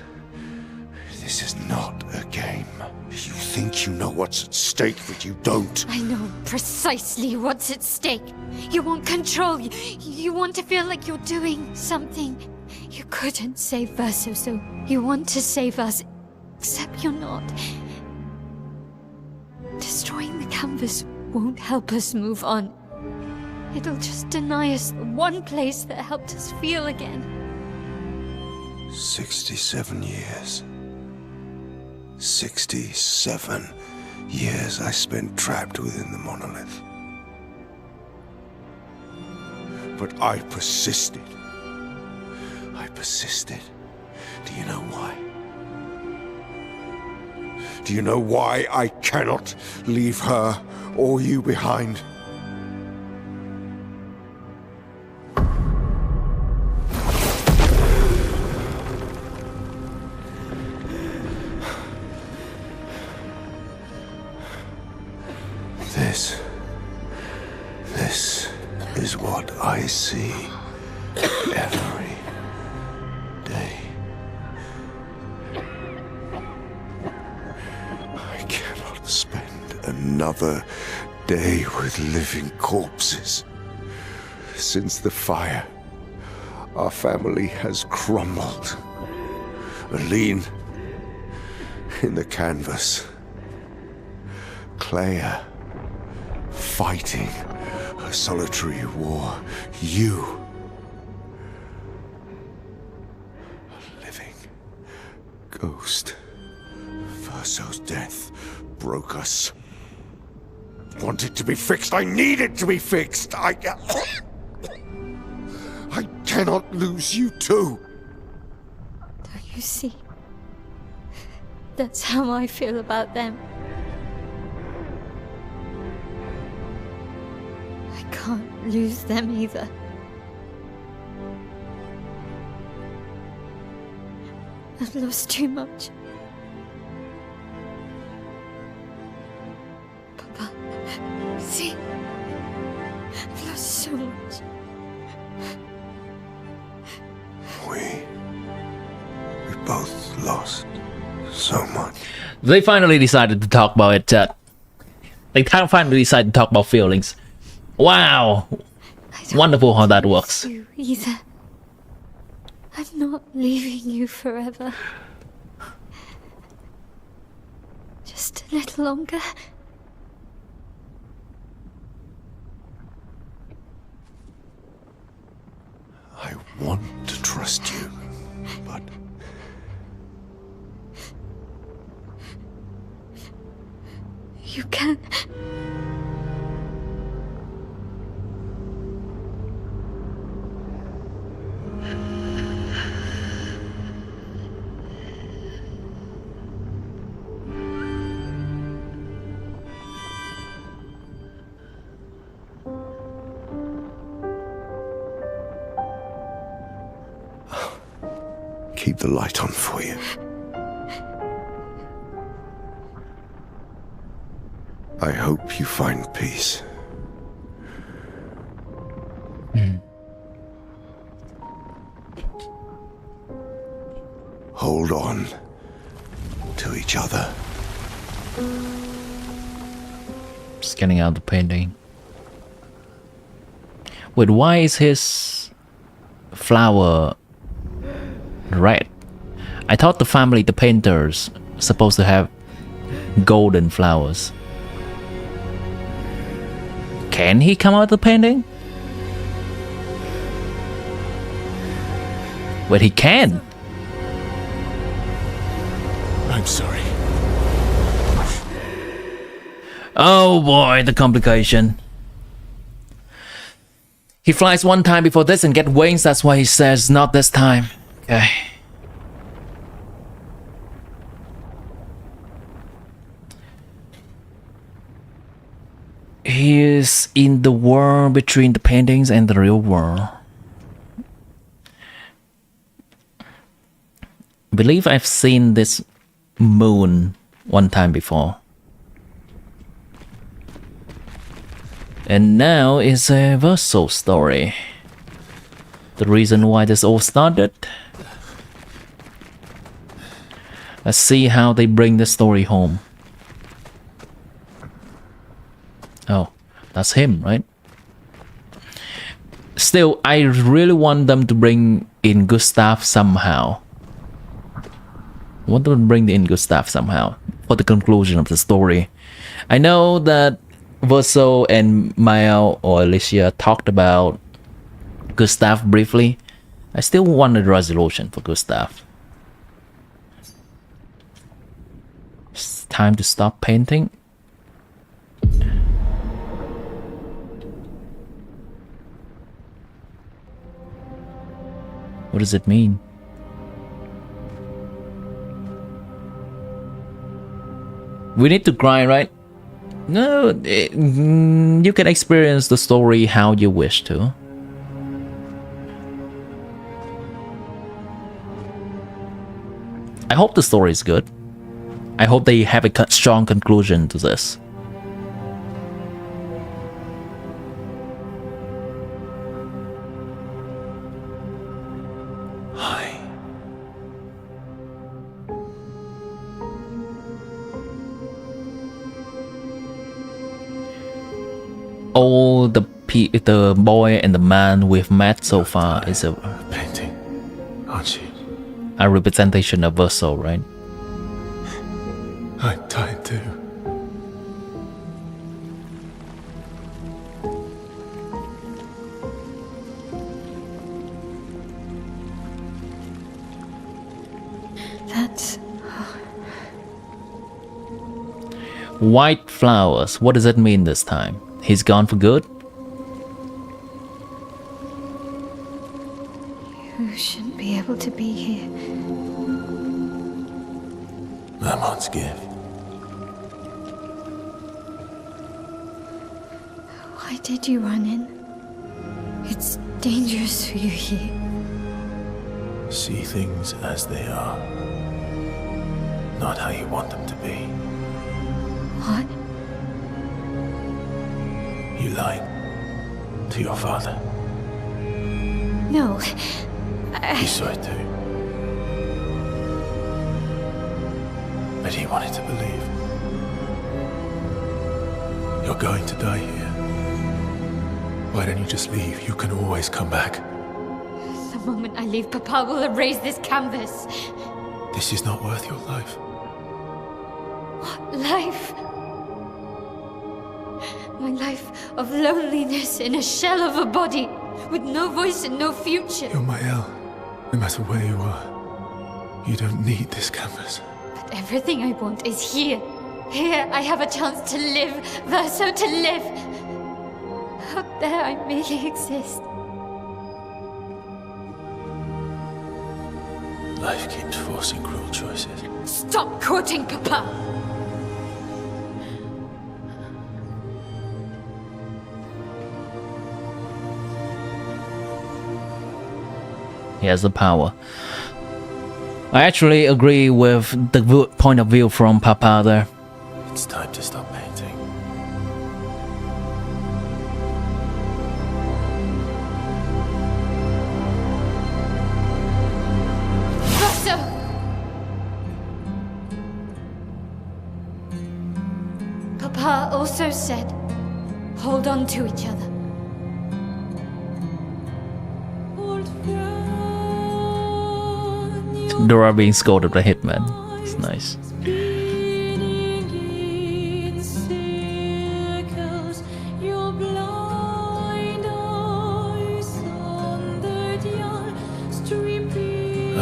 is not a game. You think you know what's at stake, but you don't. I know precisely what's at stake. You want control. You want to feel like you're doing something. You couldn't save Verso, so you want to save us. Except you're not. Destroying the canvas won't help us move on. It'll just deny us the one place that helped us feel again. 67 years. 67 years I spent trapped within the monolith. But I persisted. Do you know why? Do you know why I cannot leave her or you behind? This is what I see every day. I cannot spend another day with living corpses. Since the fire, our family has crumbled. Aline in the canvas. Clea fighting a solitary war. You, a living ghost. Verso's death broke us. Wanted to be fixed. I needed to be fixed. I cannot lose you too. Don't you see? That's how I feel about them. I can't lose them either. I've lost too much. Papa, see? I've lost so much. We both lost so much. They finally decided to talk about it. They finally decided to talk about feelings. Wow, wonderful how that works. You either. I'm not leaving you forever. Just a little longer. I want to trust you, but you can. keep the light on for you. I hope you find peace. Hold on to each other. Scanning out the painting. Wait, why is his flower red? I thought the family, the painters, supposed to have golden flowers. Can he come out of the painting? Wait, he can. I'm sorry. Oh boy, the complication. He flies one time before this and get wings, that's why he says not this time. Okay. He is in the world between the paintings and the real world. I believe I've seen this moon one time before. And now is a Verso story. The reason why this all started. Let's see how they bring the story home. Oh, that's him, right? Still, I really want them to bring in Gustav somehow. I want them to bring in Gustav somehow for the conclusion of the story. I know that Verso and Maya or Alicia talked about Gustav briefly. I still want a resolution for Gustav. It's time to stop painting. What does it mean? We need to cry, right? No, you can experience the story how you wish to. I hope the story is good. I hope they have a strong conclusion to this. All the boy and the man we've met so far is a painting, aren't you? A representation of Verso, right? I'm tired too. That's... White flowers. What does it mean this time? He's gone for good? You shouldn't be able to be here. Mamon's gift. Why did you run in? It's dangerous for you here. See things as they are, not how you want them to be. What? You lied to your father. No. You saw it too. But he wanted to believe. You're going to die here. Why don't you just leave? You can always come back. The moment I leave, Papa will erase this canvas. This is not worth your life. What life? My life of loneliness in a shell of a body, with no voice and no future. You're Mael, no matter where you are. You don't need this canvas. But everything I want is here. Here I have a chance to live, Verso, to live. Out there I merely exist. Life keeps forcing cruel choices. Stop quoting Papa! He has the power. I actually agree with the point of view from Papa there. It's time to stop painting. Verso! Papa, also said, hold on to each other. Dora being scolded by Hitman. It's nice.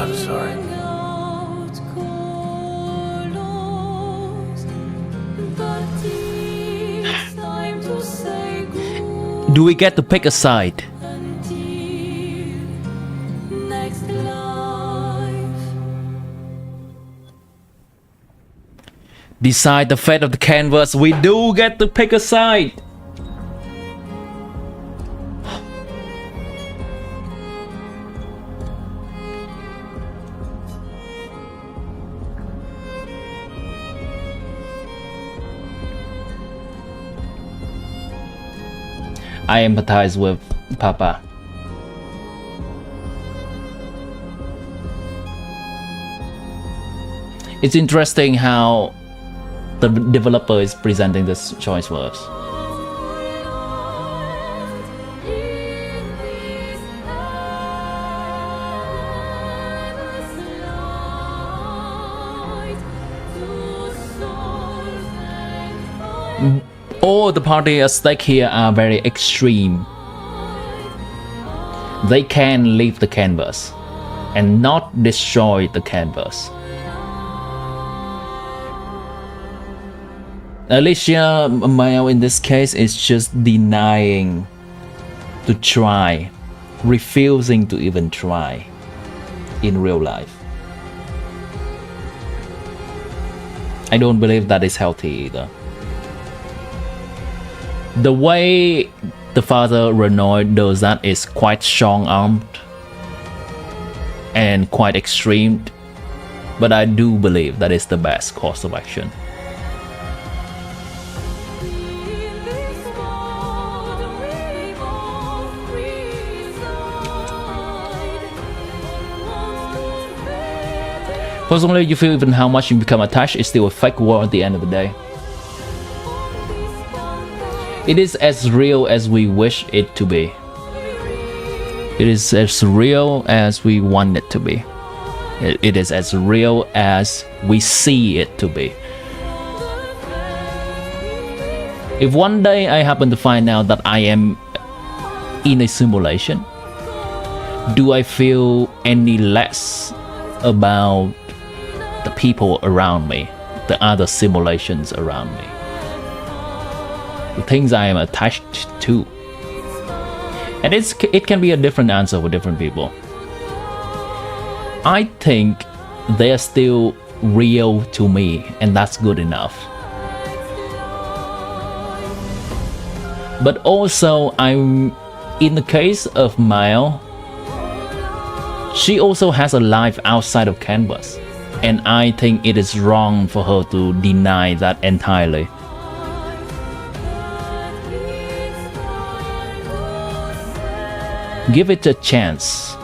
I'm sorry. Do we get to pick a side? Decide the fate of the canvas. We do get to pick a side. I empathize with Papa. It's interesting how the developer is presenting this choice for us. All the parties at stake here are very extreme. They can leave the canvas and not destroy the canvas. Alicia Mayo in this case is just denying to try, refusing to even try in real life. I don't believe that is healthy either. The way the father Renoir does that is quite strong-armed and quite extreme, but I do believe that is the best course of action. Personally, you feel even how much you become attached is still a fake war at the end of the day. It is as real as we wish it to be. It is as real as we want it to be. It is as real as we see it to be. If one day I happen to find out that I am in a simulation, do I feel any less about the people around me, the other simulations around me, the things I am attached to? And it can be a different answer for different people. I think they are still real to me, and that's good enough. But also, in the case of Mao, she also has a life outside of canvas, and I think it is wrong for her to deny that entirely. Give it a chance.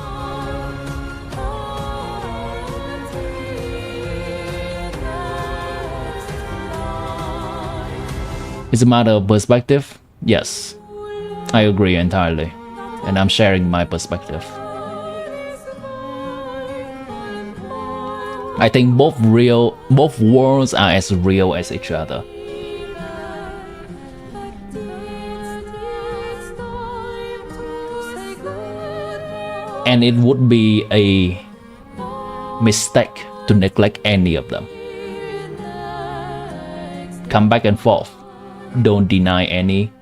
It's a matter of perspective. Yes, I agree entirely, and I'm sharing my perspective. I think both worlds are as real as each other. And it would be a mistake to neglect any of them. Come back and forth. Don't deny any.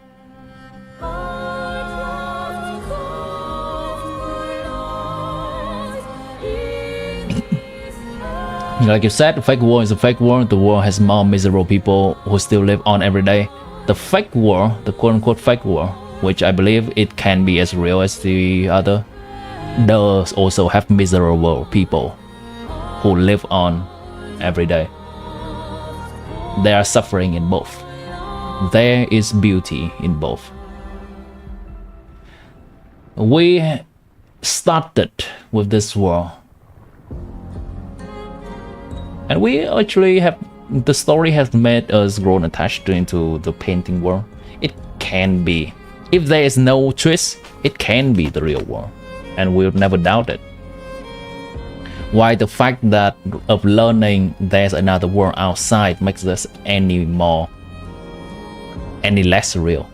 Like you said, the fake war is a fake war. The war has more miserable people who still live on every day. The fake war, the quote-unquote fake war, which I believe it can be as real as the other, does also have miserable people who live on every day. There are suffering in both. There is beauty in both. We started with this war, and we actually have the story has made us grown attached into the painting world. It can be. If there is no twist, it can be the real world, and we'll never doubt it. Why the fact that of learning there's another world outside makes this any less real?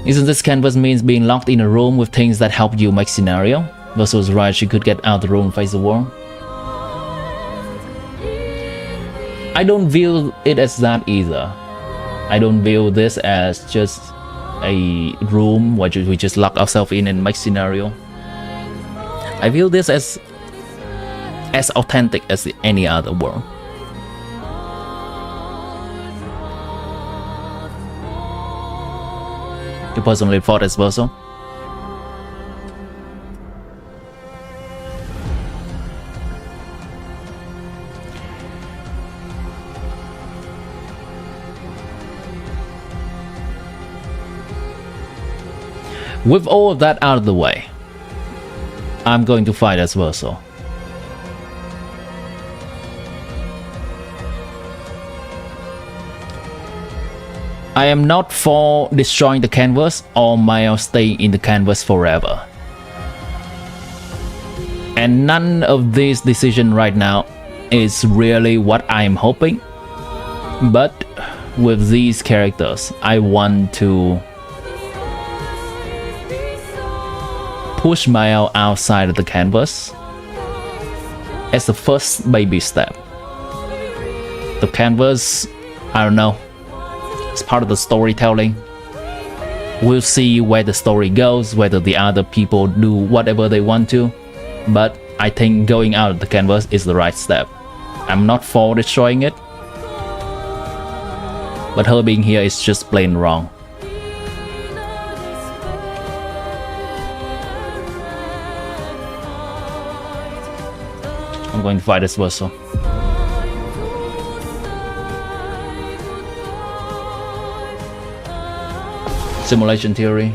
Isn't this canvas means being locked in a room with things that help you make scenario? Versus right, she could get out the room and face the world. I don't view it as that either. I don't view this as just a room where we just lock ourselves in and make scenario. I view this as authentic as any other world. You personally thought as well, so? With all of that out of the way, I'm going to fight as well, so. I am not for destroying the canvas or Maya staying in the canvas forever. And none of these decisions right now is really what I am hoping. But with these characters, I want to push Maya outside of the canvas as the first baby step. The canvas, I don't know, it's part of the storytelling. We'll see where the story goes, whether the other people do whatever they want to, but I think going out of the canvas is the right step. I'm not for destroying it, but her being here is just plain wrong. I'm going to fight this vessel. Simulation theory.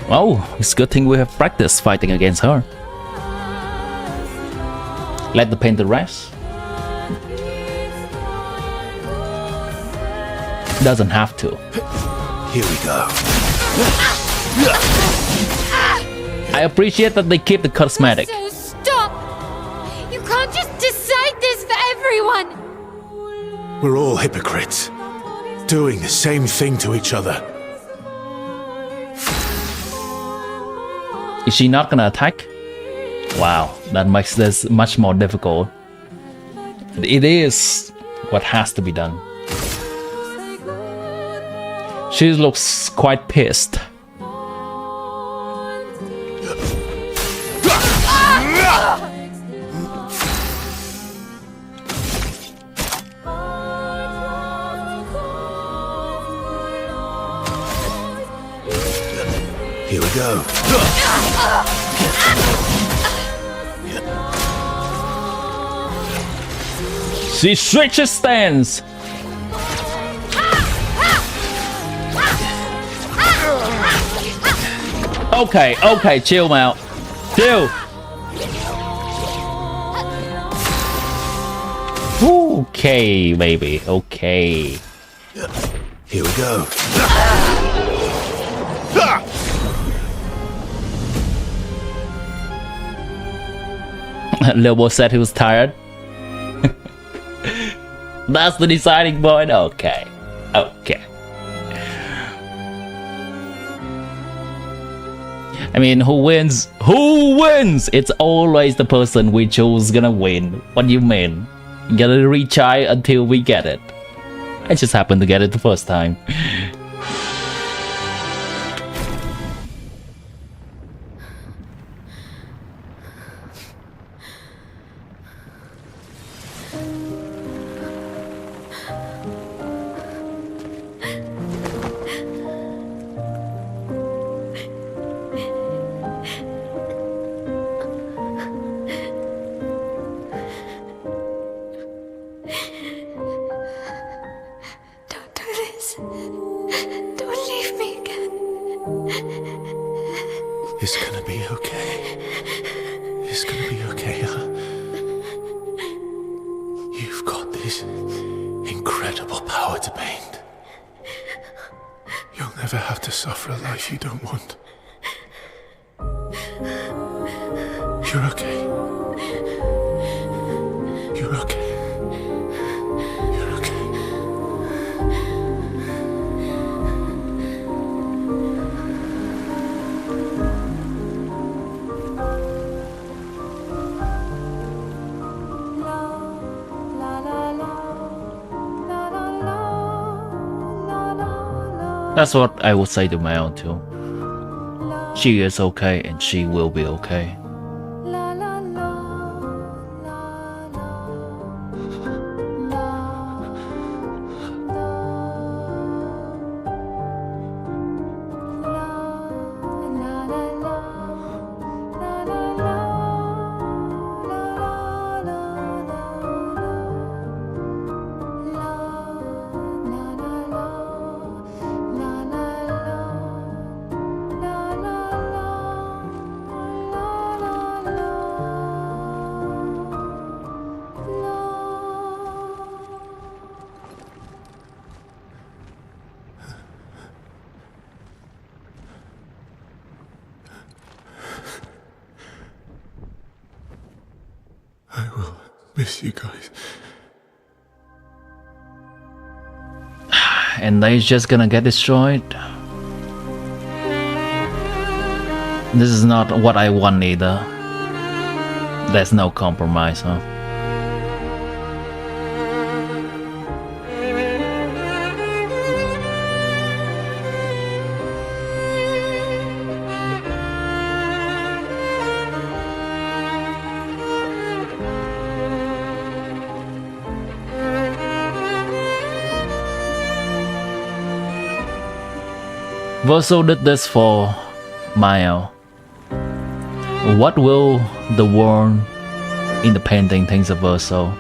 Oh, it's a good thing we have practiced fighting against her. Let the painter rest. Doesn't have to. Here we go. I appreciate that they keep the cosmetic. So stop! You can't just decide this for everyone! We're all hypocrites, doing the same thing to each other. Is she not gonna attack? Wow, that makes this much more difficult. It is what has to be done. She looks quite pissed. Here we go. She switches stance. Okay, chill, Mal. Chill. Okay, baby. Okay. Here we go. Lobo said he was tired. That's the deciding point. Okay. I mean, who wins? Who wins? It's always the person we choose gonna win. What do you mean? You gotta retry until we get it. I just happened to get it the first time. It's gonna be okay. It's gonna be okay, huh? You've got this incredible power to paint. You'll never have to suffer a life you don't want. You're okay. You're okay. You're okay. That's what I would say to my own too. She is okay and she will be okay. I will miss you guys. And they're just gonna get destroyed. This is not what I want either. There's no compromise, huh? Verso did this for Maya. What will the world in the painting think of Verso?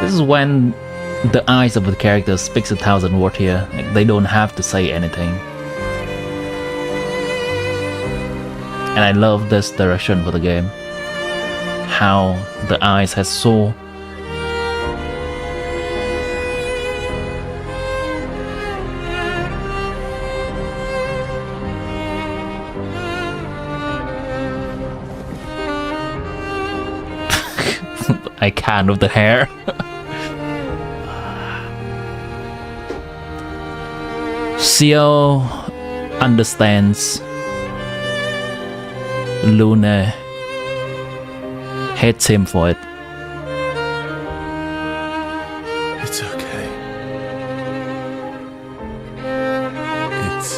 This is when the eyes of the character speaks 1,000 words here. Like, they don't have to say anything. And I love this direction for the game. How the eyes has so I can't with the hair. Xiao understands. Luna hates him for it. It's okay. It's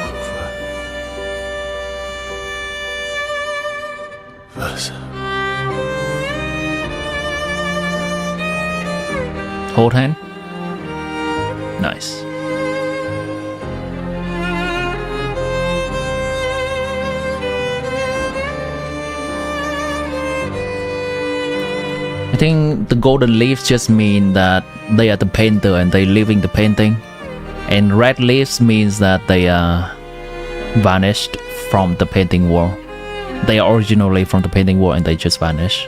over. Verso. Hold hand. Nice. I think the golden leaves just mean that they are the painter and they live in the painting, and red leaves means that they are vanished from the painting world. They are originally from the painting world and they just vanish.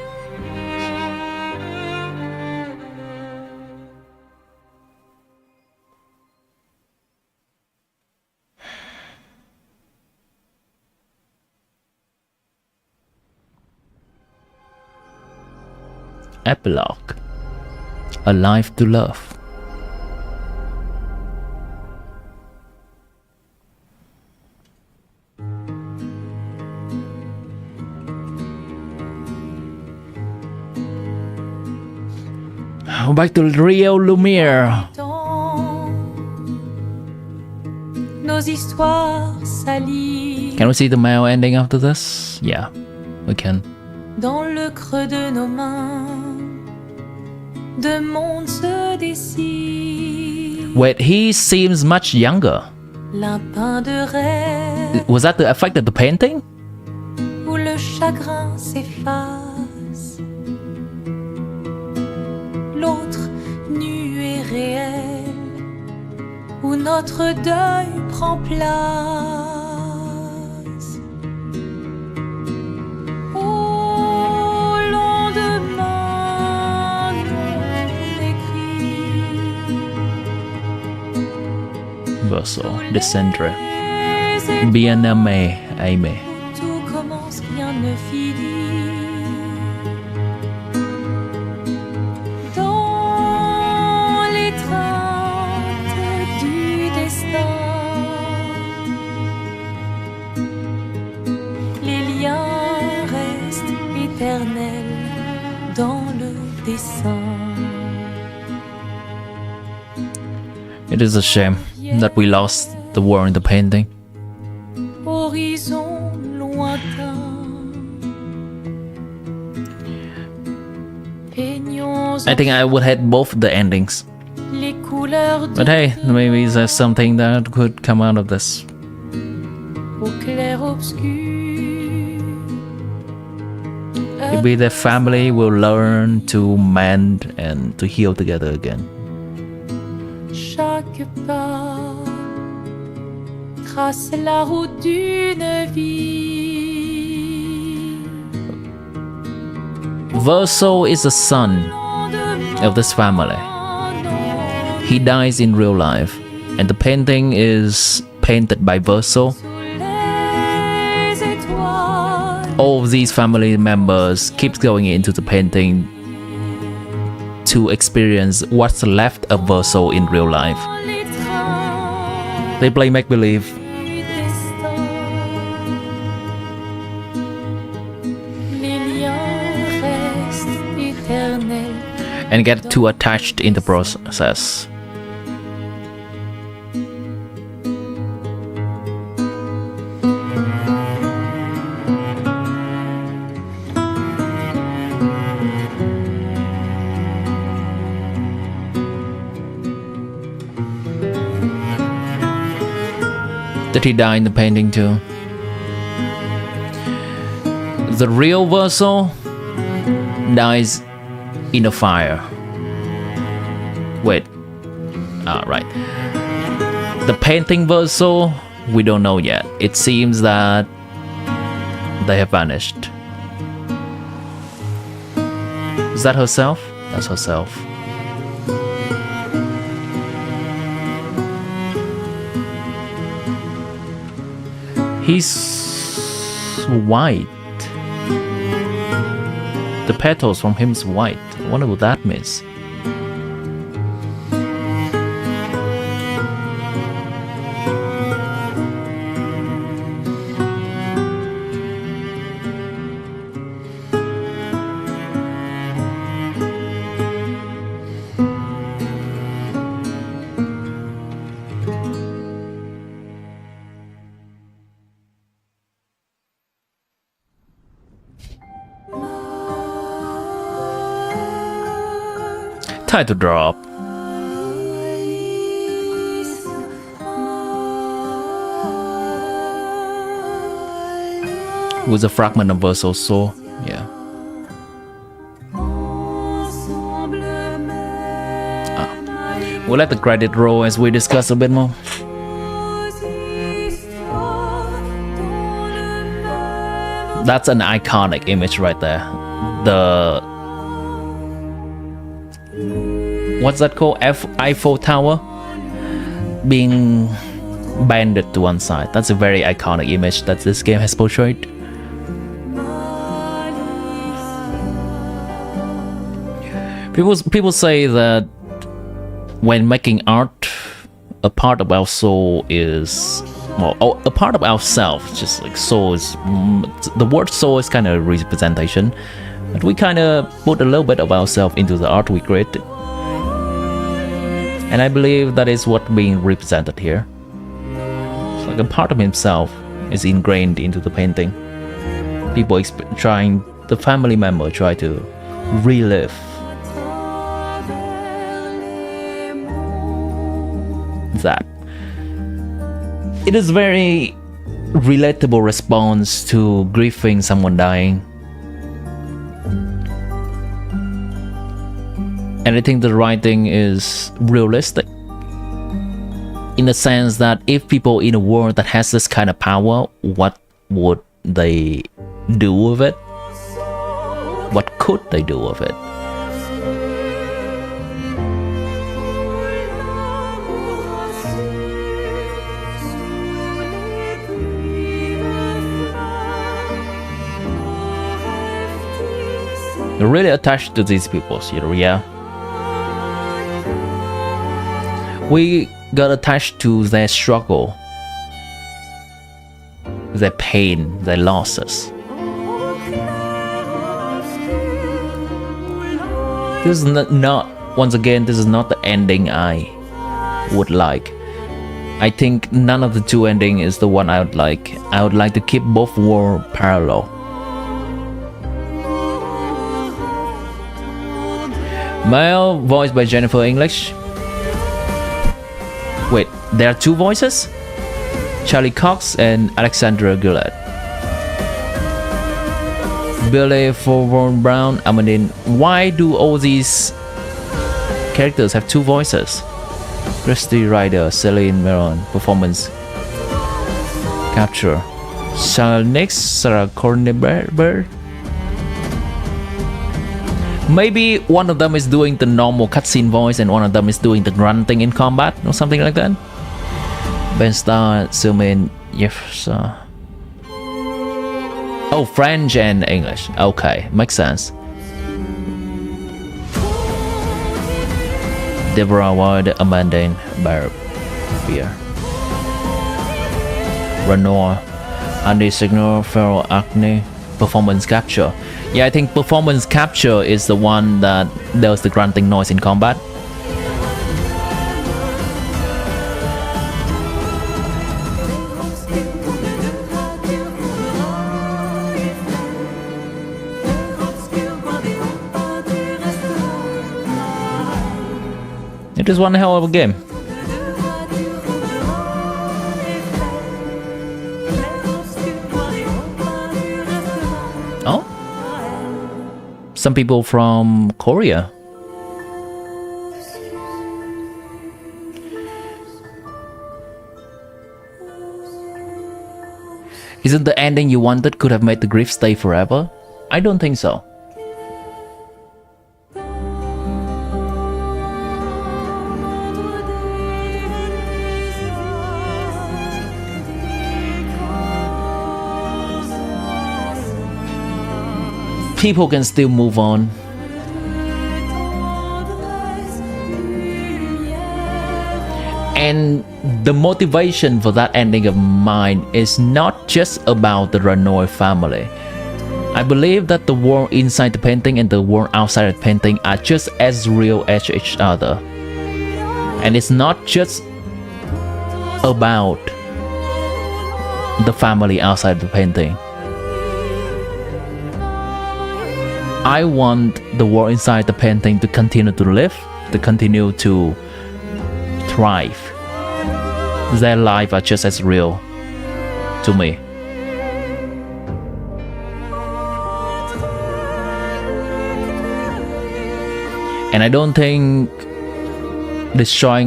Epilogue. A life to love. Back to Rio Lumiere. Nos histoires s'allient. Can we see the male ending after this? Yeah, we can. Dans le creux de nos mains, deux mondes se dessinent. Wait, he seems much younger. L'un peint de rêve. Was that the effect of the painting? Où le chagrin s'efface. L'autre notre deuil prend place. Au lendemain non écrit, Verso, Descendre, Bien-aimé, aimé. tout commence, rien ne finit. Dans l'étreinte du destin, les liens restent éternels dans le dessin. It is a shame that we lost the war in the painting. Horizon lointain, peignons I think I would hate both the endings. les couleurs de But hey, maybe there's something that could come out of this. au clair obscur. Maybe their family will learn to mend and to heal together again. Chaque pas trace la route d'une vie. Verso is the son of this family. He dies in real life, and the painting is painted by Verso. Les étoiles, All of these family members keep going into the painting to experience what's left of Verso in real life. les trains They play make-believe. du destin. Les liens restent éternels. And get too attached in the process. Did he die in the painting too? The real Verso dies in a fire. Wait. Right. The painting Verso, we don't know yet. It seems that they have vanished. Is that herself? That's herself. He's white. The petals from him is white. I wonder what that means. Title drop. With a fragment of Verso soul. Yeah. We'll let the credit roll as we discuss a bit more. That's an iconic image right there. The what's that called? Eiffel Tower being banded to one side. That's a very iconic image that this game has portrayed. People say that when making art, a part of our soul is, well, a part of ourselves, just like soul is, the word soul is kind of a representation, but we kind of put a little bit of ourselves into the art we created. And I believe that is what being represented here. It's like a part of himself is ingrained into the painting. People the family member try to relive that. It is very relatable response to grieving someone dying. And I think the writing is realistic. in the sense that if people in a world that has this kind of power, what would they do with it? What could they do with it? They're really attached to these people, yeah. We got attached to their struggle, their pain, their losses. This is not once again, this is not the ending I would like. I think none of the two ending is the one I would like. I would like to keep both worlds parallel. Male voiced by Jennifer English. Wait, there are two voices? Charlie Cox and Alexandra Gillette. Billy Forborn Brown. I mean, why do all these characters have two voices? Christy Ryder, Celine Meron, performance capture. Sarah Nix, Sarah Cornberg. Maybe one of them is doing the normal cutscene voice and one of them is doing the grunting in combat or something like that. Ben Starr, Sumin, yes. Oh, French and English. Okay, makes sense. Deborah Ward, Amanda Barbier. Renoir, Andy Signor, Feral Acne, performance capture. Yeah, I think performance capture is the one that does the grunting noise in combat. It is one hell of a game. Oh? Some people from Korea. Isn't the ending you wanted could have made the grief stay forever? I don't think so. People can still move on. And the motivation for that ending of mine is not just about the Renoir family. I believe that the world inside the painting and the world outside the painting are just as real as each other. And it's not just about the family outside the painting. I want the world inside the painting to continue to live, to continue to thrive. Their lives are just as real to me. And I don't think destroy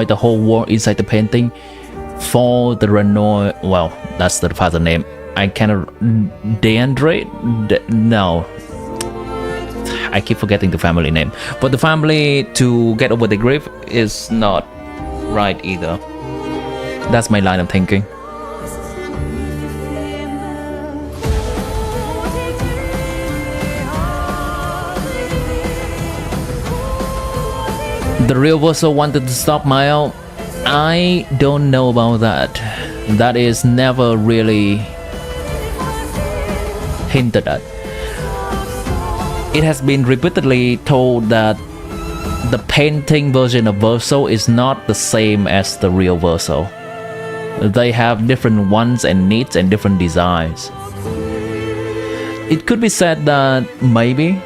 the whole world inside the painting for the Renoir, well, that's the father name. I cannot, no, I keep forgetting the family name. But the family to get over the grief is not right either. That's my line of thinking. The real Verso wanted to stop Mael. I don't know about that. That is never really hinted at. It has been repeatedly told that the painting version of Verso is not the same as the real Verso. They have different wants and needs and different desires. It could be said that maybe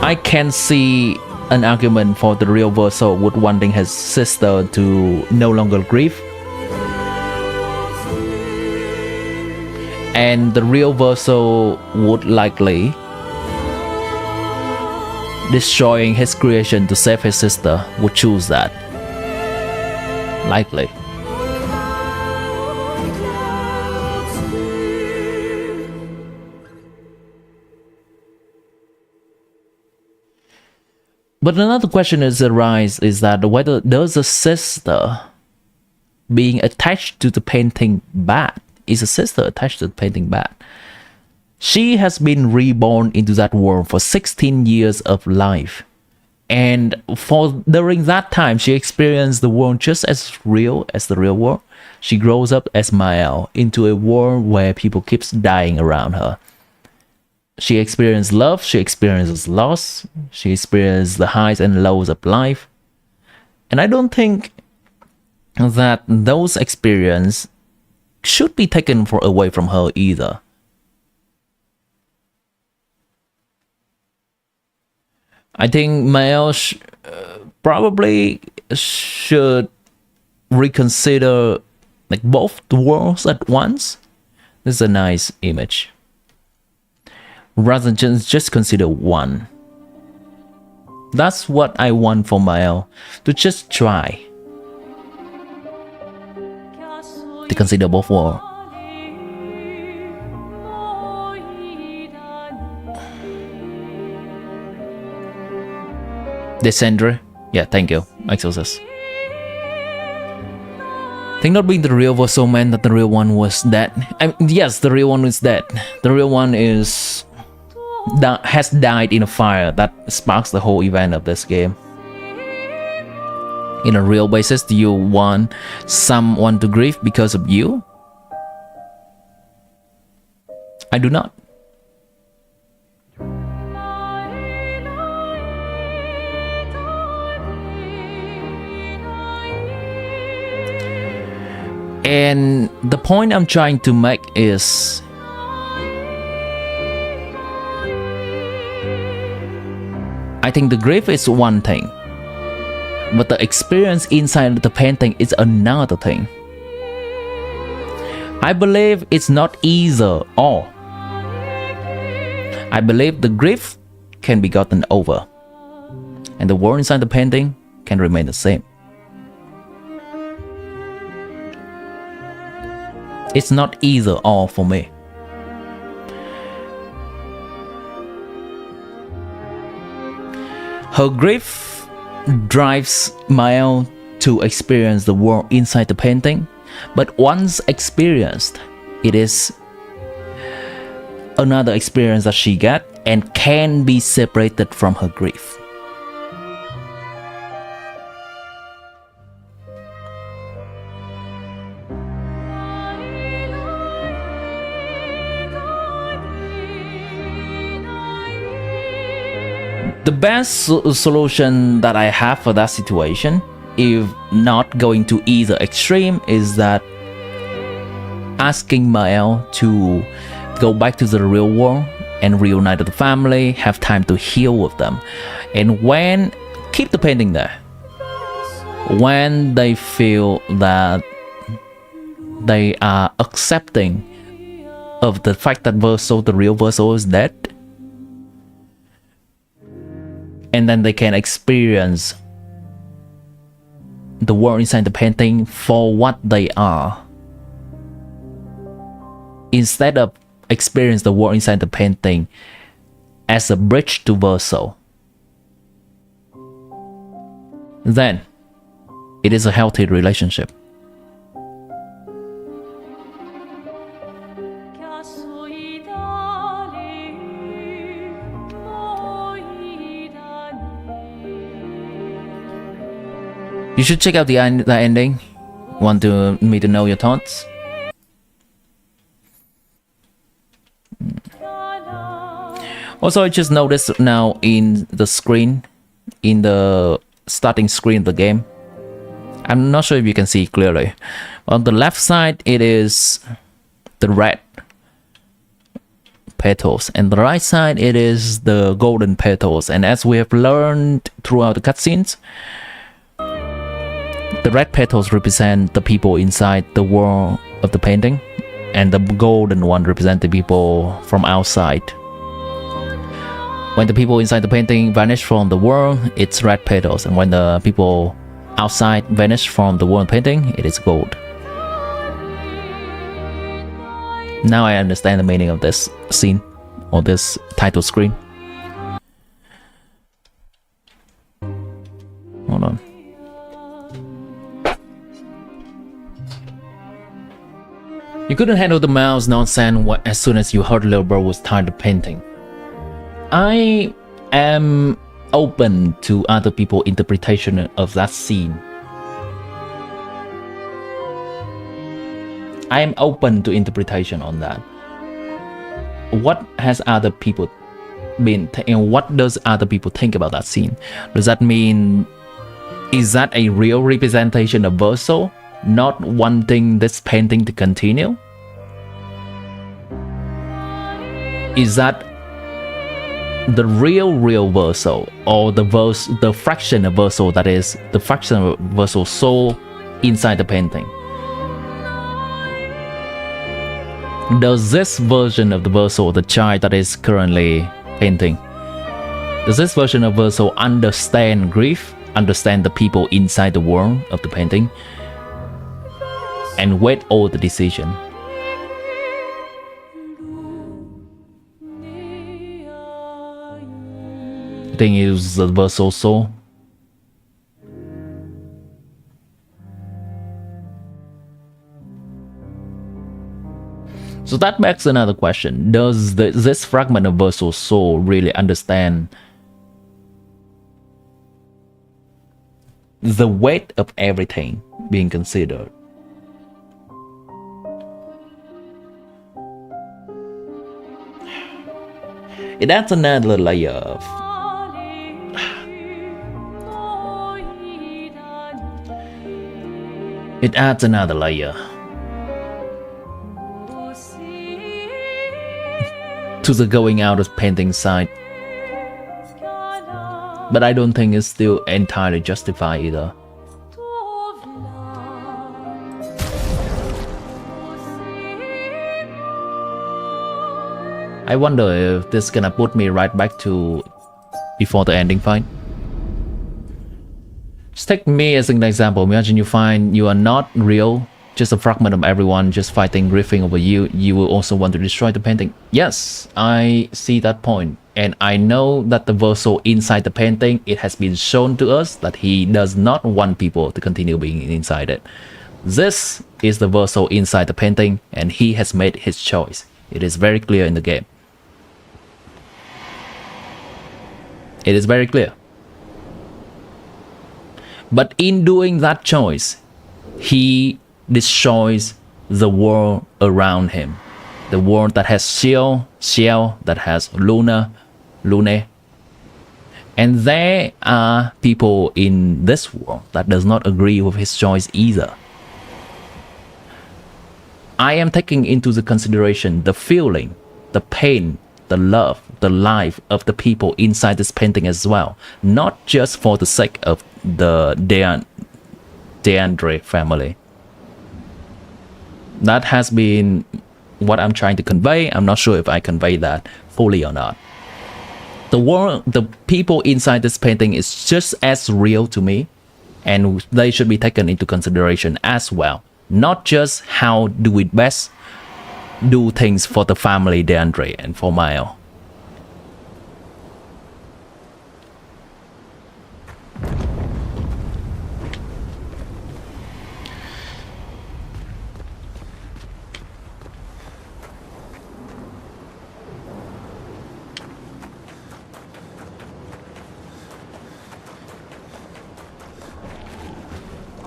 I can see an argument for the real Verso would wanting his sister to no longer grieve. And the real Verso would likely destroying his creation to save his sister would choose that. Likely. But another question is that whether does a sister being attached to the painting bad? Is a sister attached to the painting bad? She has been reborn into that world for 16 years of life. And during that time, she experienced the world just as real as the real world. She grows up as Mael into a world where people keeps dying around her. She experienced love, she experiences loss, she experienced the highs and lows of life. And I don't think that those experiences should be taken away from her either. I think Mael probably should reconsider like both the worlds at once. This is a nice image. Rather than just consider one. That's what I want for Mael, to just try to consider both worlds. Descendre, yeah, thank you, Exorcist. Think not being the real was so meant that the real one was dead. Yes, the real one is dead. The real one has died in a fire that sparks the whole event of this game. In a real basis, do you want someone to grieve because of you? I do not. And the point I'm trying to make is I think the grief is one thing, but the experience inside the painting is another thing. I believe it's not either or. I believe the grief can be gotten over, and the world inside the painting can remain the same. It's not either or for me. Her grief drives Mael to experience the world inside the painting, but once experienced, it is another experience that she got and can be separated from her grief. The best solution that I have for that situation, if not going to either extreme, is that asking Mael to go back to the real world and reunite with the family, have time to heal with them, and keep the painting there. When they feel that they are accepting of the fact that the real Verso is dead, and then they can experience the world inside the painting for what they are, instead of experience the world inside the painting as a bridge to Verso. Then it is a healthy relationship. You should check out the ending. Want me to know your thoughts? Also, I just noticed now in the screen, in the starting screen of the game, I'm not sure if you can see clearly. On the left side, it is the red petals, and the right side, it is the golden petals. And as we have learned throughout the cutscenes, the red petals represent the people inside the world of the painting, and the golden one represents the people from outside. When the people inside the painting vanish from the world, it's red petals, and when the people outside vanish from the world painting, it is gold. Now I understand the meaning of this scene, or this title screen. Hold on. You couldn't handle the mouse nonsense as soon as you heard little bird was tired of painting. I am open to other people's interpretation of that scene. I am open to interpretation on that. What has other people been, and what does other people think about that scene? Does that mean, is that a real representation of Verso not wanting this painting to continue? Is that the real Verso, or the fraction of Verso that is the fraction of Verso's soul inside the painting? Does this version of the Verso, the child that is currently painting, does this version of Verso understand grief, understand the people inside the world of the painting, and weigh all the decision? I think it was the Verso soul. So that begs another question. Does this fragment of Verso's soul really understand the weight of everything being considered? It adds another layer of to the going out of painting side, but I don't think it's still entirely justified either. I wonder if this is gonna put me right back to before the ending fight. Just take me as an example. Imagine you find you are not real, just a fragment of everyone just fighting, grieving over you. You will also want to destroy the painting. Yes, I see that point. And I know that the Verso inside the painting, it has been shown to us that he does not want people to continue being inside it. This is the Verso inside the painting, and he has made his choice. It is very clear in the game. It is very clear. But in doing that choice, he destroys the world around him. The world that has Xiao, that has Lune. And there are people in this world that does not agree with his choice either. I am taking into the consideration the feeling, the pain, the love, the life of the people inside this painting as well. Not just for the sake of the DeAndre family. That has been what I'm trying to convey. I'm not sure if I convey that fully or not. The people inside this painting is just as real to me, and they should be taken into consideration as well. Not just how do we best do things for the family DeAndre and for Mile.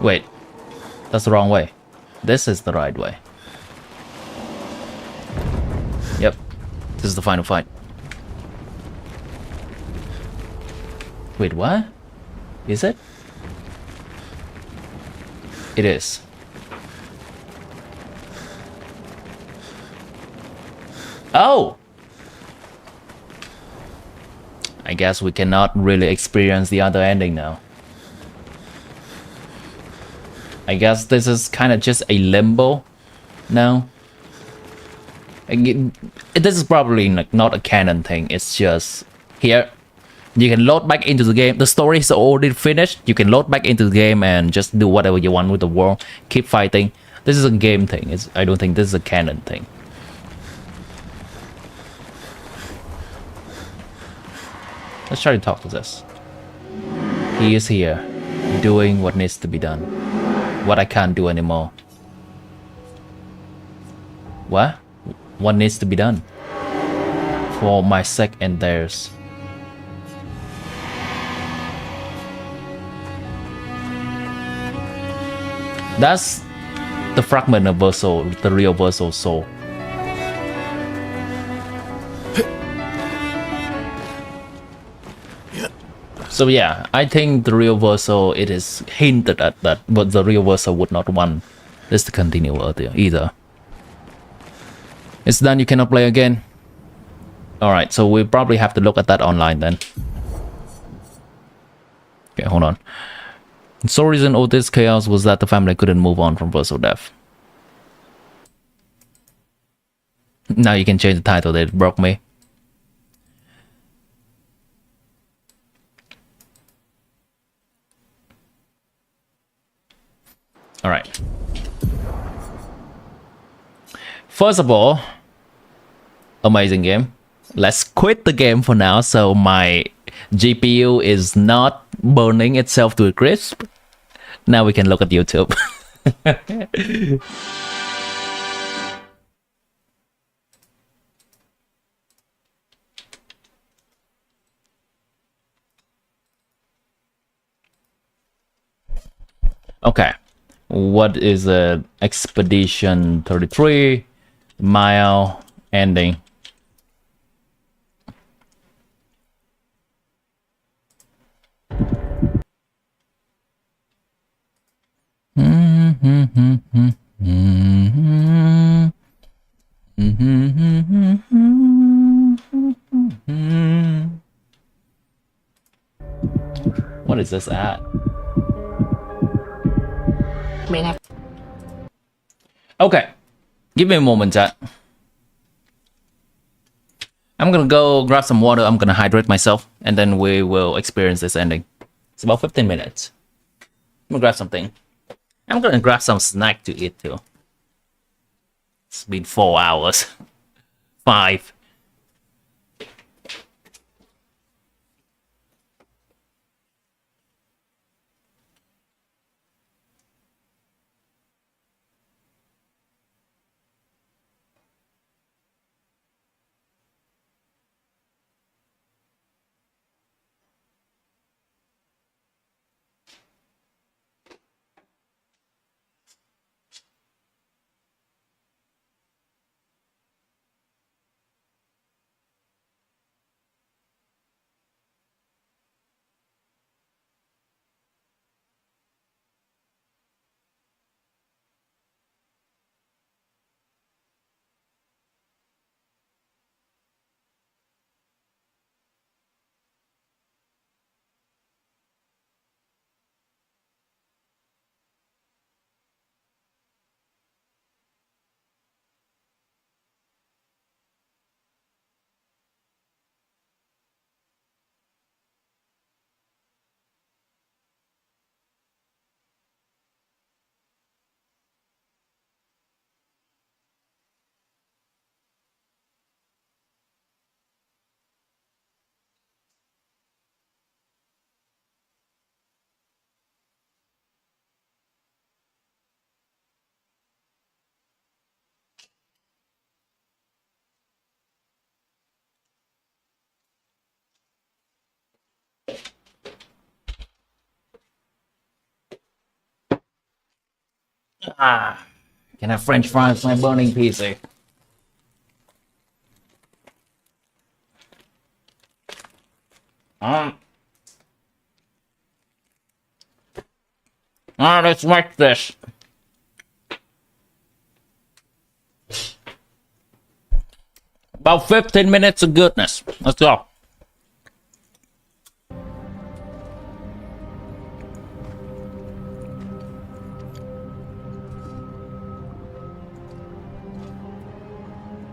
Wait, that's the wrong way. This is the right way. Yep, this is the final fight. Wait, what? Is it? It is. Oh! I guess we cannot really experience the other ending now. I guess this is kind of just a limbo now. This is probably not a canon thing. It's just Here, you can load back into the game. The story is already finished. You can load back into the game and just do whatever you want with the world. Keep fighting. This is a game thing. I don't think this is a canon thing. Let's try to talk to this. He is here, doing what needs to be done. What I can't do anymore. What? What needs to be done? For my sake and theirs. That's the fragment of Verso, the real Verso soul. So yeah, I think the real Verso, it is hinted at that, but the real Verso would not want this to continue either. It's done, you cannot play again. Alright, so we probably have to look at that online then. Okay, hold on. The sole reason all this chaos was that the family couldn't move on from Verso death. Now you can change the title, that broke me. Alright. First of all, amazing game. Let's quit the game for now so my GPU is not burning itself to a crisp. Now we can look at YouTube. Okay. What is a Expedition 33 mile ending? What is this at? Okay, give me a moment, chat. I'm gonna go grab some water. I'm gonna hydrate myself, and then we will experience this ending. It's about 15 minutes. I'm gonna grab something. I'm gonna grab some snack to eat too. It's been 4 hours. 5. Ah, can I have French fries, my burning PC? Let's make this. About 15 minutes of goodness. Let's go.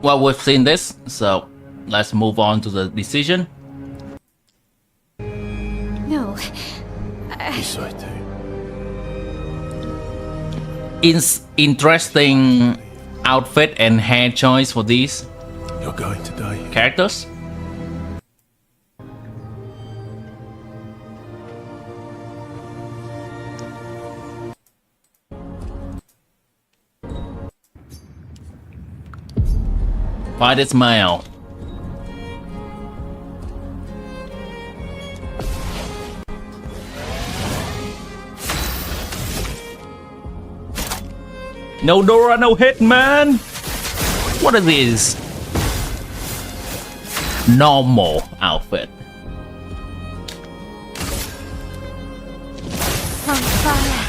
Well, we've seen this, so let's move on to the decision. Interesting outfit and hair choice for these You're going to die. characters. Fight its smile. No Dora, no hit, man. What is this? Normal outfit. On fire.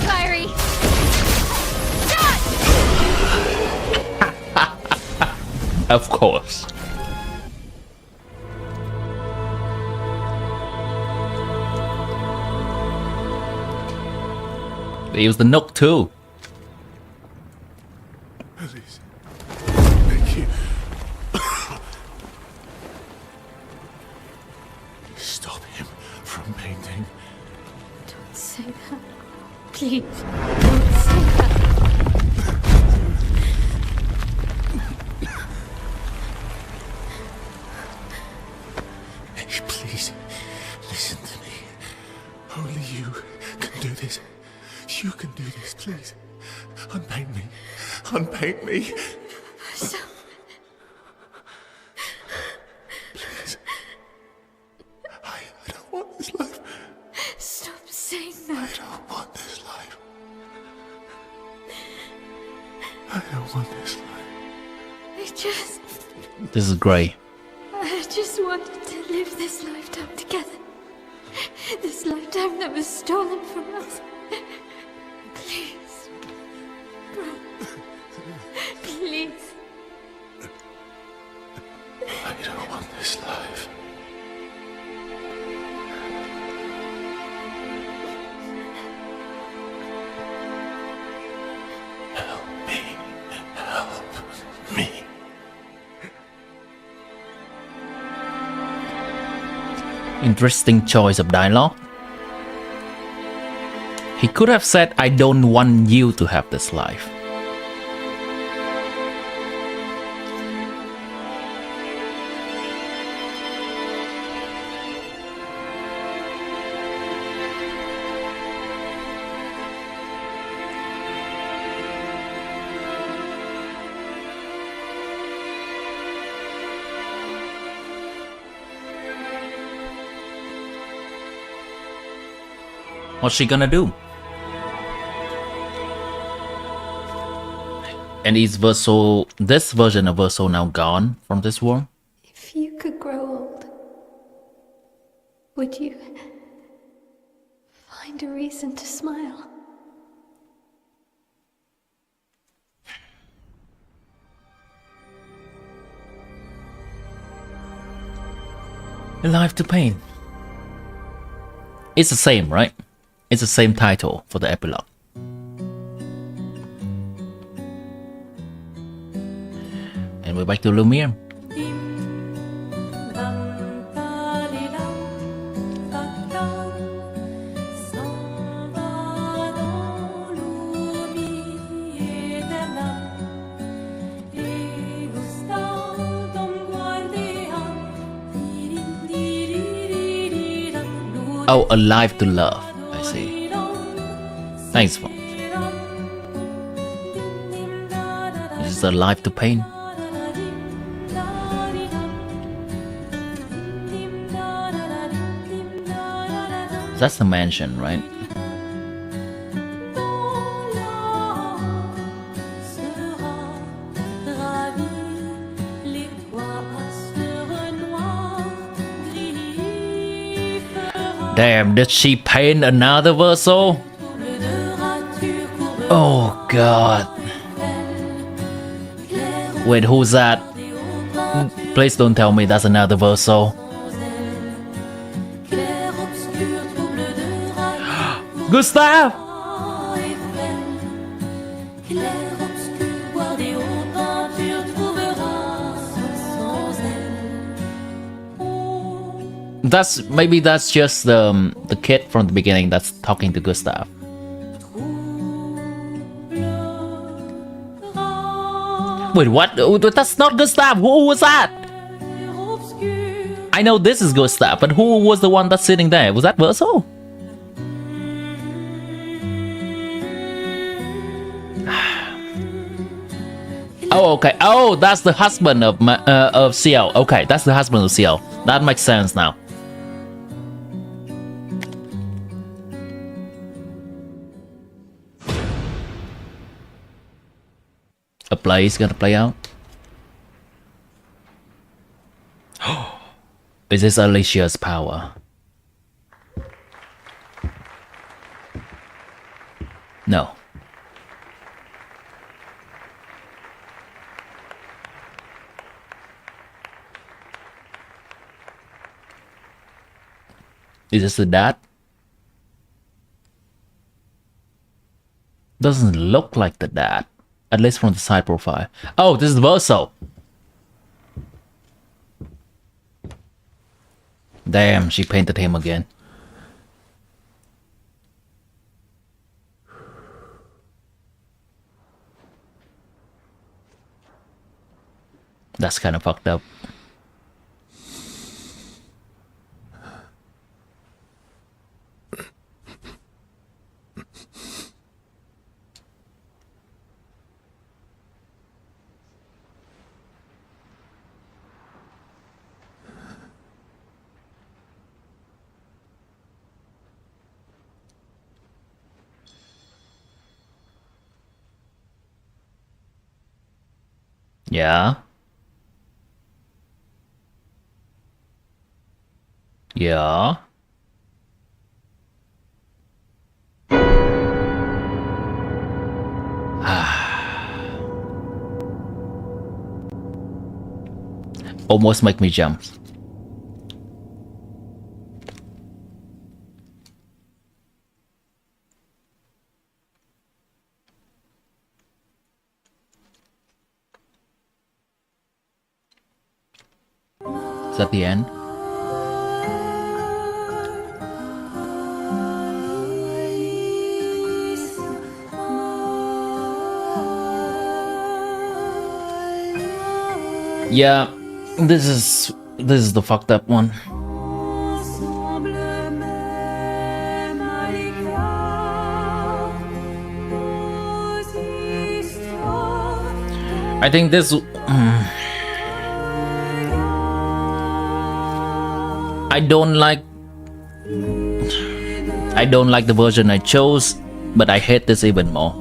Fiery. Of course. They use the Nook too. Please. Thank you. Stop him from painting. Don't say that. Please. Don't say that. Hey, please, listen to me. Only you can do this. You can do this, please. Unpaint me. Unpaint me. So... Please. I don't want this life. Stop saying that. I don't want this life. I don't want this life. This is great. I just wanted to live this lifetime together. This lifetime that was stolen from us. Please. Bro. Please. I don't want this life. Help me. Help me. Interesting choice of dialogue. He could have said, I don't want you to have this life. What's she gonna do? And is Verso, this version of Verso now gone from this world? If you could grow old, would you find a reason to smile? A Life to Pain. It's the same, right? It's the same title for the epilogue. And we're back to Lumiere. Oh, A Life to Love. I see. Thanks for. This is A Life to Pain. That's the mansion, right? Damn, did she paint another Verso? Oh god. Wait, who's that? Please don't tell me that's another Verso. Gustav! that's just the kid from the beginning that's talking to Gustav. Wait, what? That's not Gustav. Who was that? I know this is Gustav, but who was the one that's sitting there? Was that Verso? Oh, okay. Oh, that's the husband of Ciel. Okay, that's the husband of Ciel. That makes sense now. A play is gonna play out. Is this Alicia's power? No. Is this the dad? Doesn't look like the dad. At least from the side profile. Oh, this is Verso. Damn, she painted him again. That's kind of fucked up. Yeah. Yeah. Almost make me jump. Is that the end? Yeah, this is the fucked up one. I think this I don't like the version I chose, but I hate this even more.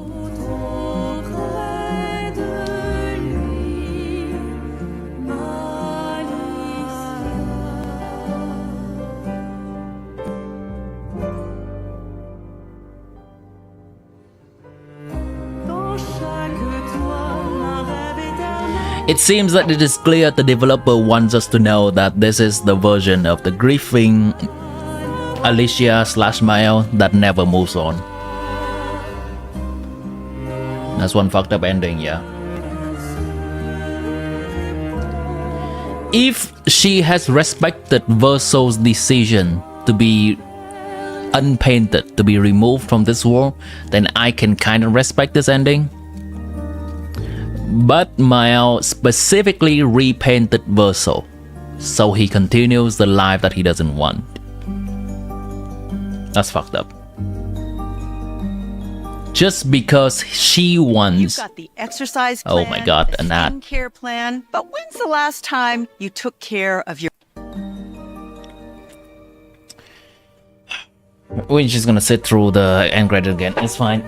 It seems that it is clear the developer wants us to know that this is the version of the grieving Alicia / Mael that never moves on. That's one fucked up ending, yeah. If she has respected Verso's decision to be unpainted, to be removed from this world, then I can kind of respect this ending. But Mael specifically repainted Verso, so he continues the life that he doesn't want. That's fucked up. Just because she wants. You've got the exercise plan, oh my god, the skincare plan. But when's the last time you took care of your? We're just gonna sit through the end credit again. It's fine.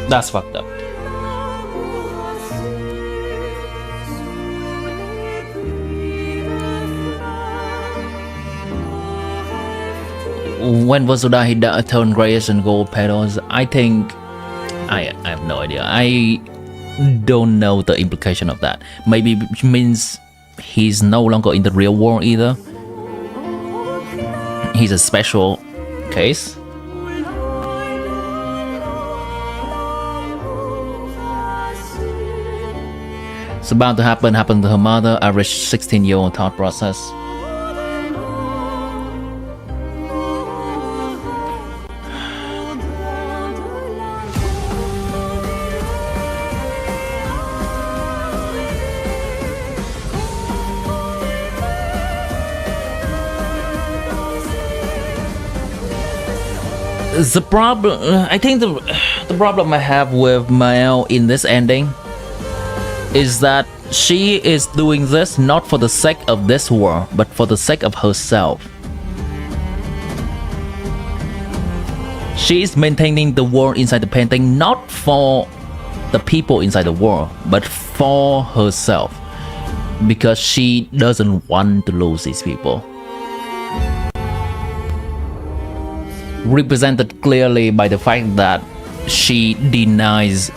That's fucked up. When Vasuda he turned grayish and gold petals, I think I have no idea. I don't know the implication of that. Maybe it means he's no longer in the real world either. He's a special case. It's about to happened to her mother, average 16-year-old thought process. The problem, I think the problem I have with Mael in this ending is that she is doing this not for the sake of this war, but for the sake of herself. She is maintaining the war inside the painting not for the people inside the war, but for herself, because she doesn't want to lose these people. Represented clearly by the fact that she denies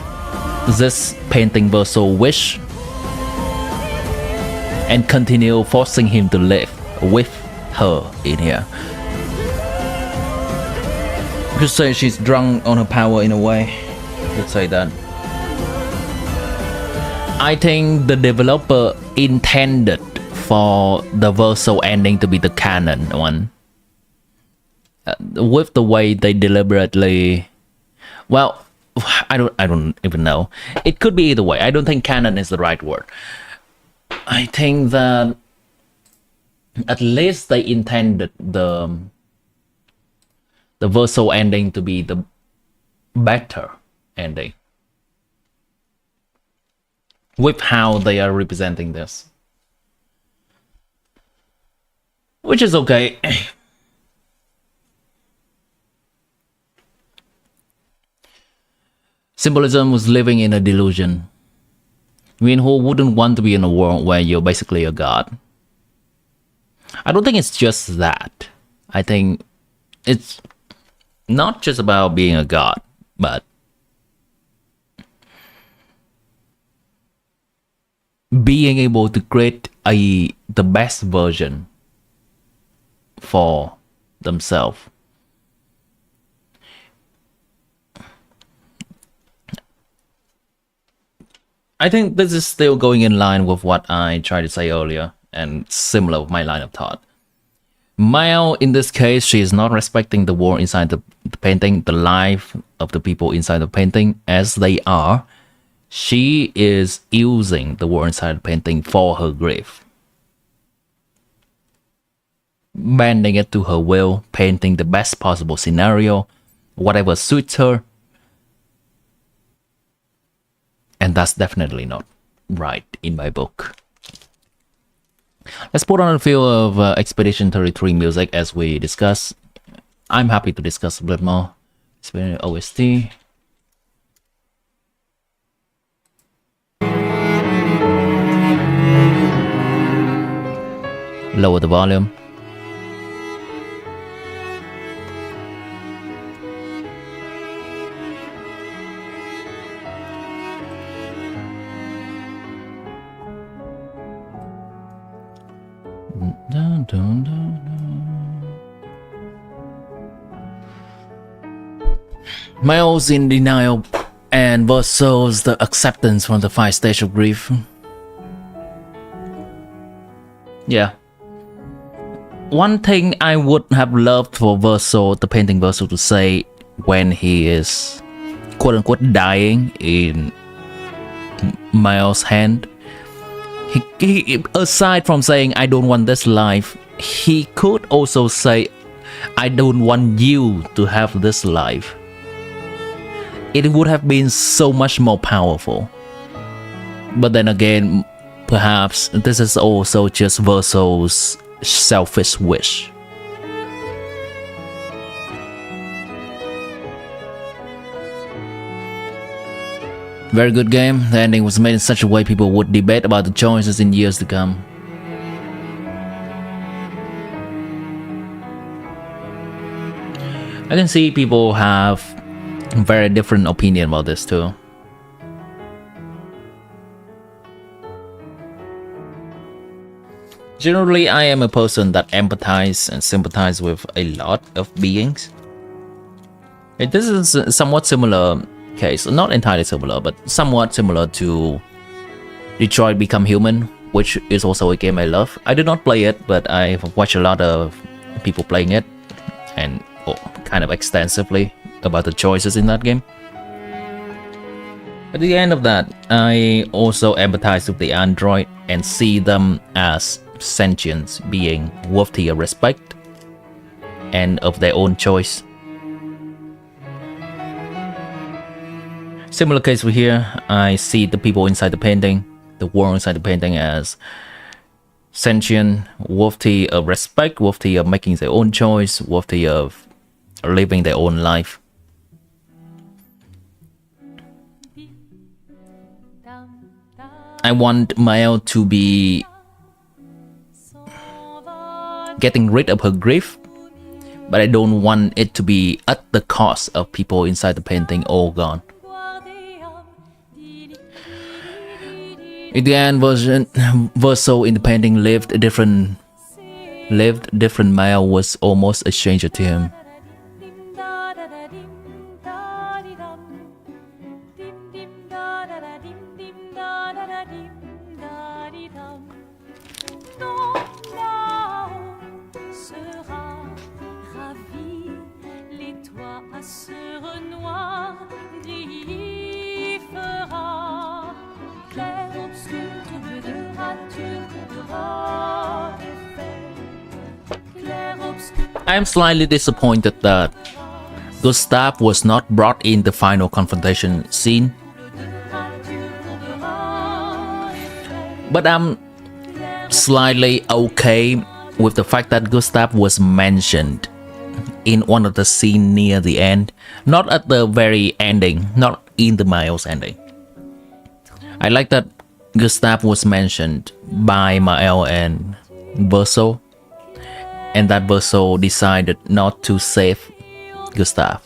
this painting verso wish and continue forcing him to live with her in here. You could say she's drunk on her power in a way. You could say that. I think the developer intended for the verso ending to be the canon one. With the way they deliberately, well, I don't even know. It could be either way. I don't think canon is the right word. I think that at least they intended the verso ending to be the better ending with how they are representing this, which is okay. Symbolism was living in a delusion. I mean, who wouldn't want to be in a world where you're basically a god? I don't think it's just that. I think it's not just about being a god, but being able to create the best version for themselves. I think this is still going in line with what I tried to say earlier, and similar with my line of thought. Mael, in this case, she is not respecting the war inside the painting, the life of the people inside the painting as they are. She is using the war inside the painting for her grief. Bending it to her will, painting the best possible scenario, whatever suits her. And that's definitely not right in my book. Let's put on a few of Expedition 33 music as we discuss. I'm happy to discuss a bit more. It's been OST. Lower the volume. Dun, dun, dun, dun. Mael's in denial and versus the acceptance from the 5 stage of grief. Yeah. One thing I would have loved for Verso, the painting Verso, to say when he is quote unquote dying in Mael's hand. He, aside from saying I don't want this life, he could also say I don't want you to have this life. It would have been so much more powerful. But then again, perhaps this is also just Verso's selfish wish. Very good game. The ending was made in such a way people would debate about the choices in years to come. I can see people have very different opinion about this too. Generally, I am a person that empathize and sympathize with a lot of beings. This is a somewhat similar case, not entirely similar, but somewhat similar to Detroit Become Human, which is also a game I love. I did not play it, but I've watched a lot of people playing it, and kind of extensively about the choices in that game. At the end of that, I also empathize with the android and see them as sentient being worthy of respect and of their own choice. Similar case over here, I see the people inside the painting, the world inside the painting, as sentient, worthy of respect, worthy of making their own choice, worthy of living their own life. I want Mael to be getting rid of her grief, but I don't want it to be at the cost of people inside the painting all gone. In the end, Verso in the painting lived different. Mael was almost a stranger to him. I am slightly disappointed that Gustav was not brought in the final confrontation scene. But I'm slightly okay with the fact that Gustav was mentioned in one of the scenes near the end, not at the very ending, not in the Mael's ending. I like that Gustav was mentioned by Mael and Verso, and that Verso decided not to save Gustav.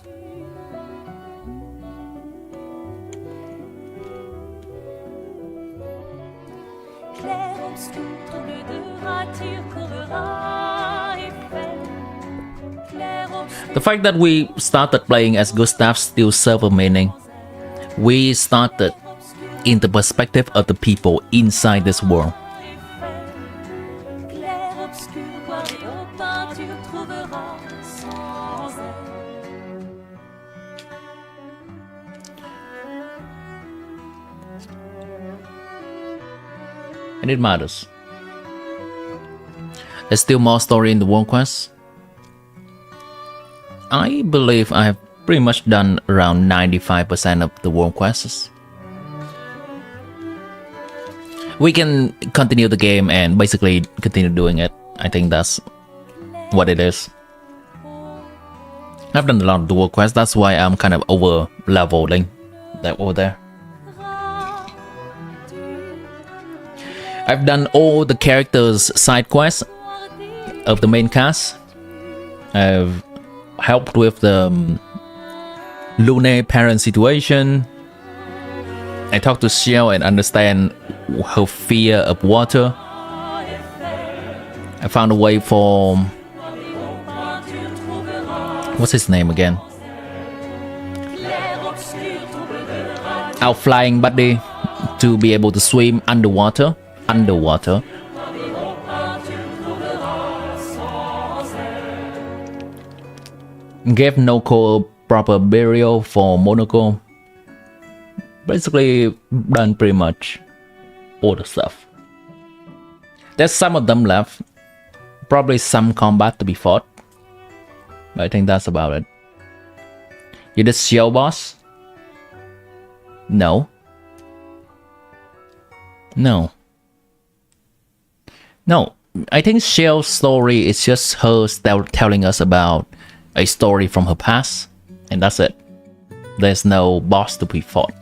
The fact that we started playing as Gustav still serves a meaning. We started in the perspective of the people inside this world. And it matters. There's still more story in the world quest. I believe I have pretty much done around 95% of the world quests. We can continue the game and basically continue doing it. I think that's what it is. I've done a lot of the world quests, that's why I'm kind of over leveling that over there. I've done all the characters' side quests of the main cast. I've helped with the Lune parent situation. I talked to Xiao and understand her fear of water. I found a way for... what's his name again? Our flying buddy to be able to swim underwater. Gave Noko a proper burial for Monoko. Basically done pretty much all the stuff. There's some of them left. Probably some combat to be fought. But I think that's about it. You did Xiao boss? No. No, I think Xiao's story is just her telling us about a story from her past, and that's it. There's no boss to be fought.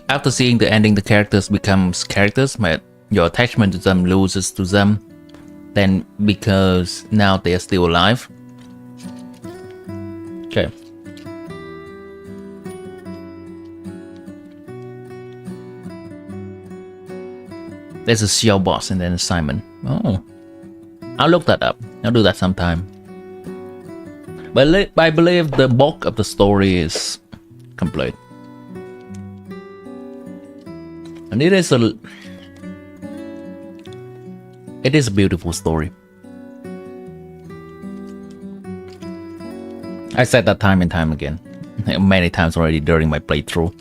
After seeing the ending, the characters becomes characters, but your attachment to them loses to them. Then because now they are still alive. Okay. There's a Xiao boss and then a Simon. Oh, I'll look that up. I'll do that sometime. But I believe the bulk of the story is complete. And it is a beautiful story. I said that time and time again. Many times already during my playthrough.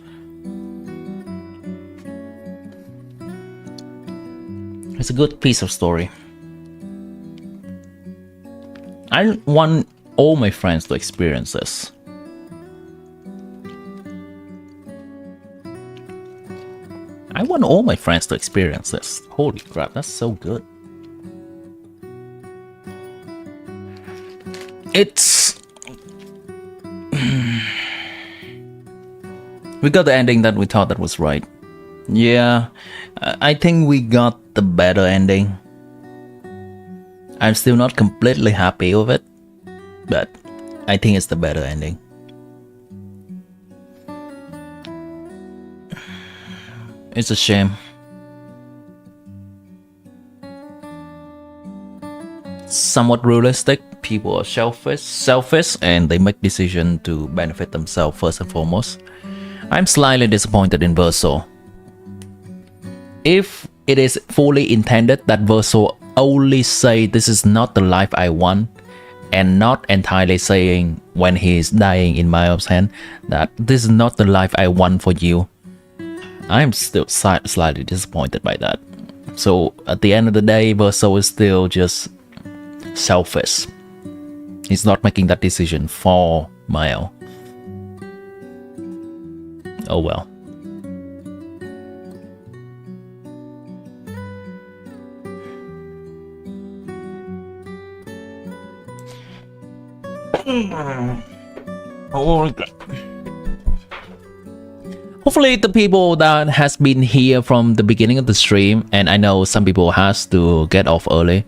It's a good piece of story. I want all my friends to experience this. I want all my friends to experience this. Holy crap, that's so good. It's... we got the ending that we thought that was right. Yeah, I think we got the better ending. I'm still not completely happy with it, but I think it's the better ending. It's a shame. Somewhat realistic, people are selfish, and they make decisions to benefit themselves first and foremost. I'm slightly disappointed in Verso. If it is fully intended that Verso only say this is not the life I want, and not entirely saying when he is dying in Miles' hand that this is not the life I want for you, I'm still slightly disappointed by that. So at the end of the day, Verso is still just selfish. He's not making that decision for Miles. Oh well. Hopefully the people that has been here from the beginning of the stream, and I know some people has to get off early,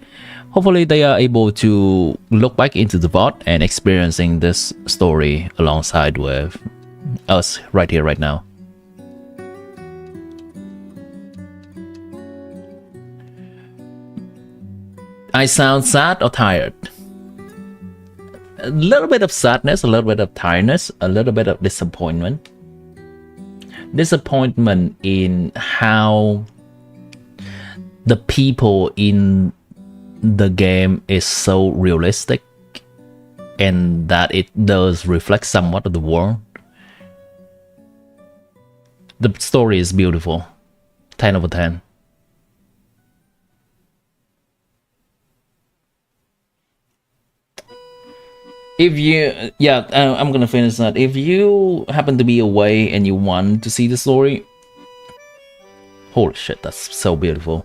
hopefully they are able to look back into the VOD and experiencing this story alongside with us right here, right now. I sound sad or tired? A little bit of sadness, a little bit of tiredness, a little bit of disappointment. Disappointment in how the people in the game is so realistic, and that it does reflect somewhat of the world. The story is beautiful. 10 over 10. If you, I'm gonna finish that. If you happen to be away and you want to see the story, holy shit, that's so beautiful.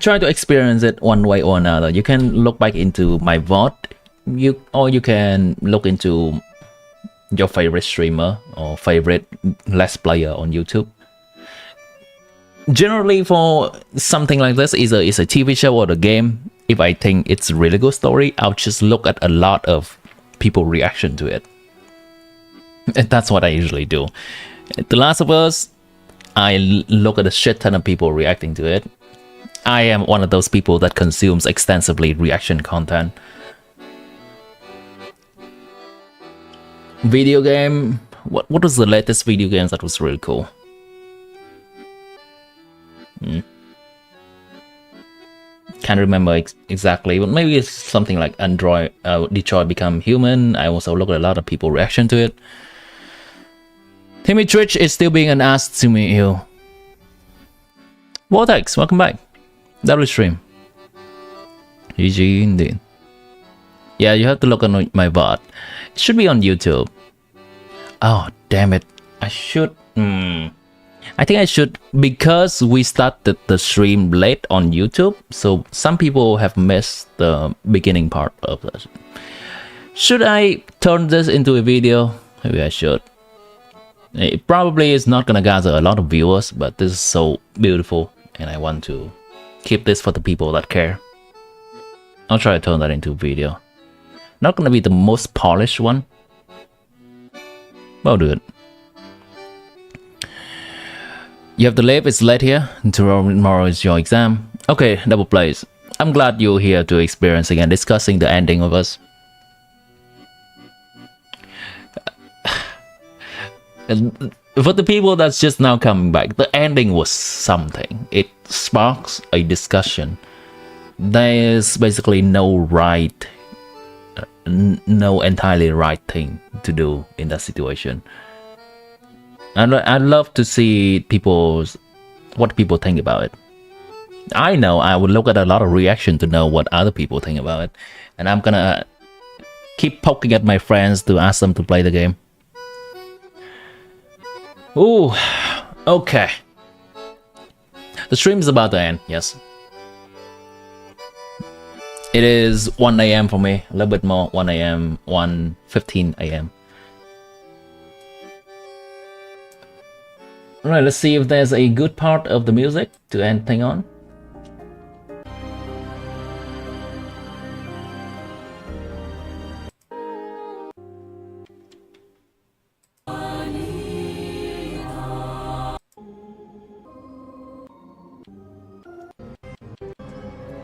Try to experience it one way or another. You can look back into my VOD, or you can look into your favorite streamer or favorite Let's Player on YouTube. Generally, for something like this, either it's a TV show or the game, if I think it's a really good story, I'll just look at a lot of people reaction to it. And that's what I usually do. The Last of Us, I look at a shit ton of people reacting to it. I am one of those people that consumes extensively reaction content. Video game, what was the latest video game that was really cool? Can't remember exactly, but maybe it's something like Detroit Become Human. I also look at a lot of people reaction to it. Timmy Twitch is still being an ass to me. Ew. Vortex, welcome back. Double stream. GG indeed. Yeah, you have to look on my VOD. It should be on YouTube. Oh, damn it. I should... I think I should, because we started the stream late on YouTube, so some people have missed the beginning part of this. Should I turn this into a video? Maybe I should. It probably is not gonna gather a lot of viewers, but this is so beautiful, and I want to keep this for the people that care. I'll try to turn that into a video. Not gonna be the most polished one, but I'll do it. You have to leave, it's late here. Tomorrow is your exam. Okay, double plays. I'm glad you're here to experiencing and discussing the ending of us. And for the people that's just now coming back, the ending was something. It sparks a discussion. There's basically no entirely right thing to do in that situation. And I'd love to see what people think about it. I know I would look at a lot of reaction to know what other people think about it. And I'm gonna keep poking at my friends to ask them to play the game. Ooh, okay. The stream is about to end, yes. It is 1 a.m. for me, a little bit more, 1 a.m., 1:15 a.m. Alright, let's see if there's a good part of the music to end thing on.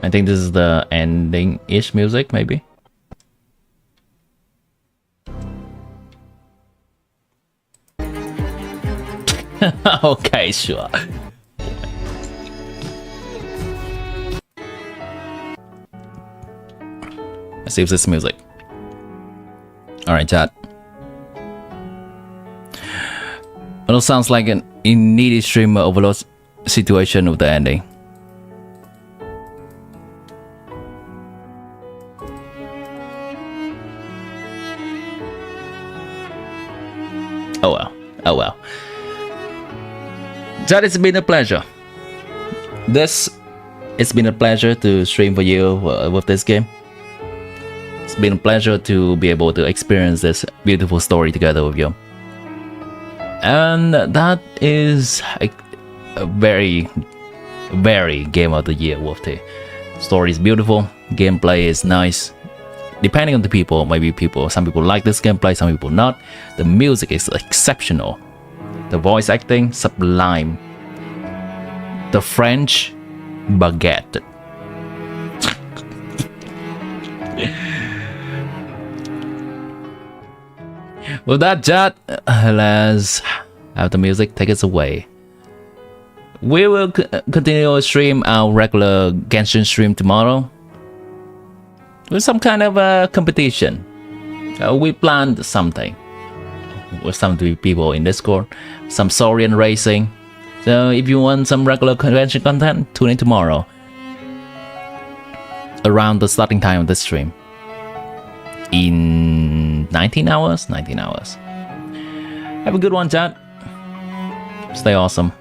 I think this is the ending-ish music, maybe. Okay, sure. Let's see if this is music. Alright, chat. It all sounds like an needy streamer overload situation with the ending. Oh well. Oh well. That it's been a pleasure. It's been a pleasure to stream for you with this game. It's been a pleasure to be able to experience this beautiful story together with you. And that is a very, very game of the year worth it. Story is beautiful, gameplay is nice. Depending on the people, some people like this gameplay, some people not. The music is exceptional. The voice acting, sublime. The French, baguette. With that, chat, let's have the music take us away. We will continue to stream our regular Genshin stream tomorrow with some kind of a competition. We planned something with some people in Discord, some Saurian racing. So if you want some regular Genshin content, tune in tomorrow around the starting time of the stream in 19 hours. Have a good one, chat. Stay awesome.